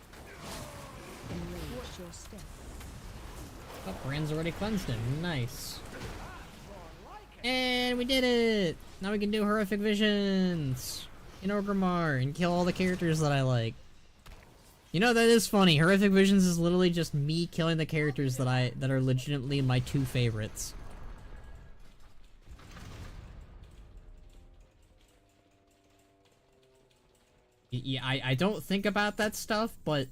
Enrage. Watch your step. Oh, Brand's already cleansed him. Nice. And we did it! Now we can do Horrific Visions in Orgrimmar and kill all the characters that I like. You know, that is funny. Horrific Visions is literally just me killing the characters that are legitimately my two favorites. Yeah, I don't think about that stuff, but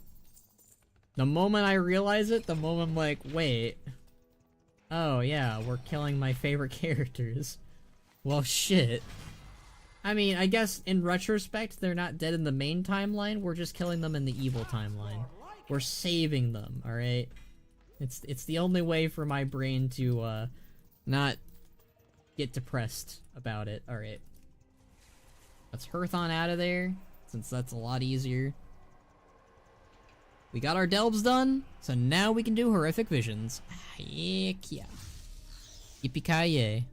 the moment I realize it, the moment I'm like, wait. Oh yeah, we're killing my favorite characters. Well, shit. I mean, I guess in retrospect, they're not dead in the main timeline, we're just killing them in the evil timeline. We're saving them, alright? It's the only way for my brain to, not get depressed about it. Alright. Let's Hearthon out of there, since that's a lot easier. We got our delves done, so now we can do horrific visions. Heck yeah. Yippee-ki-yay.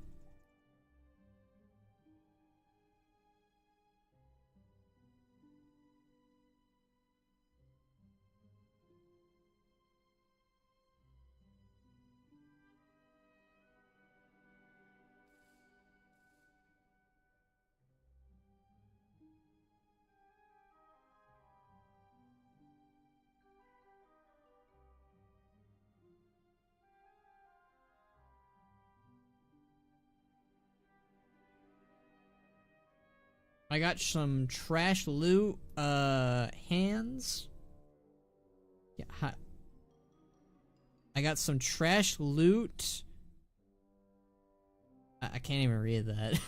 I got some trash loot, hands. Yeah, I got some trash loot. I can't even read that.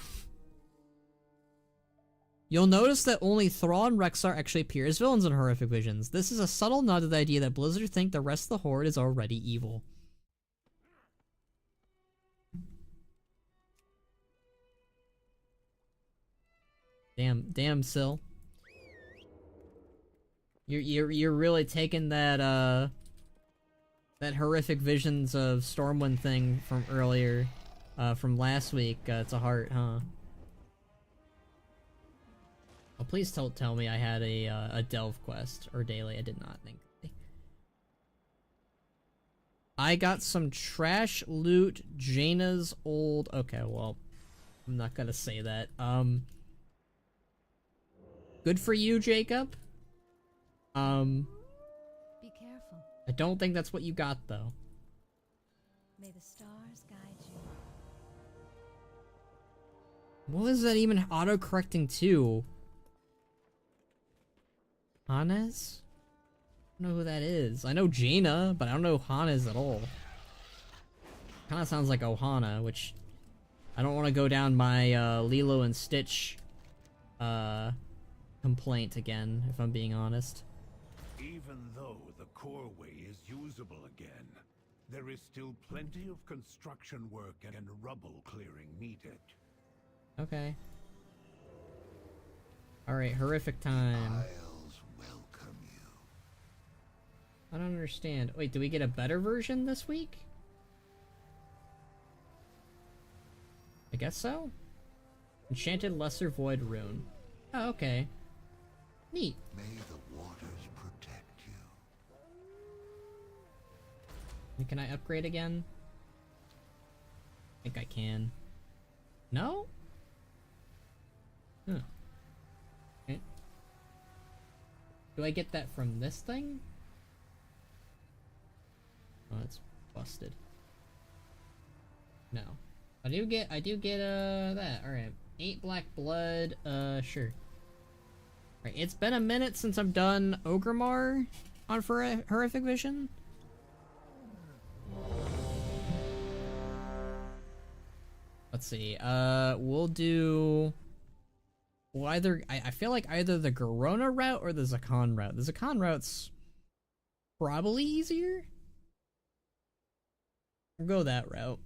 You'll notice that only Thrall and Rexar actually appear as villains in Horrific Visions. This is a subtle nod to the idea that Blizzard think the rest of the Horde is already evil. Damn, Syl. You're really taking that that Horrific Visions of Stormwind thing from earlier, from last week, to heart, huh? Oh, please don't tell me I had a delve quest or daily. I did not think. I got some trash loot. Jaina's old. Okay, well, I'm not gonna say that. Good for you, Jacob. Be careful. I don't think that's what you got, though. May the stars guide you. What is that even auto-correcting to? Hannes? I don't know who that is. I know Jaina, but I don't know Hannes at all. Kinda sounds like Ohana, which I don't want to go down my Lilo and Stitch complaint again, if I'm being honest. Even though the core way is usable again, there is still plenty of construction work and rubble clearing needed. Okay. Alright, horrific time. Isles welcome you. I don't understand. Wait, do we get a better version this week? I guess so? Enchanted Lesser Void Rune. Oh, okay. Neat. May the waters protect you. Can I upgrade again? I think I can. No? Huh. Okay. Do I get that from this thing? Oh, it's busted. No. I do get that. Alright. 8 black blood, sure. Right, it's been a minute since I've done Ogremar on Horrific Vision. Let's see, we'll do... Well, I feel like either the Garona route or the Zakan route. The Zakan route's probably easier. We'll go that route.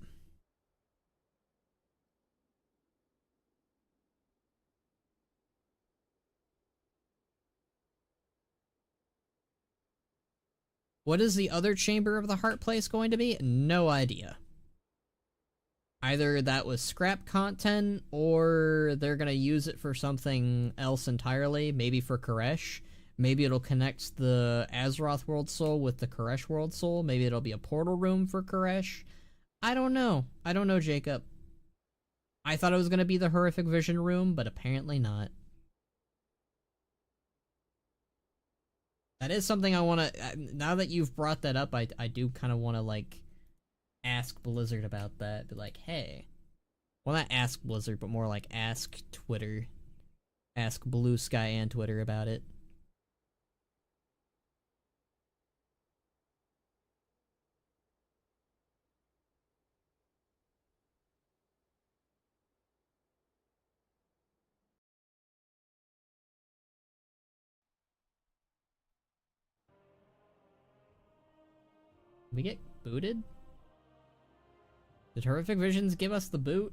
What is the other Chamber of the Heart place going to be? No idea. Either that was scrap content, or they're gonna use it for something else entirely, maybe for Koresh. Maybe it'll connect the Azeroth World Soul with the Koresh World Soul. Maybe it'll be a portal room for Koresh. I don't know. I don't know, Jacob. I thought it was gonna be the Horrific Vision room, but apparently not. That is something I want to... Now that you've brought that up, I do kind of want to, like, ask Blizzard about that. Be like, hey... Well, not ask Blizzard, but more like ask Twitter. ask Blue Sky and Twitter about it. We get booted? Did Horrific Visions give us the boot?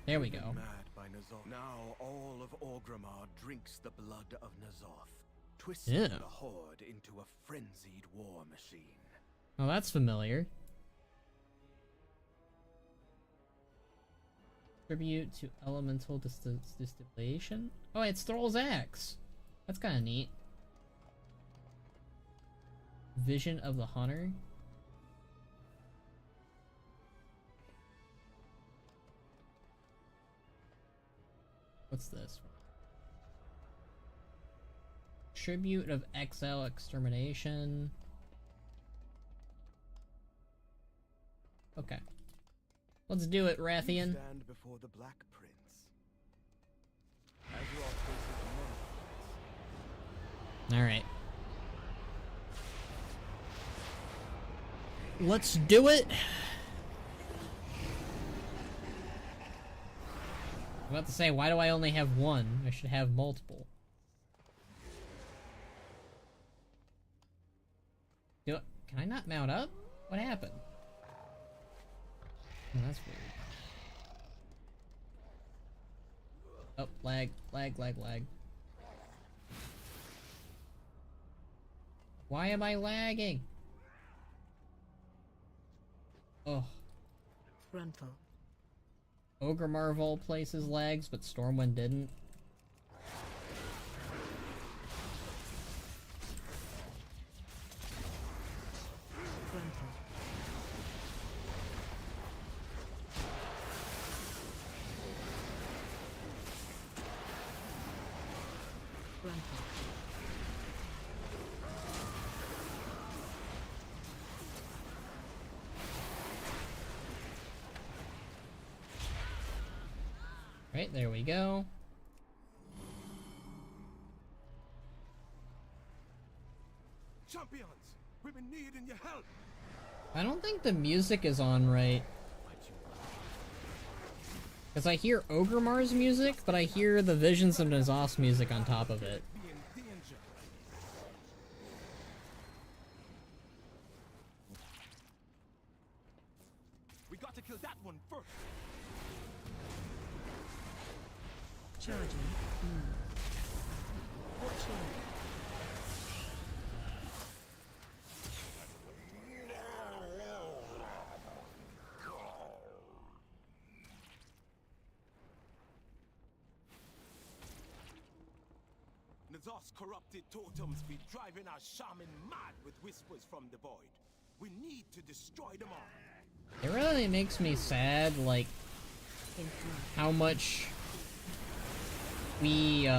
There we go. Mad by N'Zoth. Now all of Orgrimmar drinks the blood of N'Zoth, twisting Yeah. the Horde into a frenzied war machine. Oh, that's familiar. Tribute to elemental distillation? Oh, it's Thrall's axe. That's kind of neat. Vision of the Hunter. What's this? Tribute of Exile Extermination. Okay. Let's do it, Rathian. Stand before the Black Prince. As you are facing many threats. Alright. Let's do it! I'm about to say, why do I only have one? I should have multiple. Can I not mount up? What happened? Oh, that's weird. Oh, lag. Why am I lagging? Oh. Frontal. Orgrimmar of all places lags, but Stormwind didn't. Frontal. Frontal. Right, there we go. Champions, we've been needing your help. I don't think the music is on right. Because I hear Ogrimar's music, but I hear the Visions of N'Zoth's music on top of it. Be in danger. We got to kill that one first. Charging. Watching. N'Zoth's corrupted totems be driving our shaman mad with whispers from the void. We need to destroy them all. It really makes me sad, like, how much we,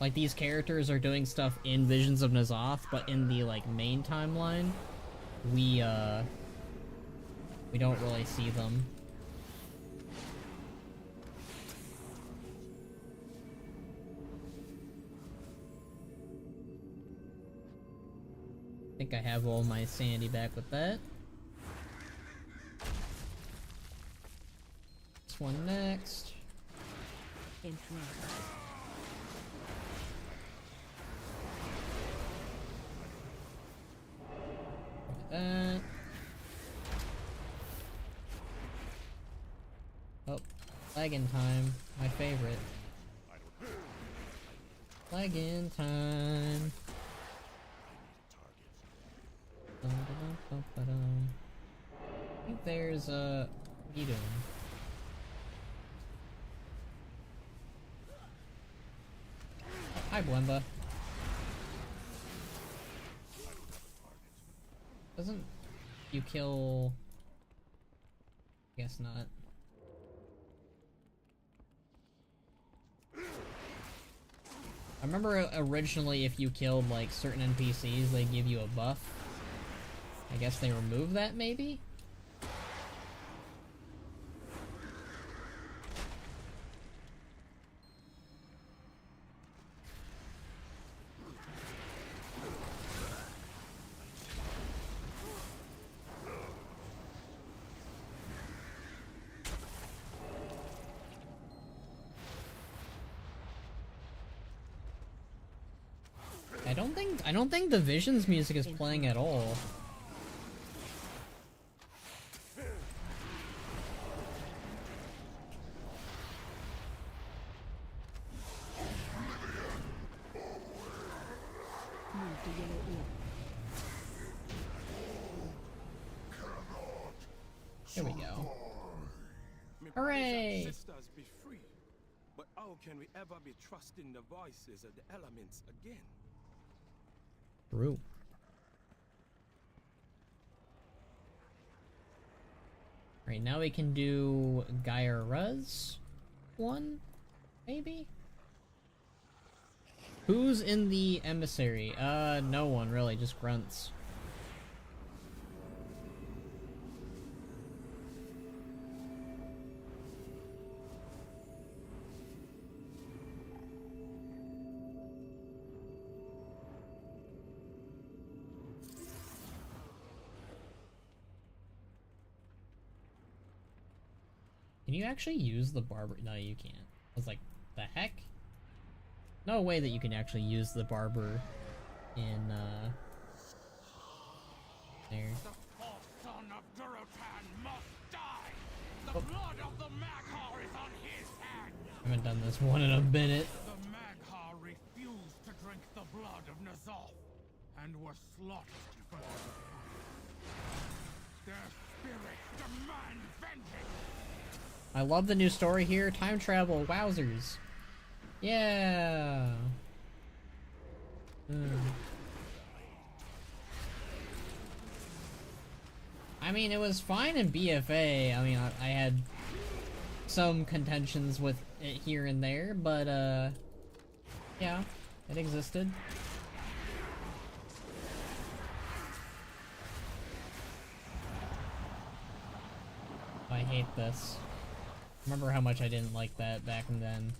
like, these characters are doing stuff in Visions of N'Zoth, but in the, like, main timeline, we don't really see them. I think I have all my sanity back with that. This one next. That. Oh, flagging time. My favorite. Flagging time. I think there's what are you doing? Hi, Blemba. Doesn't you kill? Guess not. I remember originally if you killed like certain NPCs, they give you a buff. I guess they removed that, maybe? I don't think the Visions music is playing at all. Here we go. Hooray! Sisters be free. But how can we ever be trusting the voices of the elements again? True. Right, now we can do Gaira's one, maybe? Who's in the emissary? No one really, just grunts. Can you actually use the barber? No, you can't. I was like, the heck? No way that you can actually use the barber in, there. The fourth son of Durotan must die! The blood of the Maghar is on his hand! I haven't done this one in a minute. The Maghar refused to drink the blood of N'Zoth and were slaughtered for their spirits demand vengeance! I love the new story here. Time travel, wowzers. Yeah. I mean, it was fine in BFA. I mean, I had some contentions with it here and there, but, yeah, it existed. I hate this. Remember how much I didn't like that back then.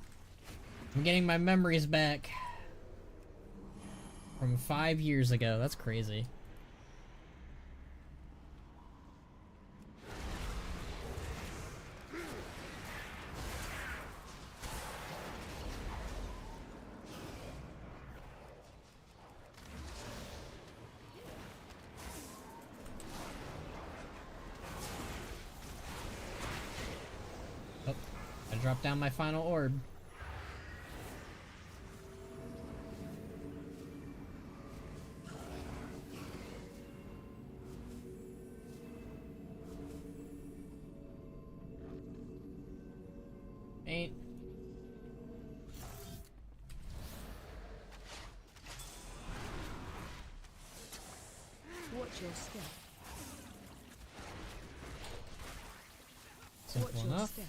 I'm getting my memories back from 5 years ago. That's crazy. Oh, I dropped down my final orb. Ain't. Watch your step. Simple Watch your enough. step.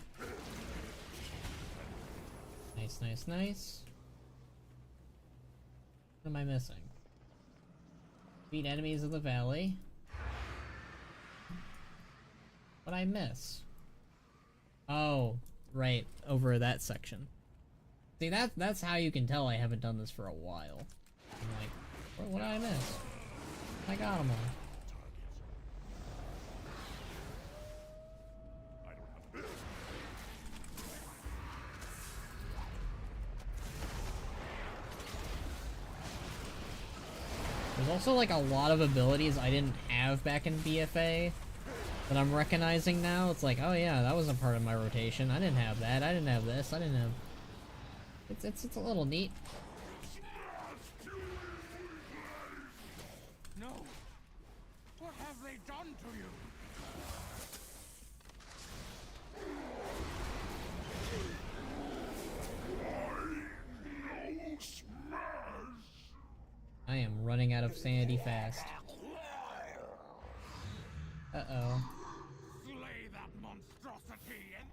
Nice, nice, nice. What am I missing? Beat enemies of the valley. What'd I miss? Oh, right, over that section. See, that's how you can tell I haven't done this for a while. I'm like, what did I miss? I got them all. There's also like a lot of abilities I didn't have back in BFA that I'm recognizing now. It's like, oh yeah, that wasn't part of my rotation. I didn't have that. I didn't have this. I didn't have. It's a little neat. No! What have they done to you? I am running out of sanity fast. Uh-oh. Slay that monstrosity and...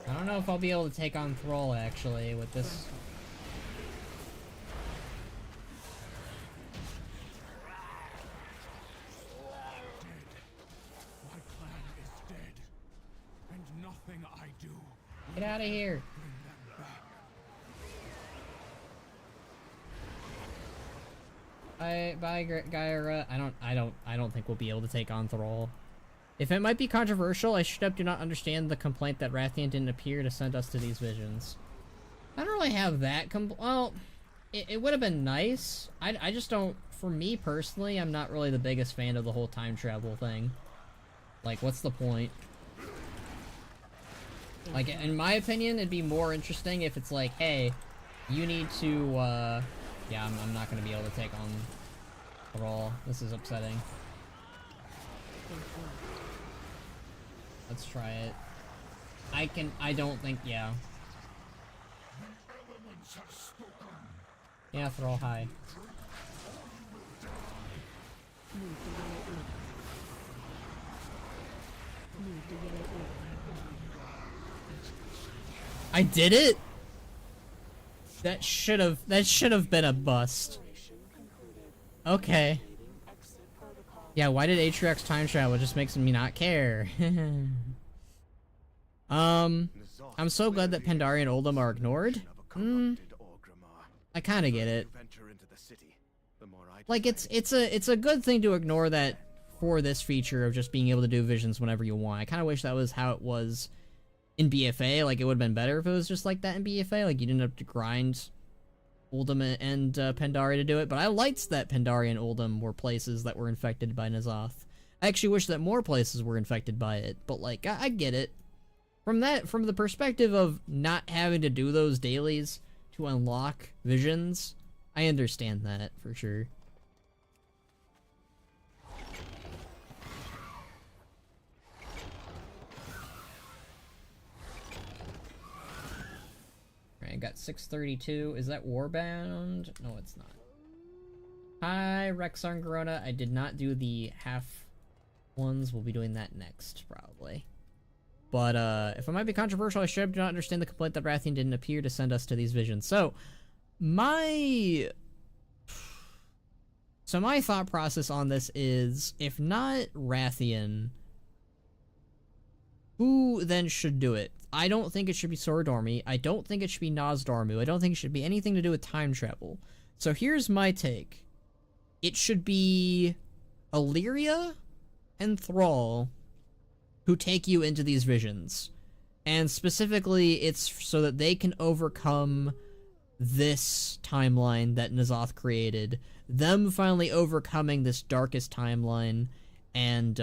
I don't know if I'll be able to take on Thrall, actually, with this. My clan is dead. And nothing I do Get out of here. bring them back. Bye, Gaira. I don't think we'll be able to take on Thrall. If it might be controversial, I straight up do not understand the complaint that Rathian didn't appear to send us to these visions. I don't really have that well, it would have been nice. I just don't, for me personally, I'm not really the biggest fan of the whole time travel thing. Like, what's the point? Like, in my opinion, it'd be more interesting if it's like, hey, you need to, yeah, I'm not gonna be able to take on Thrall. This is upsetting. Let's try it. I don't think, yeah. Yeah, Thrall high. I did it? That should have been a bust. Okay. Yeah, why did Atriox time travel? It just makes me not care. I'm so glad that Pandaria and Oldhim are ignored. I kinda get it. Like, it's a good thing to ignore that for this feature of just being able to do visions whenever you want. I kinda wish that was how it was in BFA. Like, it would've been better if it was just like that in BFA. Like, you didn't have to grind Oldhim and Pandaria to do it, but I liked that Pandaria and Oldhim were places that were infected by N'Zoth. I actually wish that more places were infected by it, but like, I get it. From the perspective of not having to do those dailies to unlock visions, I understand that, for sure. Alright, I got 632. Is that Warbound? No, it's not. Hi, Rexar and Corona. I did not do the half ones. We'll be doing that next, probably. But, if I might be controversial, I do not understand the complaint that Rathian didn't appear to send us to these visions. So, my thought process on this is, if not Rathian, who then should do it? I don't think it should be Soradormi. I don't think it should be Nosdarmu. I don't think it should be anything to do with time travel. So here's my take. It should be Illyria and Thrall who take you into these visions. And specifically, it's so that they can overcome this timeline that N'Zoth created. Them finally overcoming this darkest timeline. And,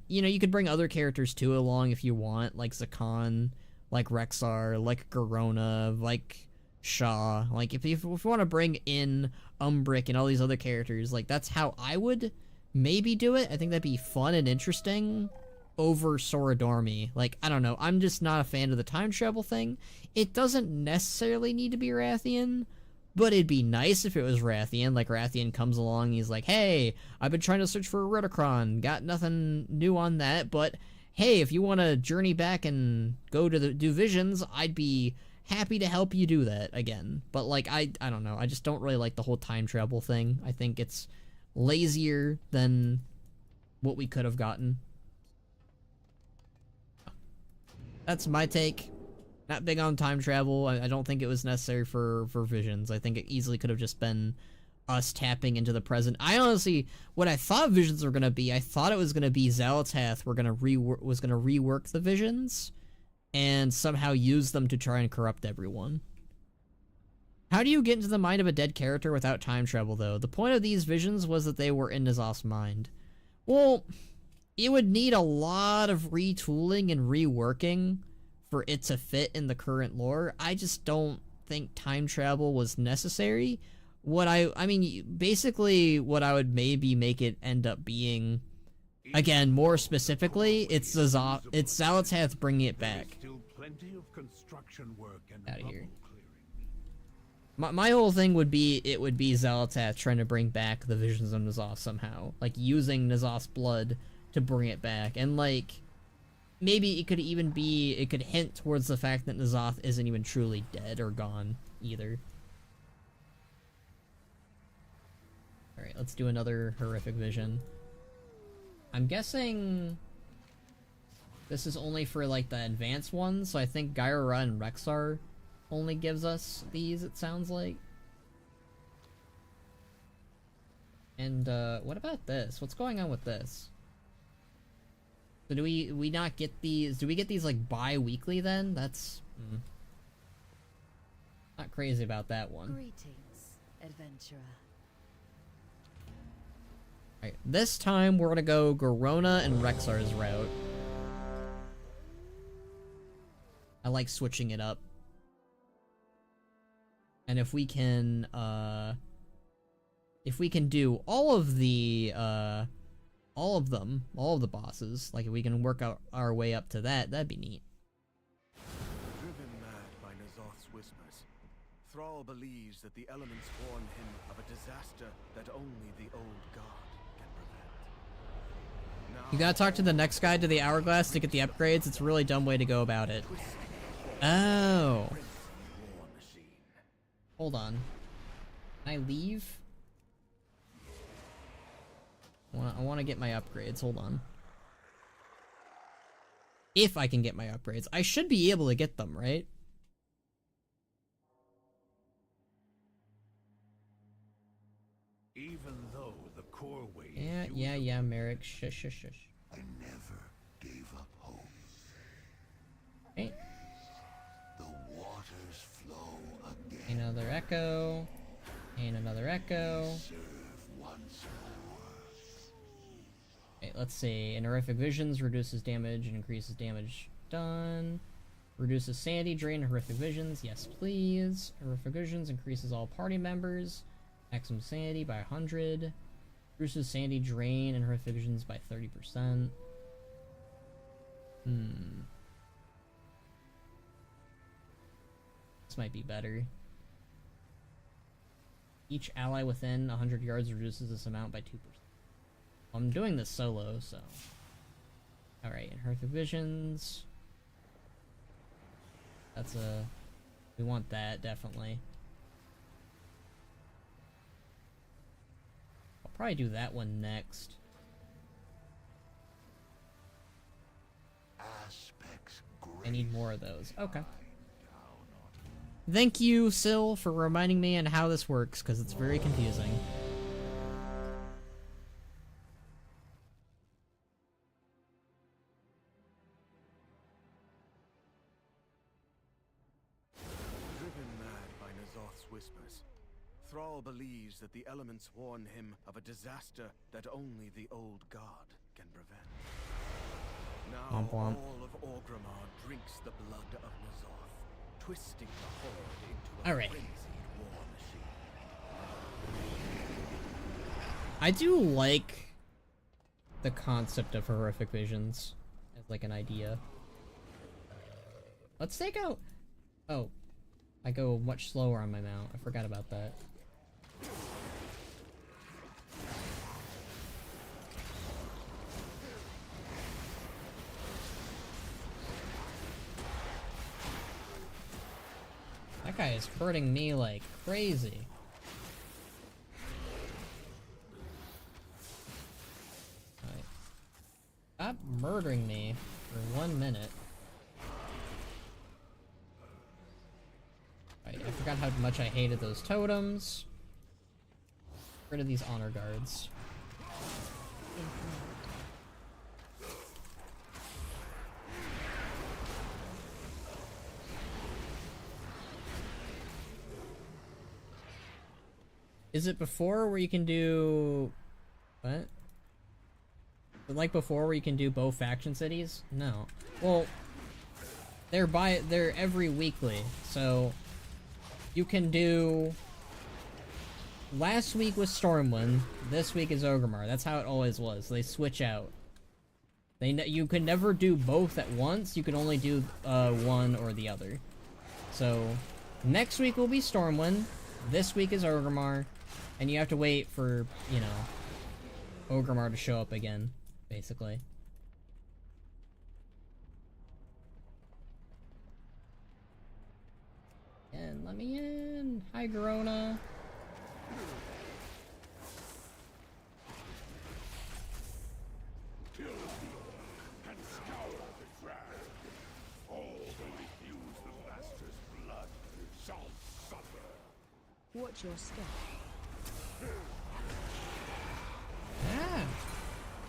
you know, you could bring other characters too along if you want, like Zakan, like Rexar, like Garona, like Shaw. Like, if you want to bring in Umbric and all these other characters, like, that's how I would maybe do it. I think that'd be fun and interesting over Soradormi. Like, I don't know, I'm just not a fan of the time travel thing. It doesn't necessarily need to be Rathian, but it'd be nice if it was Rathian. Like, Rathian comes along, he's like, hey, I've been trying to search for a Rotocron, got nothing new on that, but hey, if you want to journey back and go to do visions, I'd be happy to help you do that again. But like, I don't know, I just don't really like the whole time travel thing. I think it's lazier than what we could have gotten. That's my take. Not big on time travel. I don't think it was necessary for visions. I think it easily could have just been us tapping into the present. I honestly, what I thought visions were gonna be, I thought it was gonna be Xalatath was gonna rework the visions and somehow use them to try and corrupt everyone. How do you get into the mind of a dead character without time travel, though? The point of these visions was that they were in N'Zoth's mind. Well, it would need a lot of retooling and reworking for it to fit in the current lore. I just don't think time travel was necessary. I mean, basically what I would maybe make it end up being, again, more specifically, it's Xalatath bringing it back. Out of here. My whole thing would be, it would be Xalatath trying to bring back the visions of N'Zoth somehow. Like, using N'Zoth's blood to bring it back. And, like, maybe it could even be, it could hint towards the fact that N'Zoth isn't even truly dead or gone, either. Alright, let's do another horrific vision. I'm guessing this is only for, like, the advanced ones, so I think Gyra and Rexar only gives us these, it sounds like. And, what about this? What's going on with this? So do we not get these, do we get these, like, bi-weekly then? That's, not crazy about that one. Greetings, adventurer. Alright, this time we're gonna go Garona and Rexar's route. I like switching it up. And if we can do all of the bosses, like if we can work out our way up to that, that'd be neat. Driven mad by N'Zoth's whispers, Thrall believes that the elements warn him of a disaster that only the old god can prevent. You gotta talk to the next guy to the Hourglass to get the upgrades. It's a really dumb way to go about it. Oh. Hold on. Can I leave? I want to get my upgrades. Hold on. If I can get my upgrades. I should be able to get them, right? Even though the core way Yeah, Merrick. Shush. I never gave up hope. Okay. The waters flow again. Another echo. And another echo. Serve once more. Okay, let's see. And Horrific Visions reduces damage and increases damage done. Reduces sanity drain and Horrific Visions. Yes, please. Horrific Visions increases all party members. Maximum sanity by 100. Reduces sanity drain and Horrific Visions by 30%. This might be better. Each ally within 100 yards reduces this amount by 2%. I'm doing this solo, so... Alright, and Horrific Visions... That's a... We want that, definitely. I'll probably do that one next. I need more of those. Okay. Thank you, Syl, for reminding me on how this works, because it's very confusing. Driven mad by N'Zoth's whispers, Thrall believes that the elements warn him of a disaster that only the old god can prevent. Now Womp womp. all of Orgrimmar drinks the blood of N'Zoth, twisting the horde into a Alright. frenzied war machine. I do like the concept of Horrific Visions as like an idea. Let's take out... Oh. I go much slower on my mount. I forgot about that. That guy is hurting me like crazy. Alright. Stop murdering me for 1 minute. Alright, I forgot how much I hated those totems. Get rid of these honor guards. Is it before where you can do... What? Is it like before where you can do both faction cities? No. Well, they're every weekly, so you can do... Last week was Stormwind, this week is Orgrimmar. That's how it always was. They switch out. You can never do both at once, you can only do one or the other. So, next week will be Stormwind, this week is Orgrimmar, and you have to wait for, you know, Orgrimmar to show up again, basically. And let me in! Hi, Garona! Kill and scour the ground. All who refuse the master's blood shall suffer. Watch your step. Ah!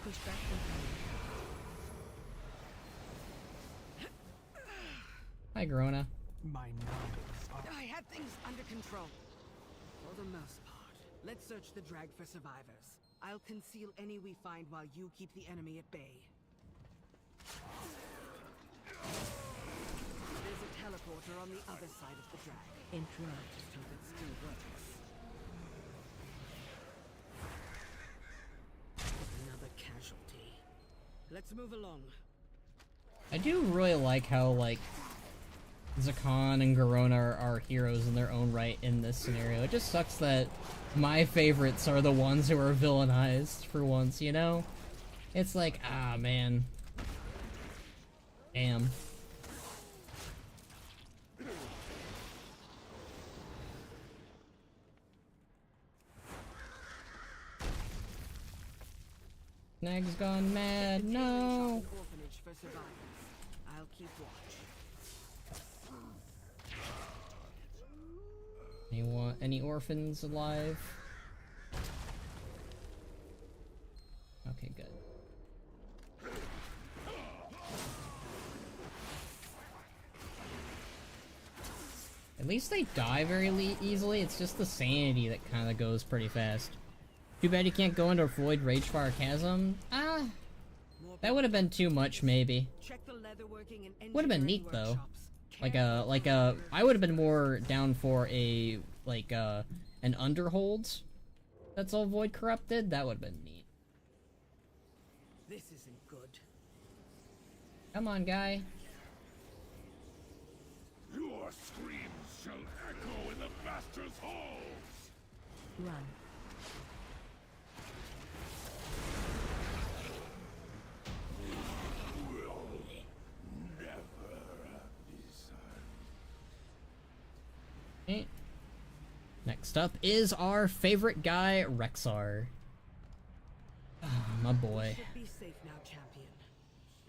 Push back and Hi, Garona. I have things under control. For the most part. Let's search the drag for survivors. I'll conceal any we find while you keep the enemy at bay. There's a teleporter on the other side of the drag. Interrupt so it still works. Another casualty. Let's move along. I do really like how, like, Zakan and Garona are heroes in their own right in this scenario. It just sucks that my favorites are the ones who are villainized for once, you know? It's like, ah, man. Damn. Snag's gone mad, no! Orphanage for survivors. I'll keep watch. You want any orphans alive? Okay, good. At least they die very easily. It's just the sanity that kind of goes pretty fast. Too bad you can't go into Void Ragefire Chasm. Ah, that would have been too much, maybe. Would have been neat though. I would have been more down for a an underhold. That's all Void Corrupted. That would have been neat. This isn't good. Come on, guy. Your screams shall echo in the Master's halls! Run. Okay. Next up is our favorite guy, Rexar. Oh, my boy. Should be safe now, champion.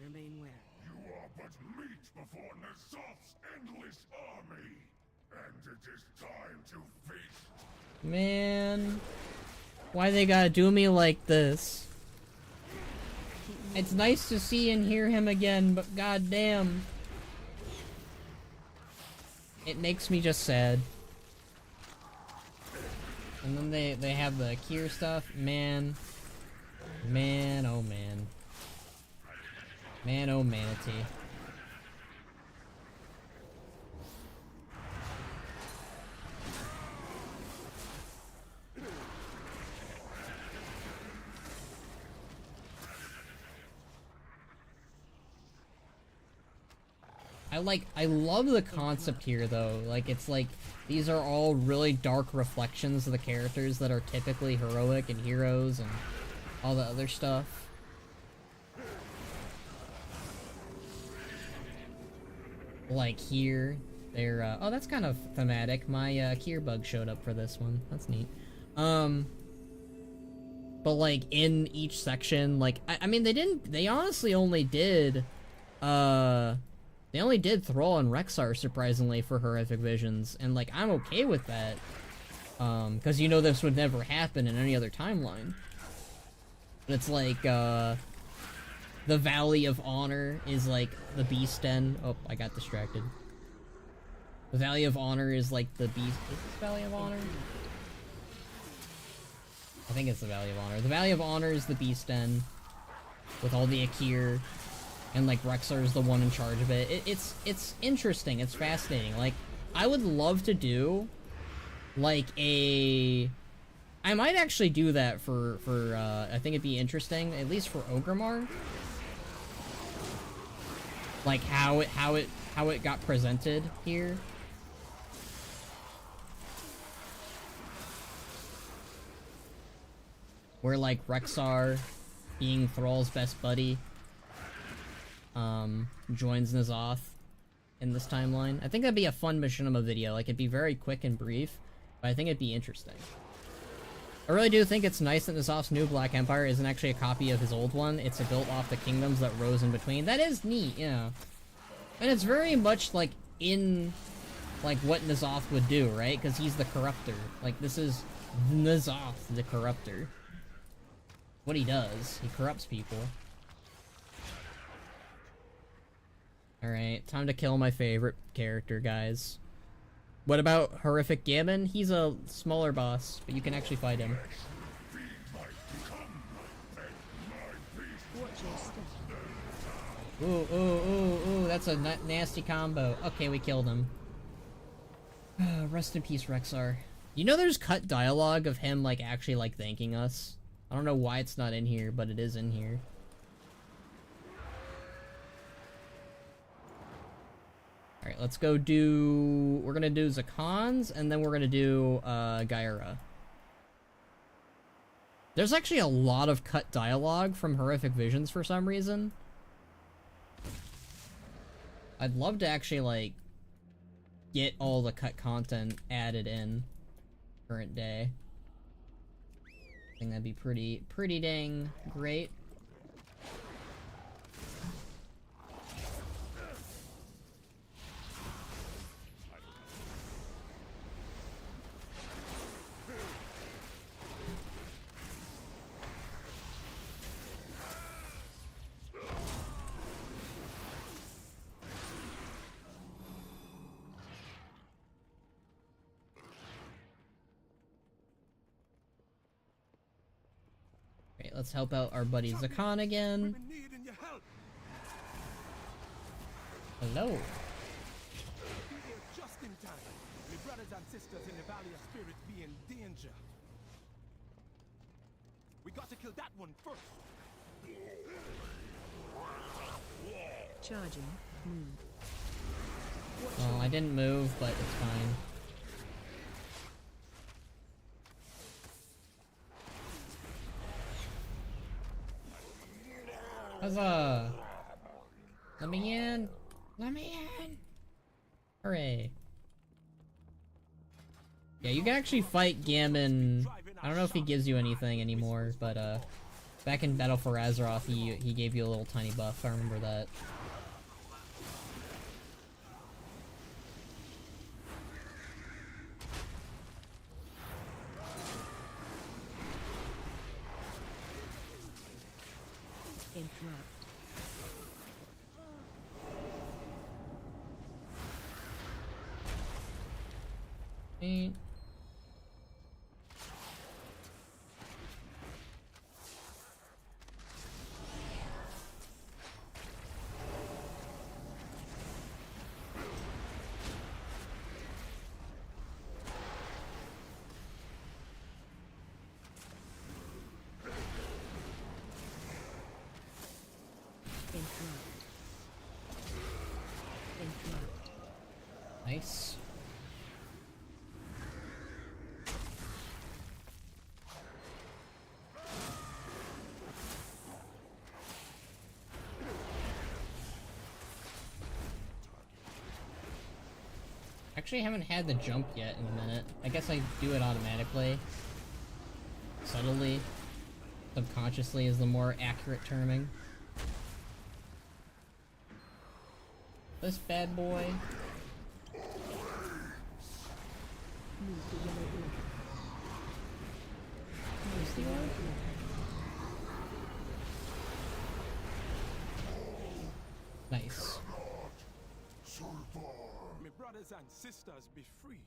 Remain where? You are but meat before N'Zoth's endless army, and it is time to feast. Man, why they gotta do me like this? It's nice to see and hear him again, but goddamn, it makes me just sad. And then they have the Kier stuff, man, oh man, man oh manatee. I love the concept here though. Like, it's like these are all really dark reflections of the characters that are typically heroic and heroes and all the other stuff. Like here, they're oh, that's kind of thematic. My Kier bug showed up for this one. That's neat. But like in each section, like I mean they honestly only did Thrall and Rexar, surprisingly, for Horrific Visions, and like I'm okay with that, because you know this would never happen in any other timeline. But it's like the Valley of Honor is like the Beast Den. Oh, I got distracted. The Valley of Honor is like the Beast. Is this Valley of Honor? I think it's the Valley of Honor. The Valley of Honor is the Beast Den with all the Akir. And like Rexar is the one in charge of it. It's interesting. It's fascinating. Like I would love to do like I might actually do that for I think it'd be interesting, at least for Orgrimmar. Like how it got presented here. Where like Rexar, being Thrall's best buddy, joins N'Zoth in this timeline. I think that'd be a fun machinima video. Like, it'd be very quick and brief, but I think it'd be interesting. I really do think it's nice that N'Zoth's new Black Empire isn't actually a copy of his old one. It's built off the kingdoms that rose in between. That is neat, yeah. And it's very much, like, in, like, what N'Zoth would do, right? Because he's the Corruptor. Like, this is N'Zoth, the Corruptor. What he does, he corrupts people. Alright, time to kill my favorite character, guys. What about Horrific Gammon? He's a smaller boss, but you can actually fight him. Ooh, ooh, ooh, ooh, that's a nasty combo. Okay, we killed him. Rest in peace, Rexar. You know there's cut dialogue of him, like, actually, like, thanking us? I don't know why it's not in here, but it is in here. Alright, let's go do... We're gonna do Zakans, and then we're gonna do, Gyra. There's actually a lot of cut dialogue from Horrific Visions for some reason. I'd love to actually, like, get all the cut content added in current day. I think that'd be pretty dang great. Let's help out our buddy Zakan again. Hello. Just in time. My brothers and sisters in the Valley of Spirit be in danger. We got to kill that one first. Charging. Move. Well, I didn't move, but it's fine. Huzzah! Let me in! Let me in! Hooray. Yeah, you can actually fight Gammon. I don't know if he gives you anything anymore, but back in Battle for Azeroth, he gave you a little tiny buff. I remember that. Interrupt. Nice. Actually, I haven't had the jump yet in a minute. I guess I do it automatically. Subtly. Subconsciously is the more accurate terming. This bad boy. Nice. My brothers and sisters be free.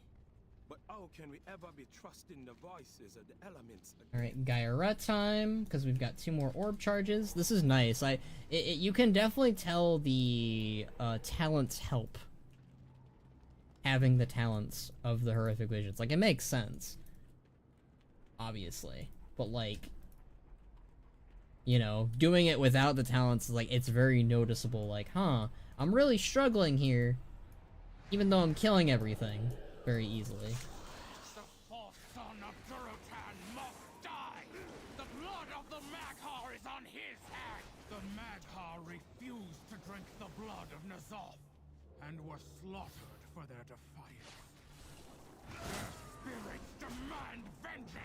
But how can we ever be trusting the voices of the elements? Alright, Gyra time, because we've got 2 more orb charges. This is nice. You can definitely tell the talents help having the talents of the Horrific Visions. Like, it makes sense. Obviously. But, like, you know, doing it without the talents, like, it's very noticeable. Like, huh, I'm really struggling here. Even though I'm killing everything very easily. The fourth son of Durotan must die! The blood of the Maghar is on his head! The Maghar refused to drink the blood of N'Zoth, and were slaughtered for their defiance. Their spirits demand vengeance!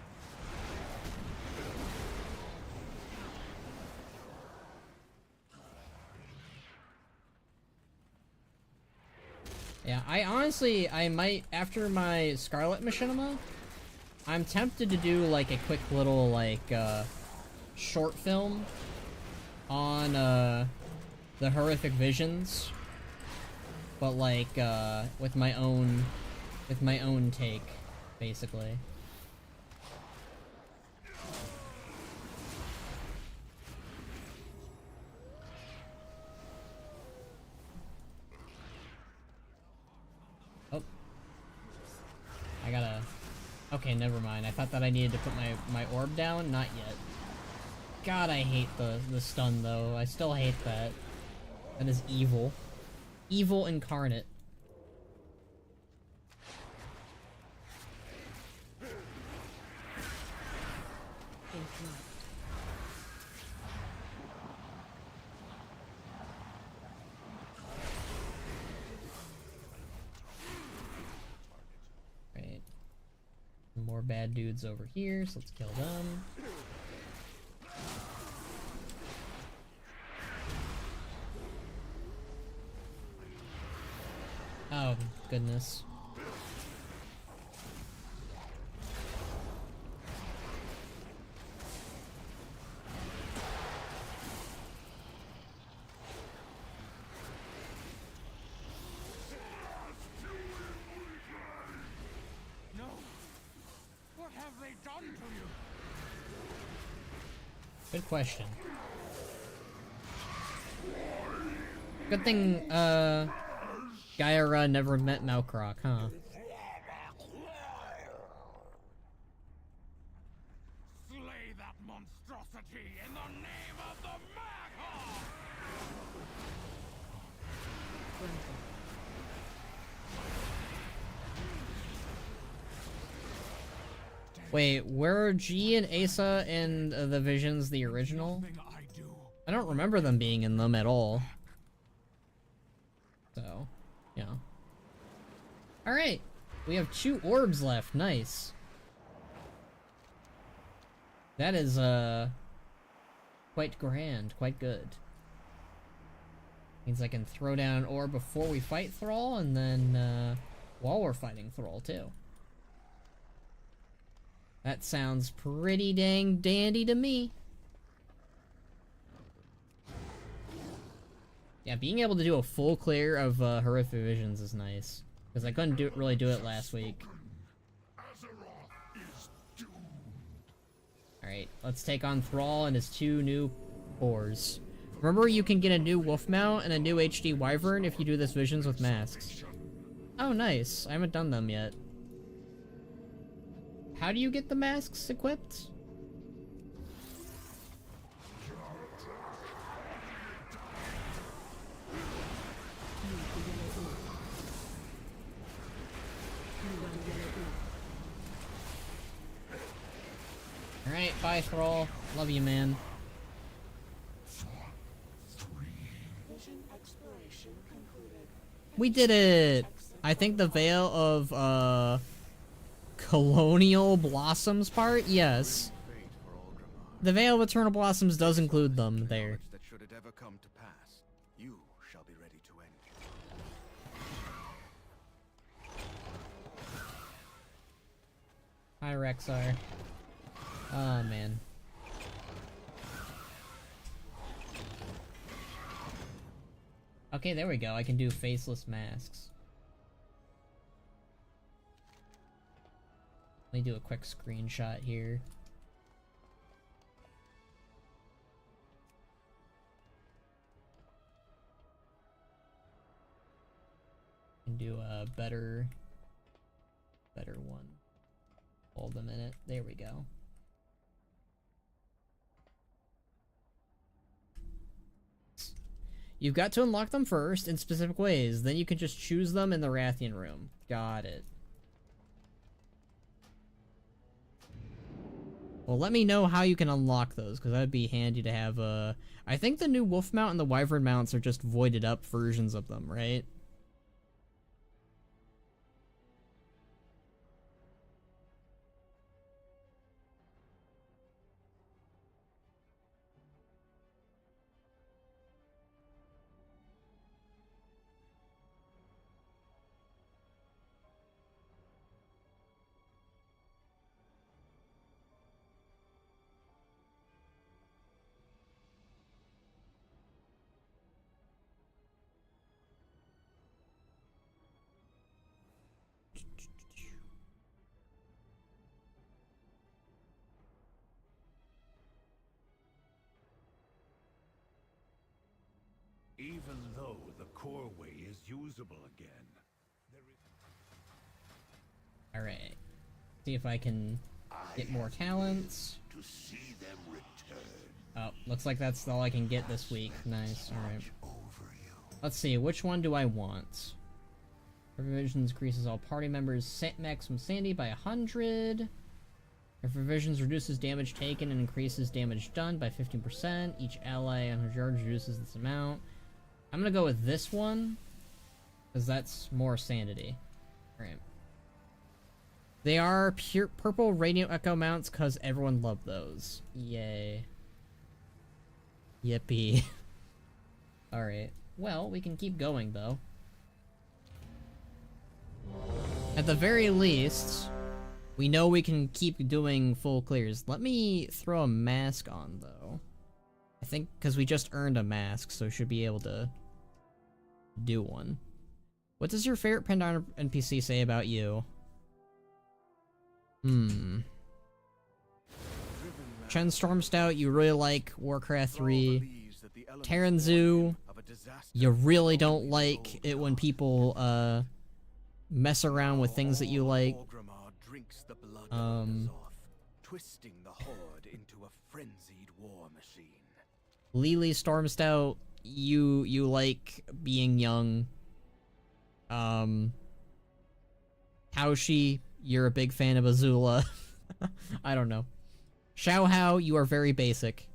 Yeah, I might, after my Scarlet Machinima, I'm tempted to do, like, a quick little, like, short film on, the Horrific Visions, but, like, with my own with my own take, basically. Oh. I gotta... Okay, never mind. I thought that I needed to put my orb down. Not yet. God, I hate the stun, though. I still hate that. That is evil. Evil incarnate. Right. More bad dudes over here, so let's kill them. Oh, goodness. No! What have they done to you? Good question. Good thing, Gaira never met Malkrok, huh? Slay that monstrosity in the name of the Maghar! Wait, were G and Asa in the Visions the original? I don't remember them being in them at all. So, yeah. Alright, we have 2 orbs left, nice. That is, quite grand, quite good. Means I can throw down an orb before we fight Thrall, and then, while we're fighting Thrall, too. That sounds pretty dang dandy to me. Yeah, being able to do a full clear of Horrific Visions is nice. Because I couldn't really do it last week. Alright, let's take on Thrall and his 2 new boars. Remember, you can get a new wolf mount and a new HD wyvern if you do this Visions with masks. Oh, nice. I haven't done them yet. How do you get the masks equipped? Alright, bye Thrall. Love you, man. We did it! I think the Veil of, Colonial Blossoms part? Yes. The Veil of Eternal Blossoms does include them there. That should it ever come to pass, you shall be ready to end it. Hi, Rexar. Oh, man. Okay, there we go. I can do faceless masks. Let me do a quick screenshot here. Can do a better one. Hold a minute. There we go. You've got to unlock them first in specific ways, then you can just choose them in the Rathian room. Got it. Well, let me know how you can unlock those, because that'd be handy to have, I think the new Wolf Mount and the Wyvern Mounts are just voided up versions of them, right? Even though the core way is usable again, there is... Alright. See if I can get more talents. To see them return. Oh, looks like that's all I can get this week. Nice, alright. Let's see, which one do I want? Revisions increases all party members' maximum sanity by 100. If revisions reduces damage taken and increases damage done by 15%, each ally on her charge reduces this amount. I'm gonna go with this one, because that's more sanity. Alright. They are pure purple radio echo mounts because everyone loved those. Yay. Yippee. Alright. Well, we can keep going, though. At the very least, we know we can keep doing full clears. Let me throw a mask on, though. I think because we just earned a mask, so should be able to do one. What does your favorite Pandaren NPC say about you? Chen Stormstout, you really like Warcraft 3. Terran Zoo, you really don't like it when people, mess around with things that you like. Twisting the horde into a frenzied war machine. Lily Stormstout, you like being young. Taoshi, you're a big fan of Azula. I don't know. Xiao Hao, you are very basic.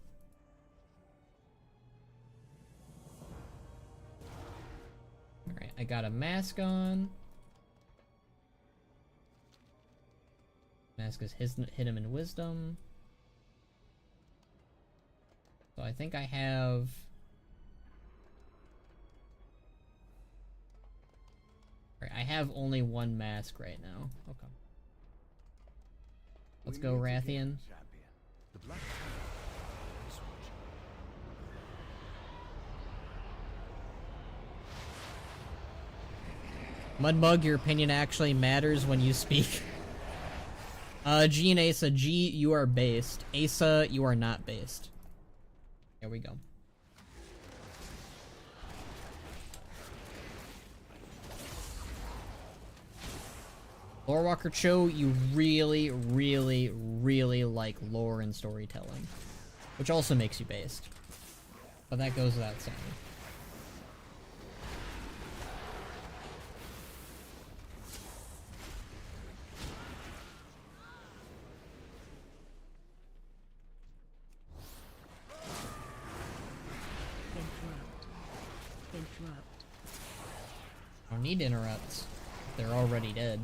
Alright, I got a mask on. Mask is hit him in wisdom. So I think I have... Right, I have only one mask right now. Okay. Let's go, Rathian. Mudmug, your opinion actually matters when you speak. G and Asa. G, you are based. Asa, you are not based. There we go. Lore Walker Cho, you really, really, really like lore and storytelling. Which also makes you based. But that goes without saying. I don't need interrupts. They're already dead.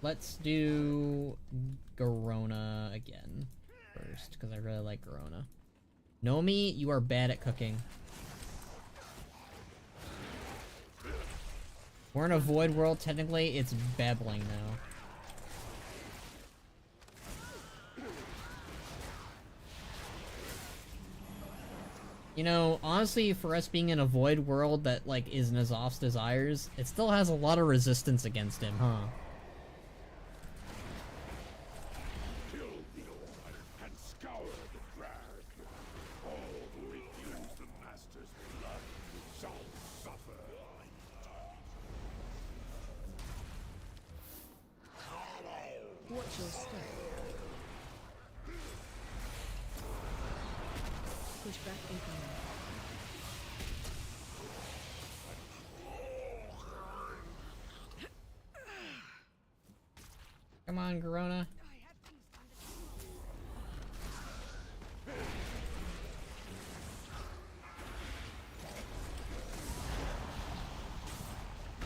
Let's do Garona again first, because I really like Garona. Nomi, you are bad at cooking. We're in a void world, technically it's babbling now. You know, honestly, for us being in a void world that, like, is N'Zoth's desires, it still has a lot of resistance against him, huh? Kill the Orc and scour the drag. All who refuse the Master's blood shall suffer. Watch your step. Push back incoming. Come on, Garona.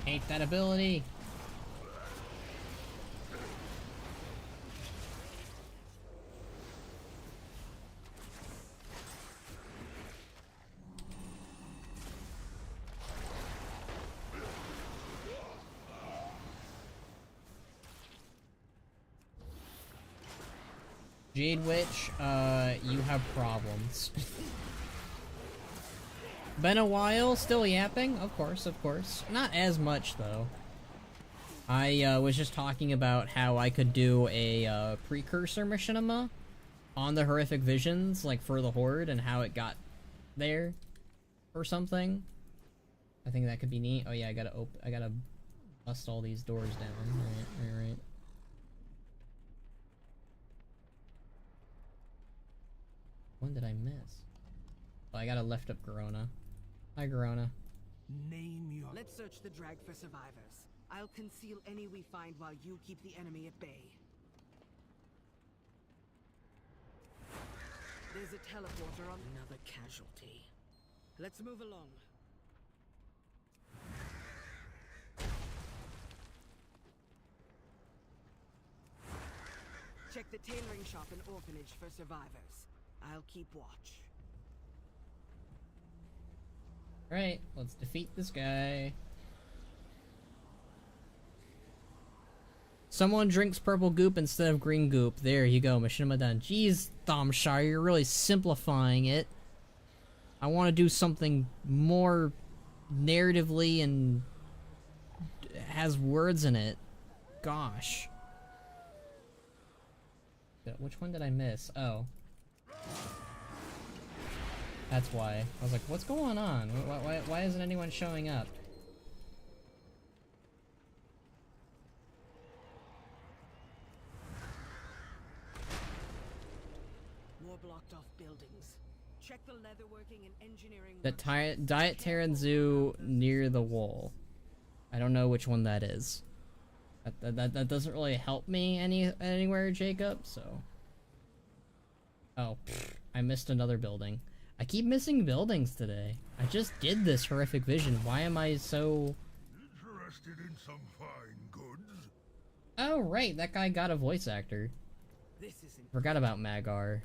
Hate that ability. Jade Witch, you have problems. Been a while, still yapping? Of course, of course. Not as much, though. I, was just talking about how I could do a, precursor machinima on the Horrific Visions, like, for the Horde, and how it got there or something. I think that could be neat. Oh yeah, I gotta bust all these doors down. Right. When did I miss? Oh, I gotta lift up Corona. Hi, Corona. Name your... Let's search the drag for survivors. I'll conceal any we find while you keep the enemy at bay. There's a teleporter on another casualty. Let's move along. Check the tailoring shop and orphanage for survivors. I'll keep watch. Alright, let's defeat this guy. Someone drinks purple goop instead of green goop. There you go, Machinima done. Jeez, Thamshire, you're really simplifying it. I want to do something more narratively and has words in it. Gosh. Which one did I miss? Oh. That's why. I was like, what's going on? Why isn't anyone showing up? More blocked off buildings. Check the leatherworking and engineering. The Diet Terran Zoo near the wall. I don't know which one that is. That doesn't really help me anywhere, Jacob, so... Oh, I missed another building. I keep missing buildings today. I just did this horrific vision. Why am I so... Interested in some fine goods? Oh, right, that guy got a voice actor. This isn't... Forgot about Magar.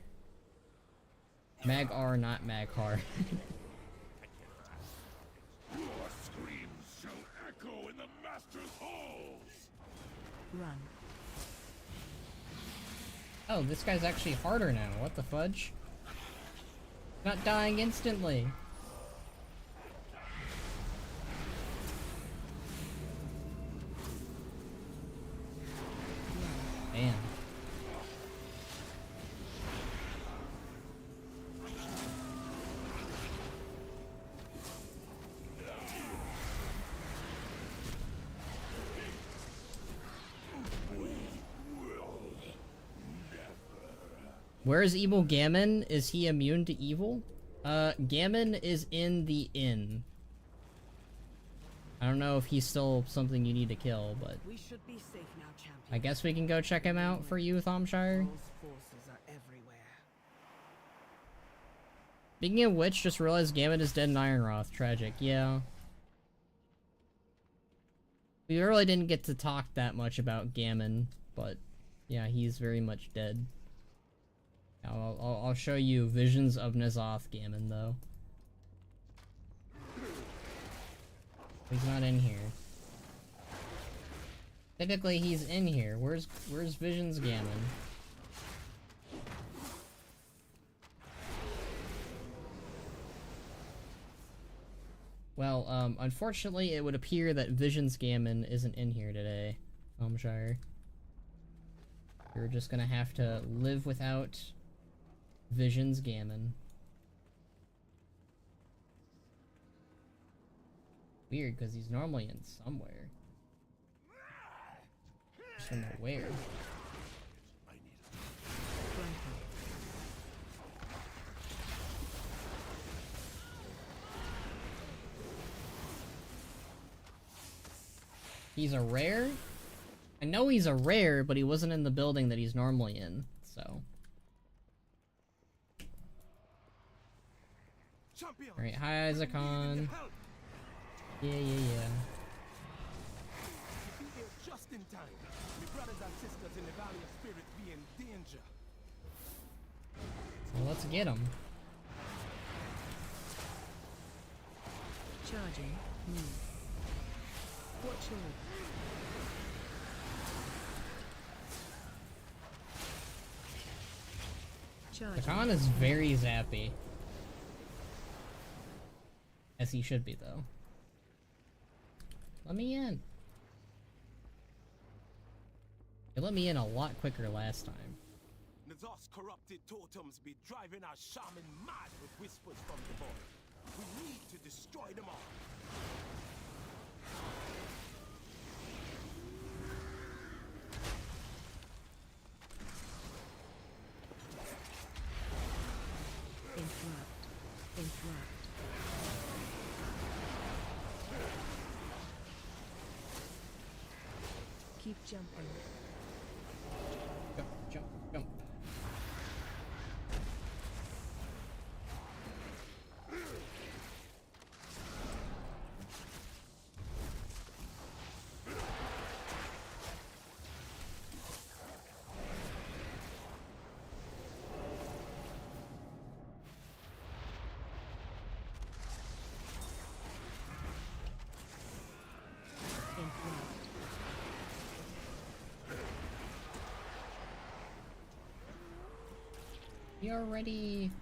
Magar, not Maghar. Your screams shall echo in the Master's halls! Run. Oh, this guy's actually harder now. What the fudge? Not dying instantly. Damn. Where's Evil Gammon? Is he immune to evil? Gammon is in the inn. I don't know if he's still something you need to kill, but... We should be safe now, champion. I guess we can go check him out for you, Thamshire. Those forces are everywhere. Speaking of which, just realized Gammon is dead in Ironroth. Tragic, yeah. We really didn't get to talk that much about Gammon, but yeah, he's very much dead. I'll show you visions of N'Zoth Gammon, though. He's not in here. Typically, he's in here. Where's Visions Gammon? Well, unfortunately, it would appear that Visions Gammon isn't in here today, Thamshire. You're just gonna have to live without Visions Gammon. Weird, because he's normally in somewhere. Just don't know where. He's a rare? I know he's a rare, but he wasn't in the building that he's normally in, so... Alright, hi Isaacon. Yeah. Just in time. My brothers and sisters in the Valley of Spirit be in danger. So let's get him. Charging. Move. Watch your... Charging. Khan is very zappy. As he should be, though. Let me in. You let me in a lot quicker last time. N'Zoth's corrupted totems be driving our shaman mad with whispers from the void. We need to destroy them all. Interrupt. Interrupt. Keep jumping. Jump, jump, jump. You're ready.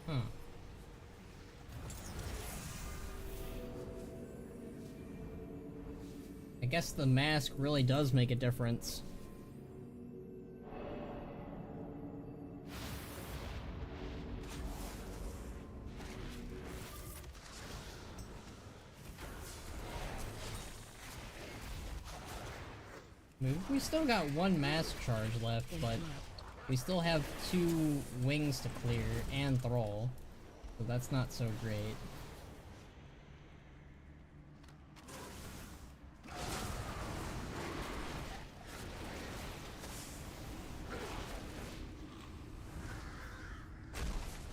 Huh. I guess the mask really does make a difference. We still got one mask charge left, but we still have 2 wings to clear and Thrall, so that's not so great.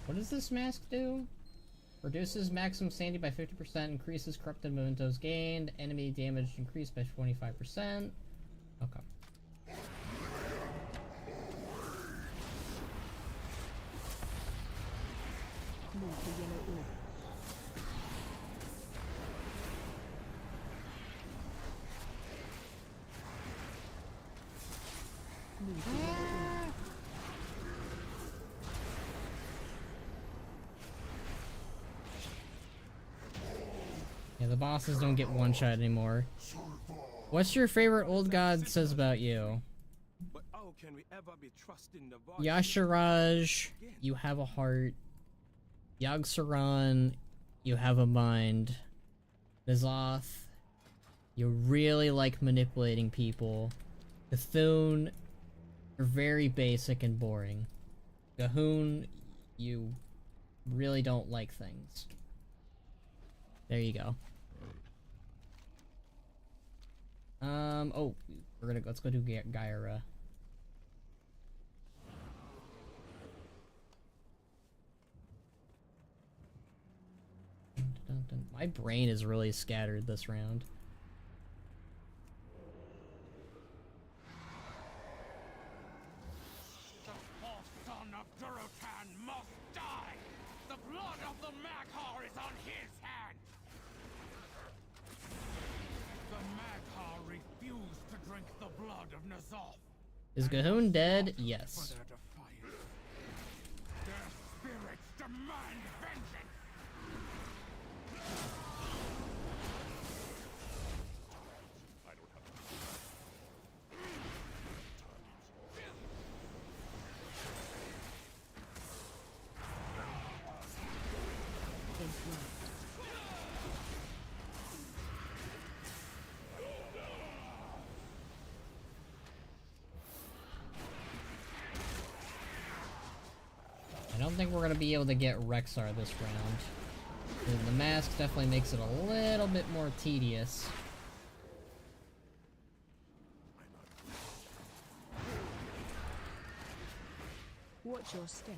What does this mask do? Reduces maximum sanity by 50%, increases corrupted mementos gained, enemy damage increased by 25%. Okay. Move the yellow orb. Move the yellow orb. Yeah, the bosses don't get one-shot anymore. What's your favorite old god says about you? But how can we ever be trusting the voice? Yasharaj, you have a heart. Yogg-Saron, you have a mind. N'Zoth, you really like manipulating people. Cthulhu, you're very basic and boring. Gahun, you really don't like things. There you go. Oh, let's go do Gyra. My brain is really scattered this round. The fourth son of Durotan must die! The blood of the Maghar is on his hand! The Maghar refused to drink the blood of N'Zoth. Is Gahun dead? Yes. For their defiance. Their spirits demand vengeance! I don't have Interrupt. I don't think we're gonna be able to get Rexar this round. The mask definitely makes it a little bit more tedious. Watch your step.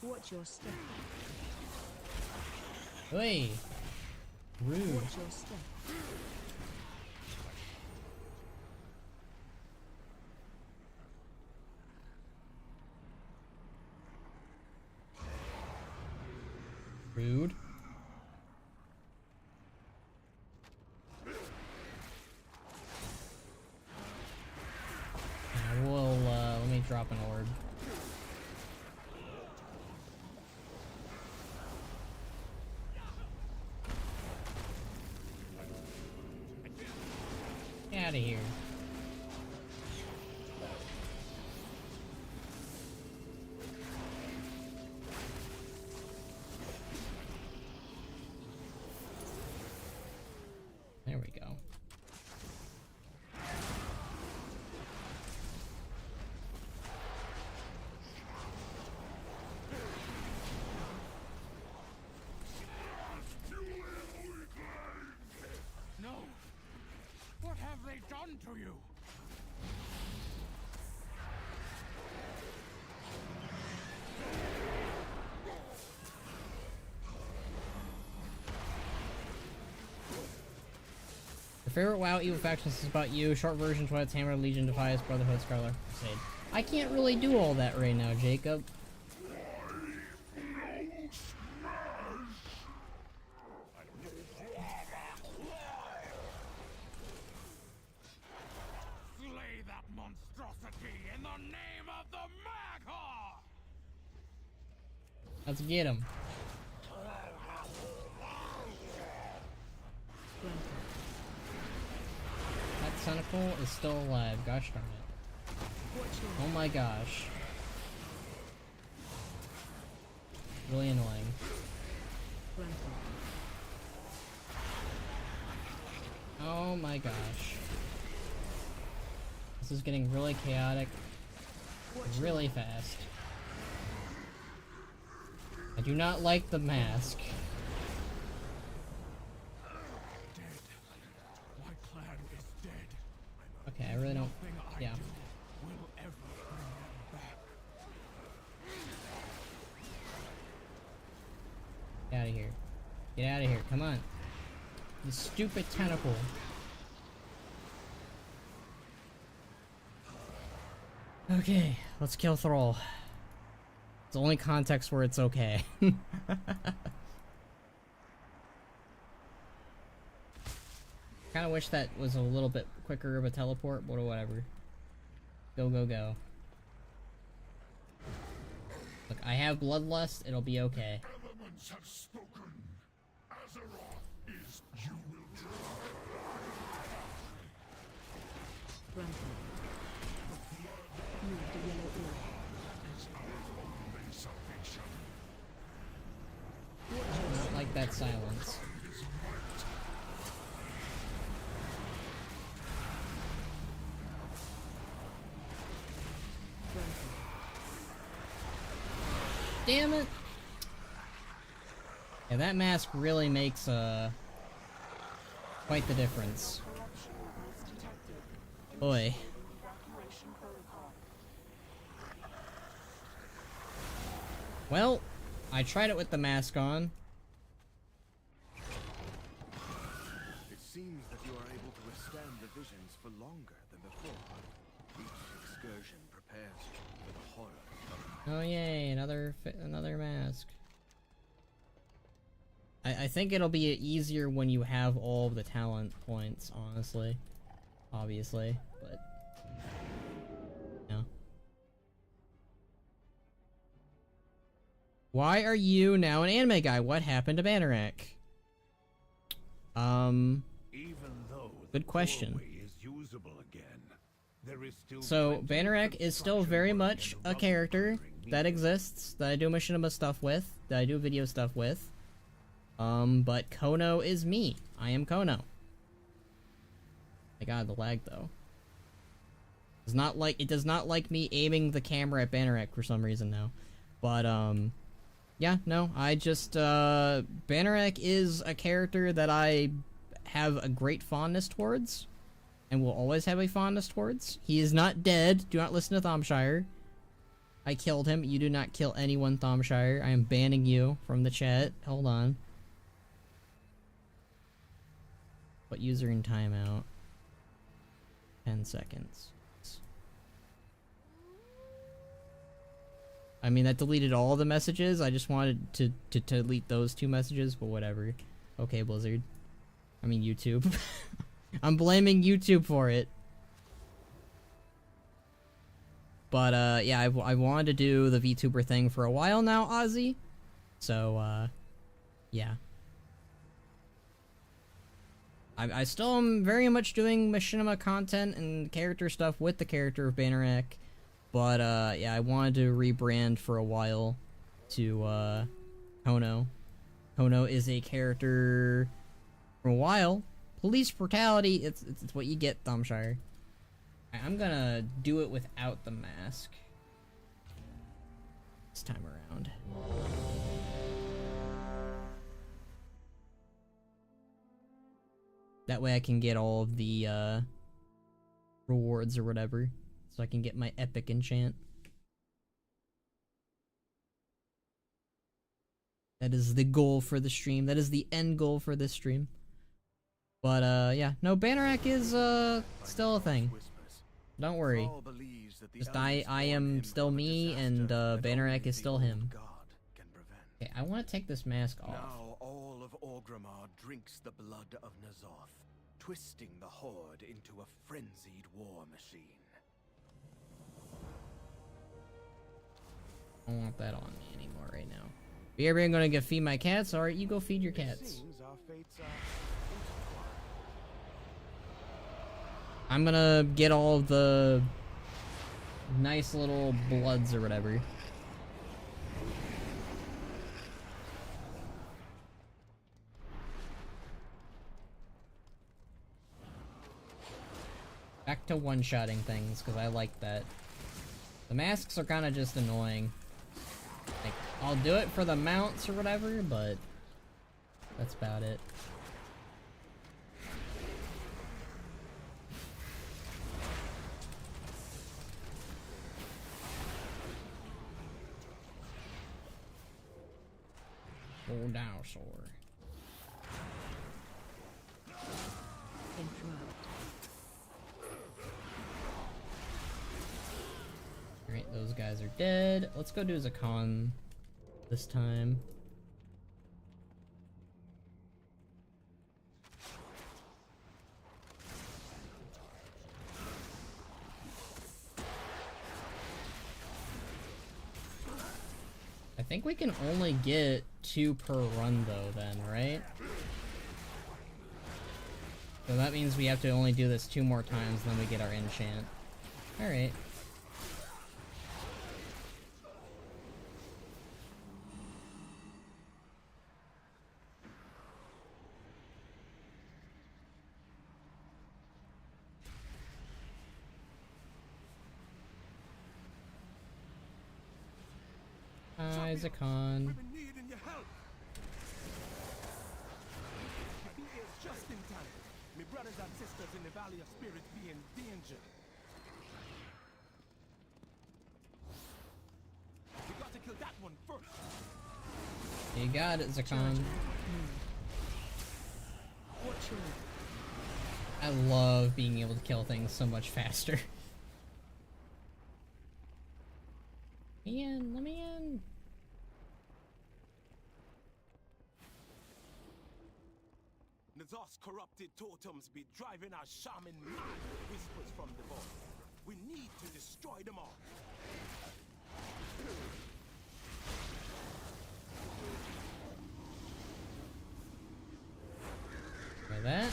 Watch your step. Hey! Rude. Watch your step. Rude. We'll, let me drop an orb. out of here. There we go. No! What have they done to you? Your favorite WoW evil factions is about you. Short version: Twilight's Hammer, Legion, Defias, Brotherhood, Scarlet Crusade. I can't really do all that right now, Jacob. Slay that monstrosity in the name of the Maghar! Let's get him. That Cynical is still alive. Gosh darn it. Oh my gosh. Really annoying. Oh my gosh. This is getting really chaotic. Really fast. I do not like the mask. Dead. My clan is dead. Okay, I really don't. Nothing I Yeah. do will ever bring them back. Get out of here. Get out of here. Come on. You stupid tentacle. Okay, let's kill Thrall. It's the only context where it's okay. Kinda wish that was a little bit quicker of a teleport, but whatever. Go, go, go. Look, I have Bloodlust, it'll be okay. Elements have spoken. Azeroth is you will Move the yellow orb. is our only salvation. Not like that silence. Damn it! Yeah, that mask really makes quite the difference. Boy. Well, I tried it with the mask on. It seems that you are able to withstand the visions for longer than before. Each excursion prepares you for the horror of Oh yay, another mask. I think it'll be easier when you have all of the talent points, honestly. Obviously, but... yeah. Why are you now an anime guy? What happened to Bannerack? Even though Good question. doorway is usable again, there is still So, plenty of Bannerack is still very construction much work a and character rubble that clearing exists, that I do machinima stuff with, that I do video stuff with. But Khono is me. I am Khono. My god, the lag though. It does not like me aiming the camera at Bannerack for some reason now. But, yeah, no, I just, Bannerack is a character that I have a great fondness towards, and will always have a fondness towards. He is not dead. Do not listen to Thomshire. I killed him. You do not kill anyone, Thomshire. I am banning you from the chat. Hold on. Put user in timeout. 10 seconds. I mean, that deleted all the messages. I just wanted to delete those two messages, but whatever. Okay, Blizzard. I mean, YouTube. I'm blaming YouTube for it. But, yeah, I wanted to do the VTuber thing for a while now, Ozzy. So, yeah. I still am very much doing machinima content and character stuff with the character of Bannerac, but yeah, I wanted to rebrand for a while to Khono. Khono is a character for a while. Police brutality, it's what you get, Thumbshire. I'm gonna do it without the mask this time around. That way I can get all of the rewards or whatever, so I can get my epic enchant. That is the goal for the stream. That is the end goal for this stream. But yeah, no, Bannerac is still a thing. Don't worry. Just I am still me, and Bannerac is still him. Okay, I want to take this mask off. Now all of Orgrimmar drinks the blood of N'Zoth, twisting the Horde into a frenzied war machine. I don't want that on me anymore right now. You're gonna go feed my cats? Alright, you go feed your cats. I'm gonna get all of the nice little bloods or whatever. Back to one-shotting things, because I like that. The masks are kind of just annoying. Like, I'll do it for the mounts or whatever, but that's about it. Old dinosaur. Alright, those guys are dead. Let's go do Zakan this time. I think we can only get 2 per run though then, right? So that means we have to only do this 2 more times, then we get our enchant. Alright. Hi, Zakan. Just in time. My brothers and sisters in the Valley of Spirit be in danger. We got to kill that one first. You got it, Zakan. I love being able to kill things so much faster. Let me in, let me in. N'Zoth's corrupted totems be driving our shaman mad, whispers from the void. We need to destroy them all. Try that.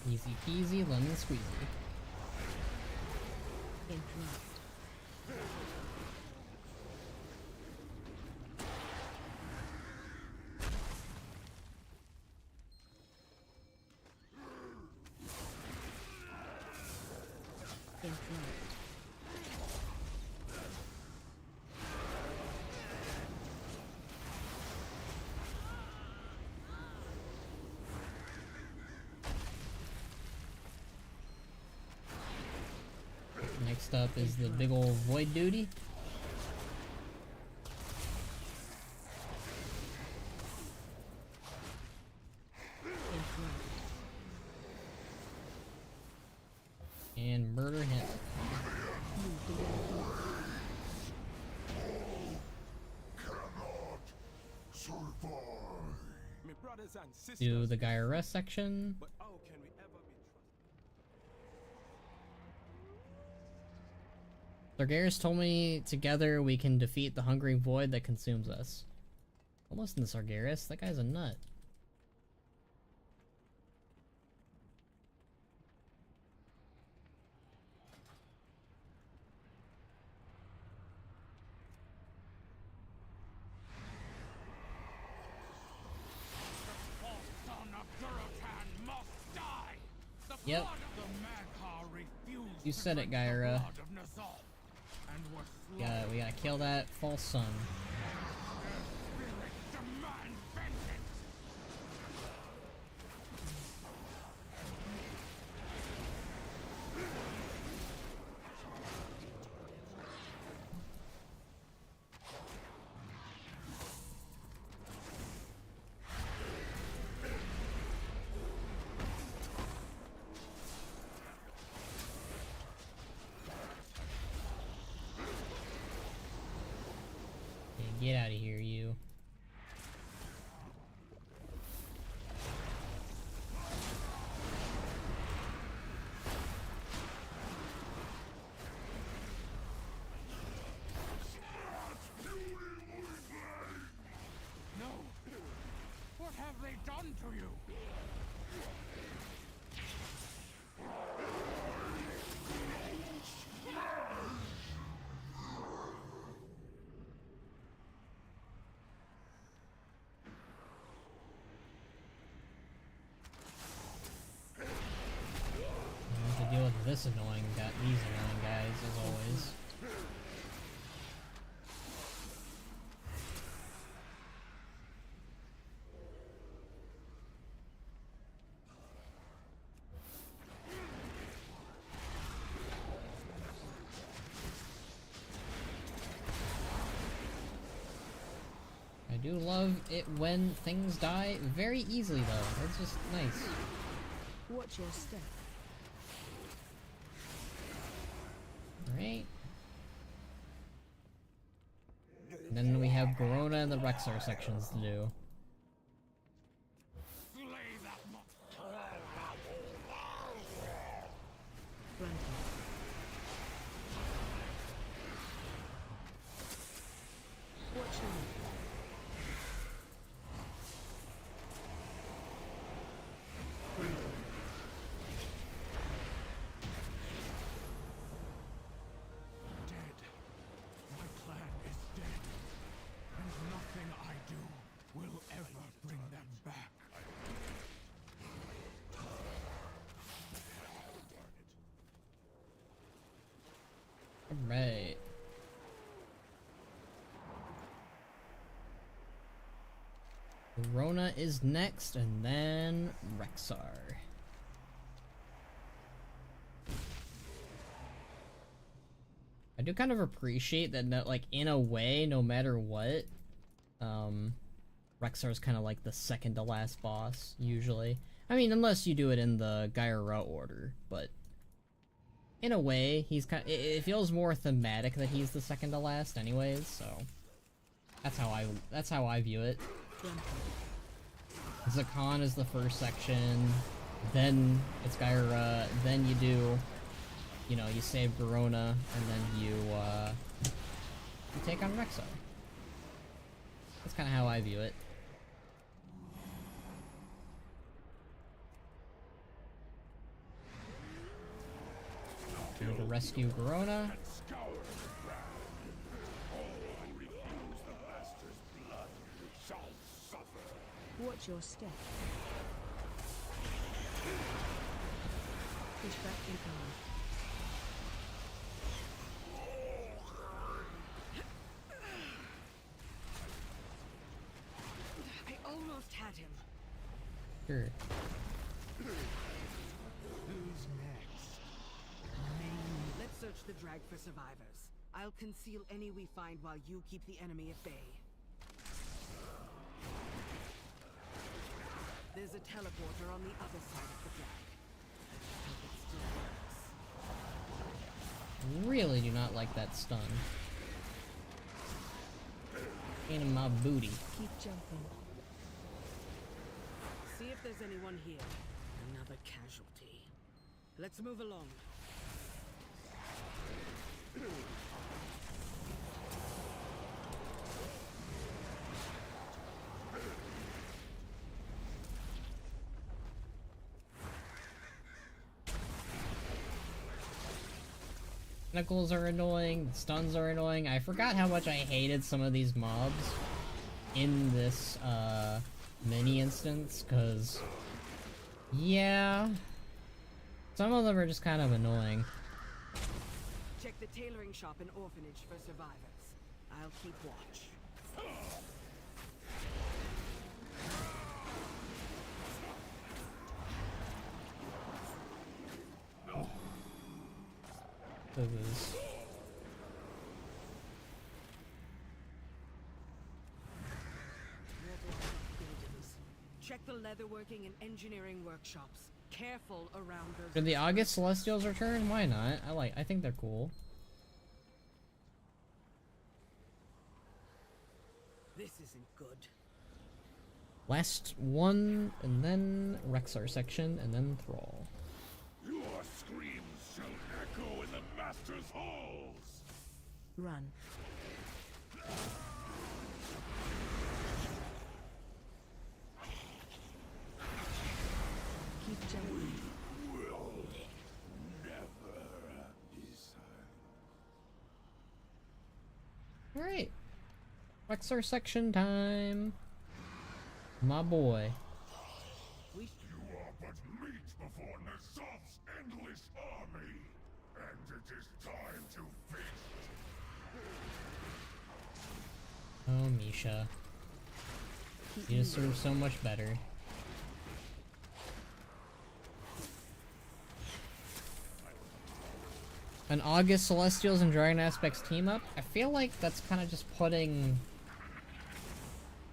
Easy peasy, lemon squeezy. Next up is the big old void duty. and murder him. My brothers and sisters, Do the guy arrest section. but how can we ever be trusted? Sargeras told me together we can defeat the hungry void that consumes us. Don't listen to Sargeras, that guy's a nut. Yep. You said it, Gyra. Yeah, we gotta kill that false sun. Get out of here, you. No! What have they done to you? Deal with this these annoying guys as always. I do love it when things die very easily though. It's just nice. Watch your step. Right. And then we have Corona and the Rexar sections to do. Watch your Dead. My clan is dead. And nothing I do will ever bring them back. Alright. Corona is next, and then Rexar. I do kind of appreciate that, like, in a way, no matter what, Rexar's kind of like the second to last boss, usually. I mean, unless you do it in the Gyra order, but in a way, he's kind of, it feels more thematic that he's the second to last anyways, so that's how I view it. Zakan is the first section, then it's Gyra, then you do, you know, you save Verona, and then you take on Rexar. That's kind of how I view it. Here to rescue Verona. Watch your step. Push back in arm. I almost had him. Sure. Who's next? Let's search the drag for survivors. I'll conceal any we find while you keep the enemy at bay. There's a teleporter on the other side of the drag. Hope it still works. Really do not like that stun. Pain in my booty. Keep jumping. See if there's anyone here. Another casualty. Let's move along. Tentacles are annoying, the stuns are annoying. I forgot how much I hated some of these mobs in this mini instance, cause yeah, some of them are just kind of annoying. Check the tailoring shop and orphanage for survivors. I'll keep watch. Cause Check the leatherworking and engineering workshops. Careful around those. Did the August Celestials return? Why not? I think they're cool. This isn't good. Last one, and then Rexar section, and then Thrall. Your screams shall echo in the Master's halls! Run. Keep jumping. Will never be silent. Alright. Rexar section time. My boy. You are but meat before Nazoth's endless army, and it is time to feast. Oh, Misha. You deserve so much better. An August Celestials and Dragon Aspects team up? I feel like that's kind of just putting...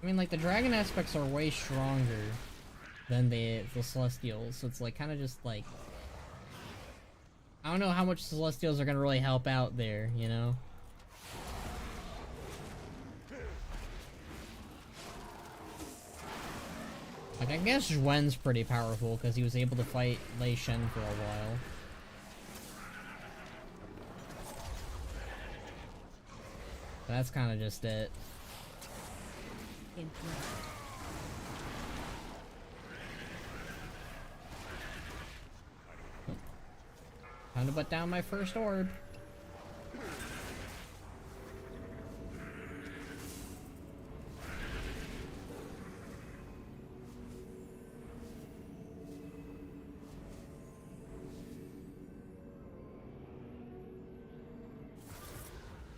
I mean, like, the Dragon Aspects are way stronger than the Celestials, so it's like kind of just like... I don't know how much Celestials are gonna really help out there, you know? Like, I guess Zhuan's pretty powerful because he was able to fight Lei Shen for a while. But that's kind of just it. In front. Time to put down my first orb.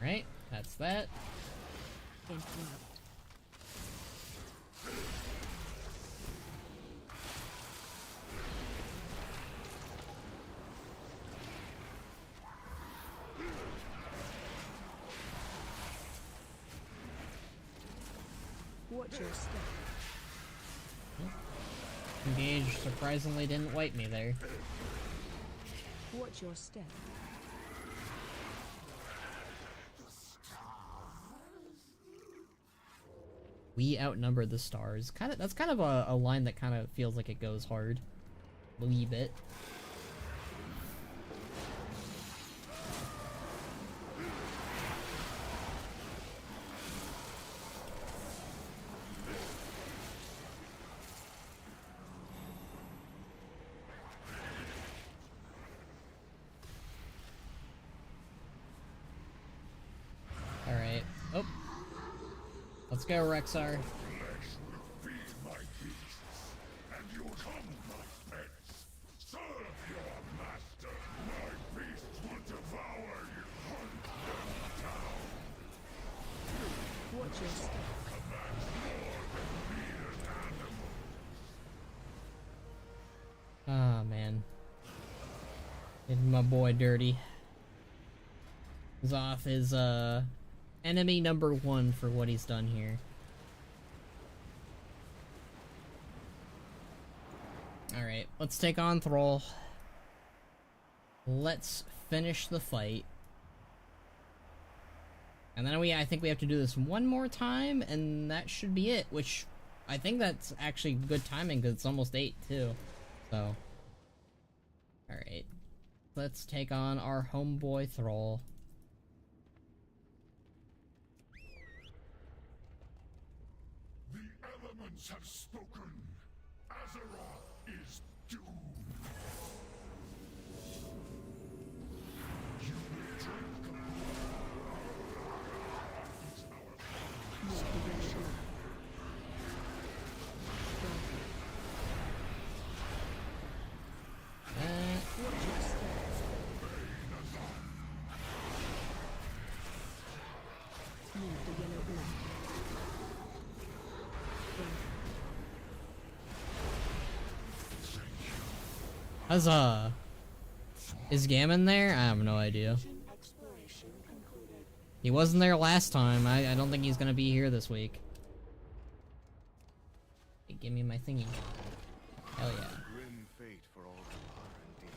Right, that's that. In front. Watch your step. Engage surprisingly didn't wipe me there. Watch your step. We outnumber the stars. That's kind of a line that kind of feels like it goes hard. A wee bit. Alright. Oh. Let's go, Rexar. Flesh will feed my beasts, and you come, my pets. Serve your master. My beasts will devour you. Hunt them down. Watch your step. Commands more than mere animals. Ah, man. Did my boy dirty. Zoth is, enemy number 1 for what he's done here. Alright, let's take on Thrall. Let's finish the fight. And then I think we have to do this one more time, and that should be it, which I think that's actually good timing because it's almost 8 too. So, alright. Let's take on our homeboy Thrall. The elements have spoken. Azeroth is doomed. You will drink the blood. It's our Huzzah! Is Gammon there? I have no idea. He wasn't there last time. I don't think he's gonna be here this week. Hey, give me my thingy. Hell yeah. Grim fate for all who are indeed.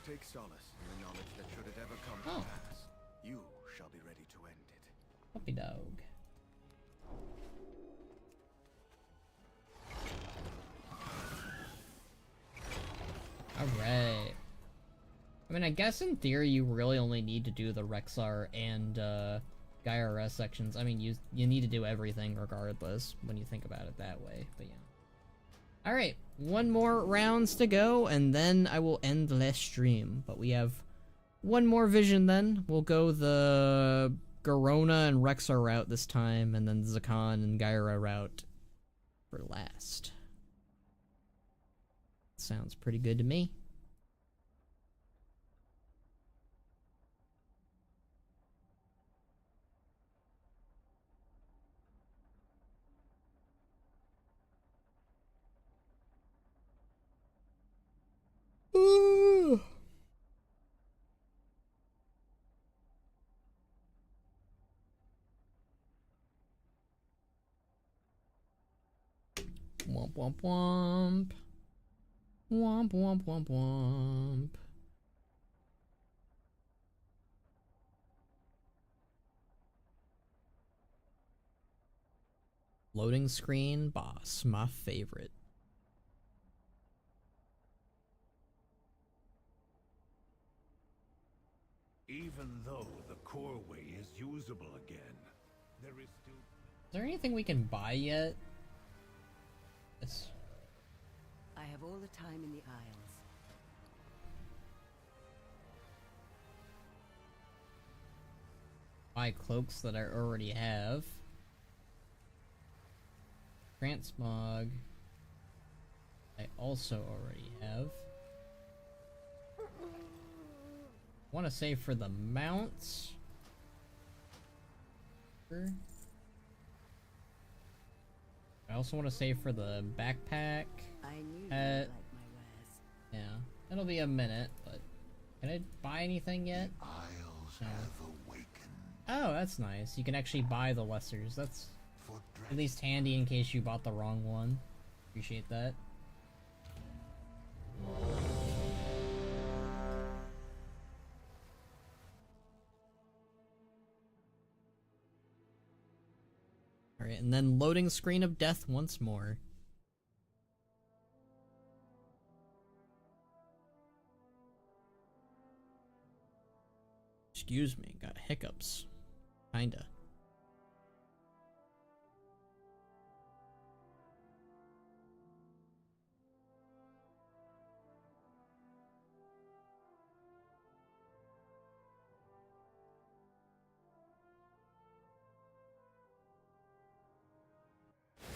Take solace in the knowledge that should it ever come to pass, you shall be ready to end it. Puppy dog. Alright. I mean, I guess in theory you really only need to do the Rexar and Gaia Rest sections. I mean, you need to do everything regardless when you think about it that way, but yeah. Alright, one more rounds to go, and then I will end the last stream. But we have one more vision then. We'll go the Garona and Rexar route this time, and then Zakan and Gaia route for last. Sounds pretty good to me. Womp womp womp. Womp womp womp womp. Loading screen boss, my favorite. Even though the core way is usable again, there is still... Is there anything we can buy yet? Yes. I have all the time in the Isles. Buy cloaks that I already have. Transmog. I also already have. Want to save for the mounts. Sure. I also want to save for the backpack. I knew you'd like my wares. Yeah, it'll be a minute, but can I buy anything yet? Isles No. have awakened. Oh, that's nice. You can actually buy the lessers. That's For at least handy in case you bought the wrong one. Appreciate that. Alright, and then loading screen of death once more. Excuse me, got hiccups. Kinda.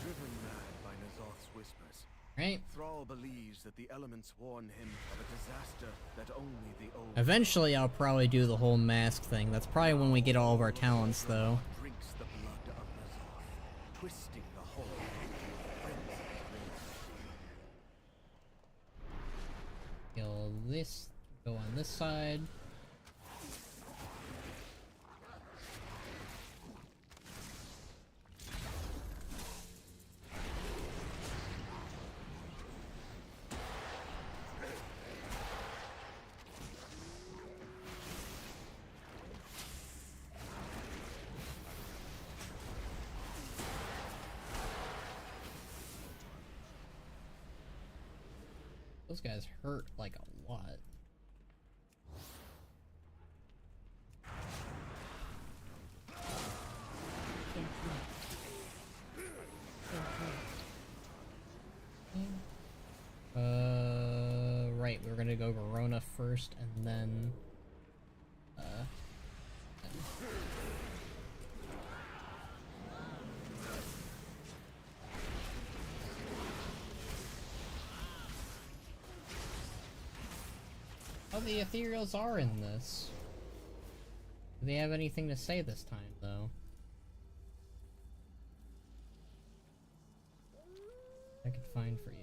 Driven mad by N'Zoth's whispers, Right? Thrall believes that the elements warn him of a disaster that only the old Eventually I'll probably do the whole mask thing. That's probably when we get all of our talents though. drinks the blood of N'Zoth, twisting the whole Kill this, go on this side. Those guys hurt like a lot. Right, we're gonna go Verona first and then oh, the ethereals are in this. Do they have anything to say this time, though? I could find for you.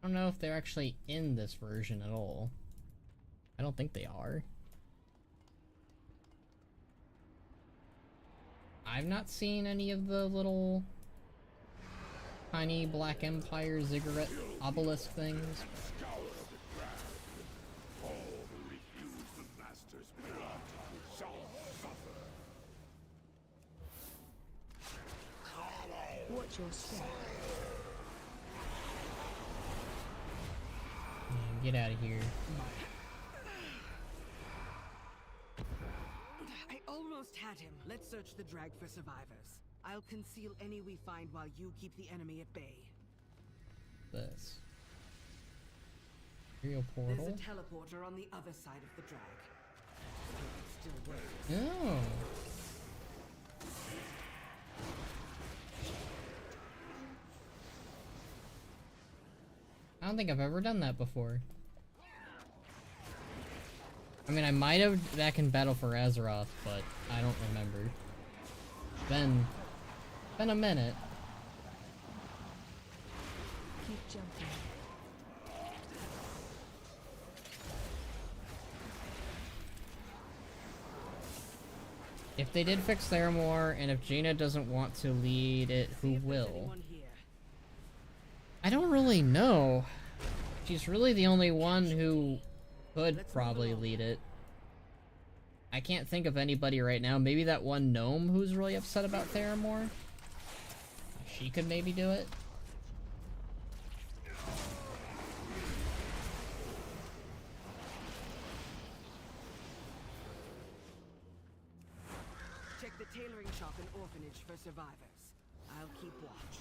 I don't know if they're actually in this version at all. I don't think they are. I've not seen any of the little tiny Black Empire ziggurat obelisk things. Watch your step. Get out of here. I almost had him. Let's search the drag for survivors. I'll conceal any we find while you keep the enemy at bay. This. Imperial portal. There's a teleporter on the other side of the drag. It still works. Oh. I don't think I've ever done that before. I mean, I might have back in Battle for Azeroth, but I don't remember. Been a minute. Keep jumping. If they did fix Theramore, and if Jaina doesn't want to lead it, who will? I don't really know. She's really the only one who could probably lead it. I can't think of anybody right now. Maybe that one gnome who's really upset about Theramore? She could maybe do it. Check the tailoring shop and orphanage for survivors. I'll keep watch.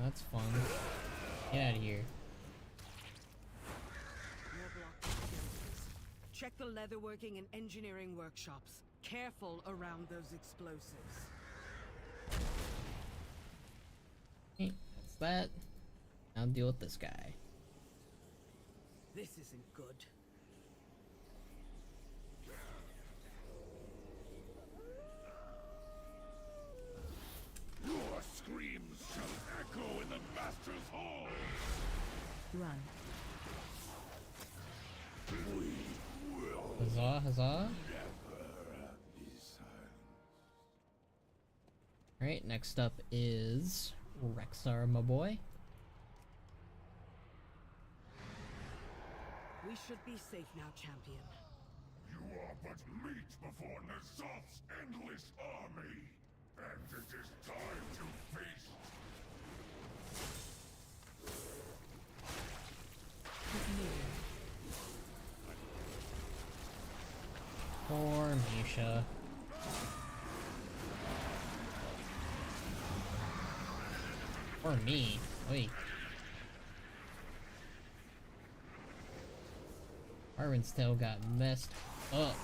That's fun. Get out of here. Check the leatherworking and engineering workshops. Careful around those explosives. Okay, that's that. Now deal with this guy. This isn't good. Your screams shall echo in the Master's Hall! Run. We will Huzzah, huzzah. never be silent. Alright, next up is Rexar, my boy. We should be safe now, champion. You are but meat before Nazoth's endless army, and it is time to feast. Poor Misha. Or me. Wait. Arwen's tail got messed up.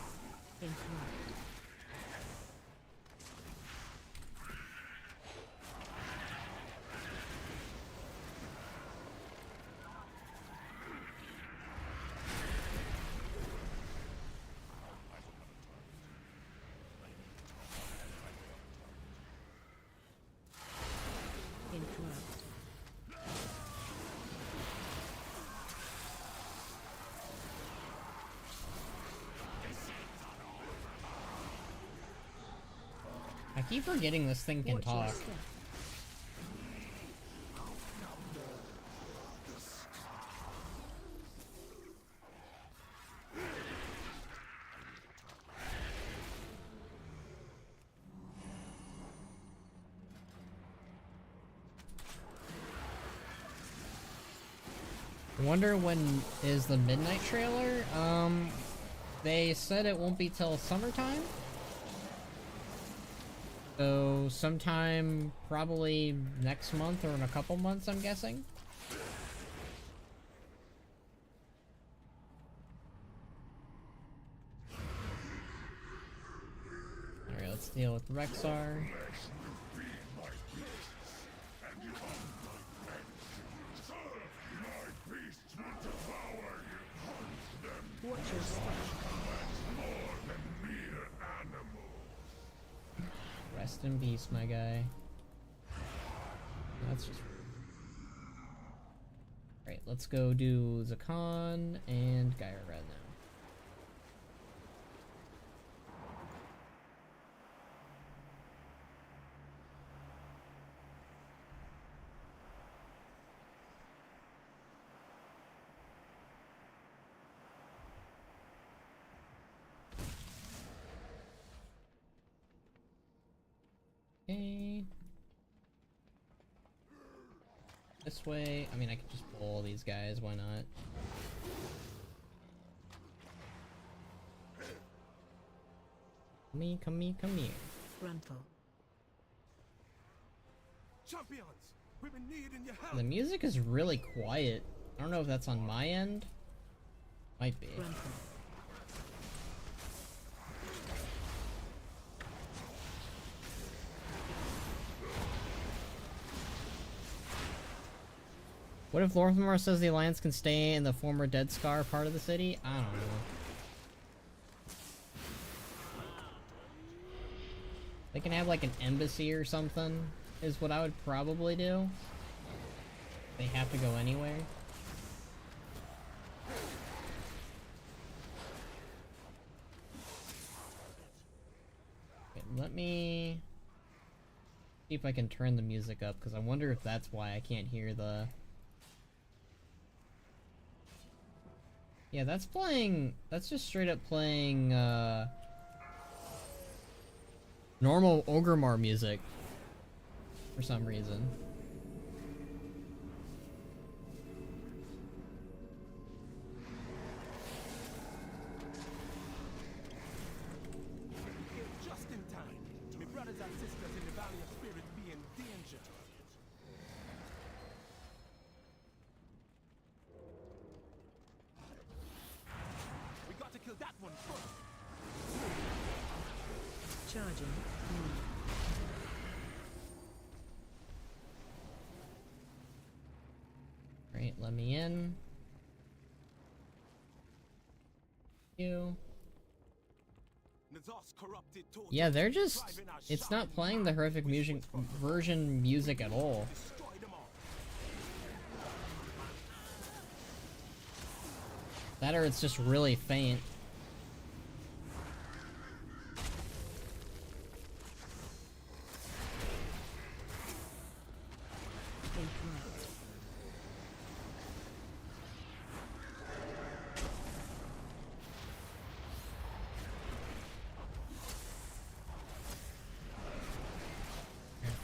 keep forgetting this thing can Watch your talk. step. I wonder when is the midnight trailer? They said it won't be till summertime. So sometime probably next month or in a couple months, I'm guessing. Alright, let's deal with Rexar. Watch your step. Rest in peace, my guy. That's just... Alright, let's go do Zakan and Gyra right now. Okay. This way. I mean, I could just pull all these guys. Why not? Come here. Frontal. Champions, we've been needing your help. The music is really quiet. I don't know if that's on my end. Might be. Frontal. What if Lorthmore says the Alliance can stay in the former Dead Scar part of the city? I don't know. They can have like an embassy or something, is what I would probably do. They have to go anywhere. Okay, let me see if I can turn the music up, because I wonder if that's why I can't hear the... Yeah, that's playing... That's just straight up playing, normal Ogremar music. For some reason. Just in time. My brothers and sisters in the Valley of Spirit be in danger. We got to kill that one first. Charging. Move. Right, let me in. You. Yeah, they're just... It's not playing the horrific music version music at all. That or it's just really faint. Incorrect.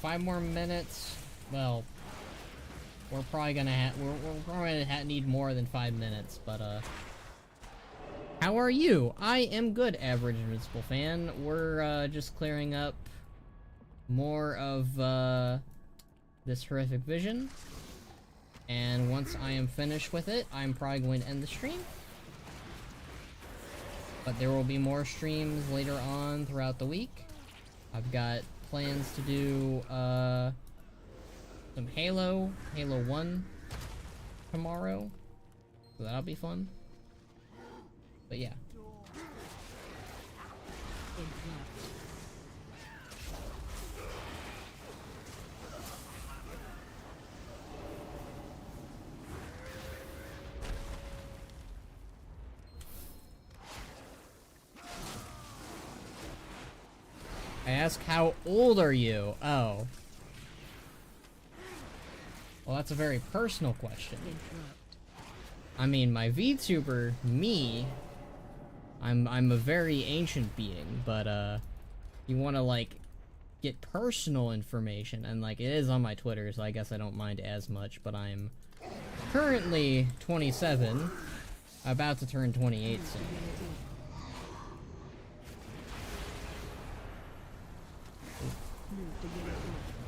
5 more minutes. Well, we're probably gonna we're gonna need more than 5 minutes, but how are you? I am good, average Invincible fan. We're just clearing up more of this horrific vision, and once I am finished with it, I'm probably going to end the stream. But there will be more streams later on throughout the week. I've got plans to do some Halo 1 tomorrow, so that'll be fun. But yeah. Incorrect. I ask, how old are you? Oh. Well, that's a very personal question. I mean, my VTuber, me, I'm a very ancient being, but, you wanna, like, get personal information, and, like, it is on my Twitter, so I guess I don't mind as much, but I'm currently 27, about to turn 28 soon.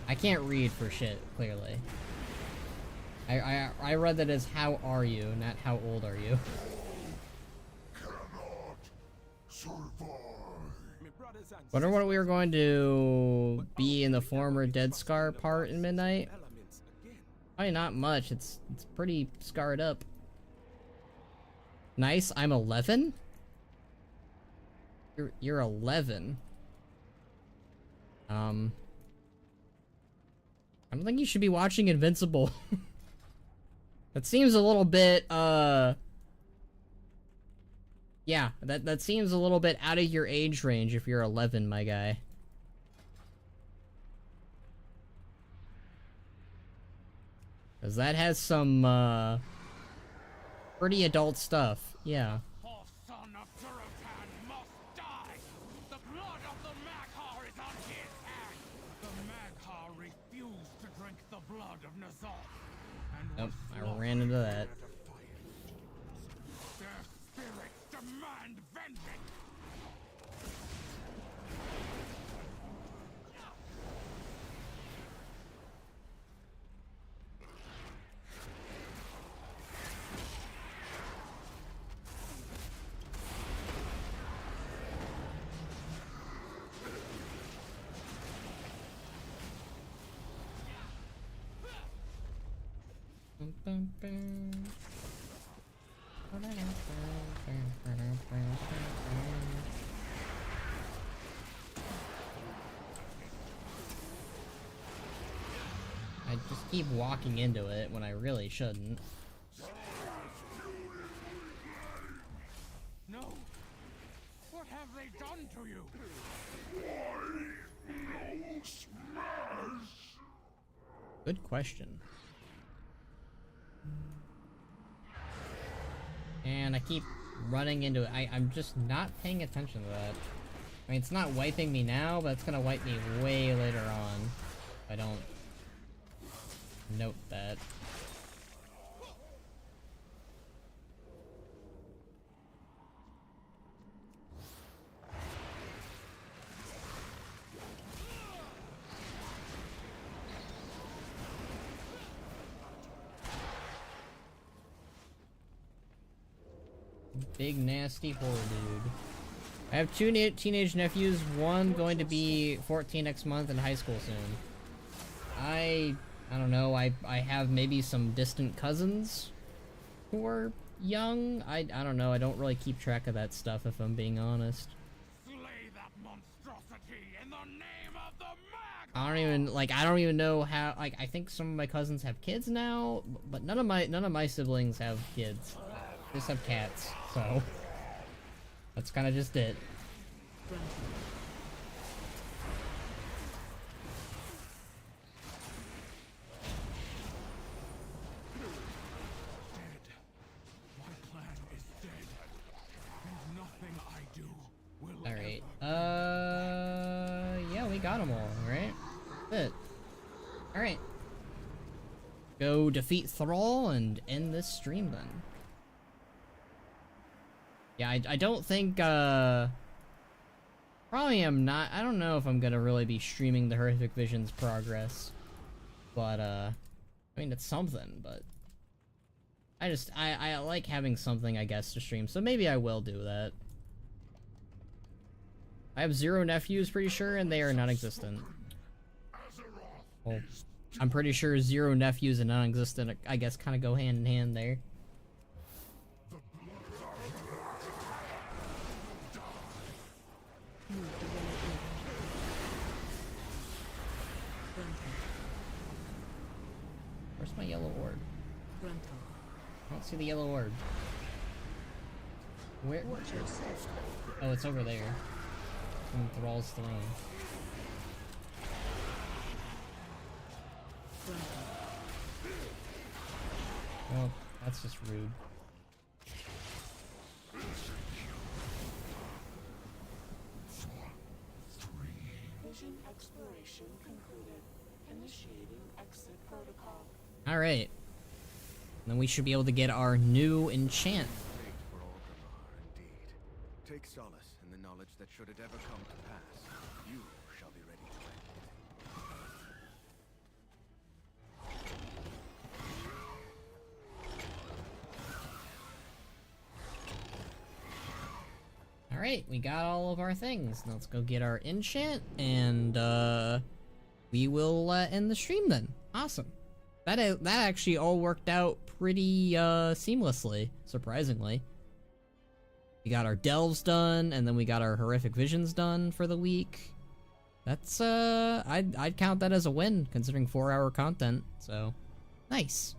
I can't read for shit, clearly. I read that as how are you, not how old are you. Wonder what we were going to be in the former Dead Scar part in Midnight? Probably not much, it's pretty scarred up. Nice, I'm 11? You're 11. I don't think you should be watching Invincible. That seems a little bit, yeah, that seems a little bit out of your age range if you're 11, my guy. Cause that has some, pretty adult stuff, yeah. Son of Durotan must die! The blood of the Maghar is on his hand! The Maghar refused to drink the blood of N'Zoth. Nope, I ran into that. Their spirits demand vengeance! I just keep walking into it when I really shouldn't. No! What have they done to you? Good question. And I keep running into it. I'm just not paying attention to that. I mean, it's not wiping me now, but it's gonna wipe me way later on. If I don't note that. Big nasty whore dude. I have two teenage nephews, one going to be 14 next month in high school soon. I don't know, I have maybe some distant cousins who are young. I don't know, I don't really keep track of that stuff if I'm being honest. Slay that monstrosity in the name of the Maghar! I don't even know how, like, I think some of my cousins have kids now, but none of my siblings have kids. They just have cats, so that's kind of just it. Alright, yeah, we got them all, right? That's it. Alright. Go defeat Thrall and end this stream then. Yeah, I don't think, probably am not, I don't know if I'm gonna really be streaming the Horrific Visions progress. But, I mean, it's something, but I like having something, I guess, to stream, so maybe I will do that. I have 0 nephews, pretty sure, and they are non-existent. Well, I'm pretty sure 0 nephews and non-existent, I guess, kind of go hand in hand there. Where's my yellow orb? I don't see the yellow orb. Where? Oh, it's over there. In Thrall's throne. Well, that's just rude. Vision exploration concluded. Initiating exit protocol. Alright. Then we should be able to get our new enchant. Fate for Orgrimmar, indeed. Take solace in the knowledge that should it ever come to pass, you shall be ready to end it. Alright, we got all of our things. Now let's go get our enchant, and we will end the stream then. Awesome. That actually all worked out pretty seamlessly, surprisingly. We got our delves done, and then we got our horrific visions done for the week. That's I'd count that as a win, considering 4-hour content. So, nice.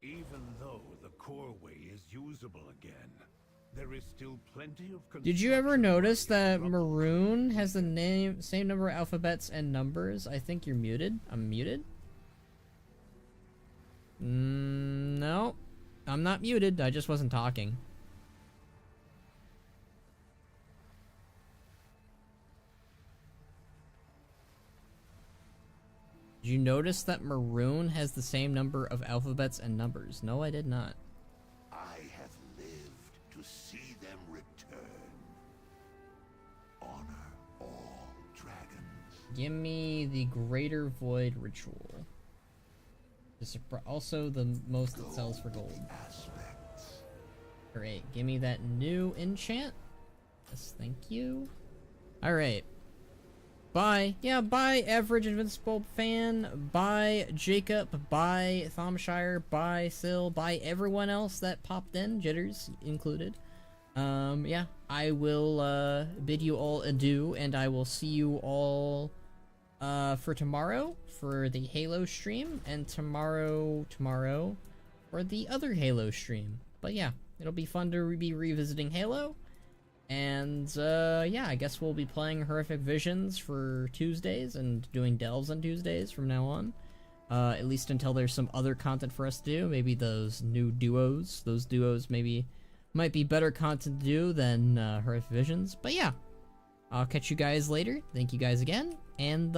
Even though the coreway is usable again, there is still plenty of. Did you ever notice that Maroon has the same number of alphabets and numbers? I think you're muted. I'm muted? No. I'm not muted. I just wasn't talking. Did you notice that Maroon has the same number of alphabets and numbers? No, I did not. I have lived to see them return. Honor all dragons. Give me the Greater Void Ritual. Also the most that sells for gold. Alright, give me that new enchant. Yes, thank you. Alright. Bye. Yeah, bye, Average Invincible Fan. Bye, Jacob. Bye, Thomshire. Bye, Syl. Bye, everyone else that popped in, Jitters included. Yeah, I will bid you all adieu, and I will see you all for tomorrow for the Halo stream, and tomorrow for the other Halo stream. But yeah, it'll be fun to be revisiting Halo. And, yeah, I guess we'll be playing Horrific Visions for Tuesdays and doing Delves on Tuesdays from now on. At least until there's some other content for us to do. Maybe those new duos. Those duos maybe might be better content to do than Horrific Visions. But yeah, I'll catch you guys later. Thank you guys again. And,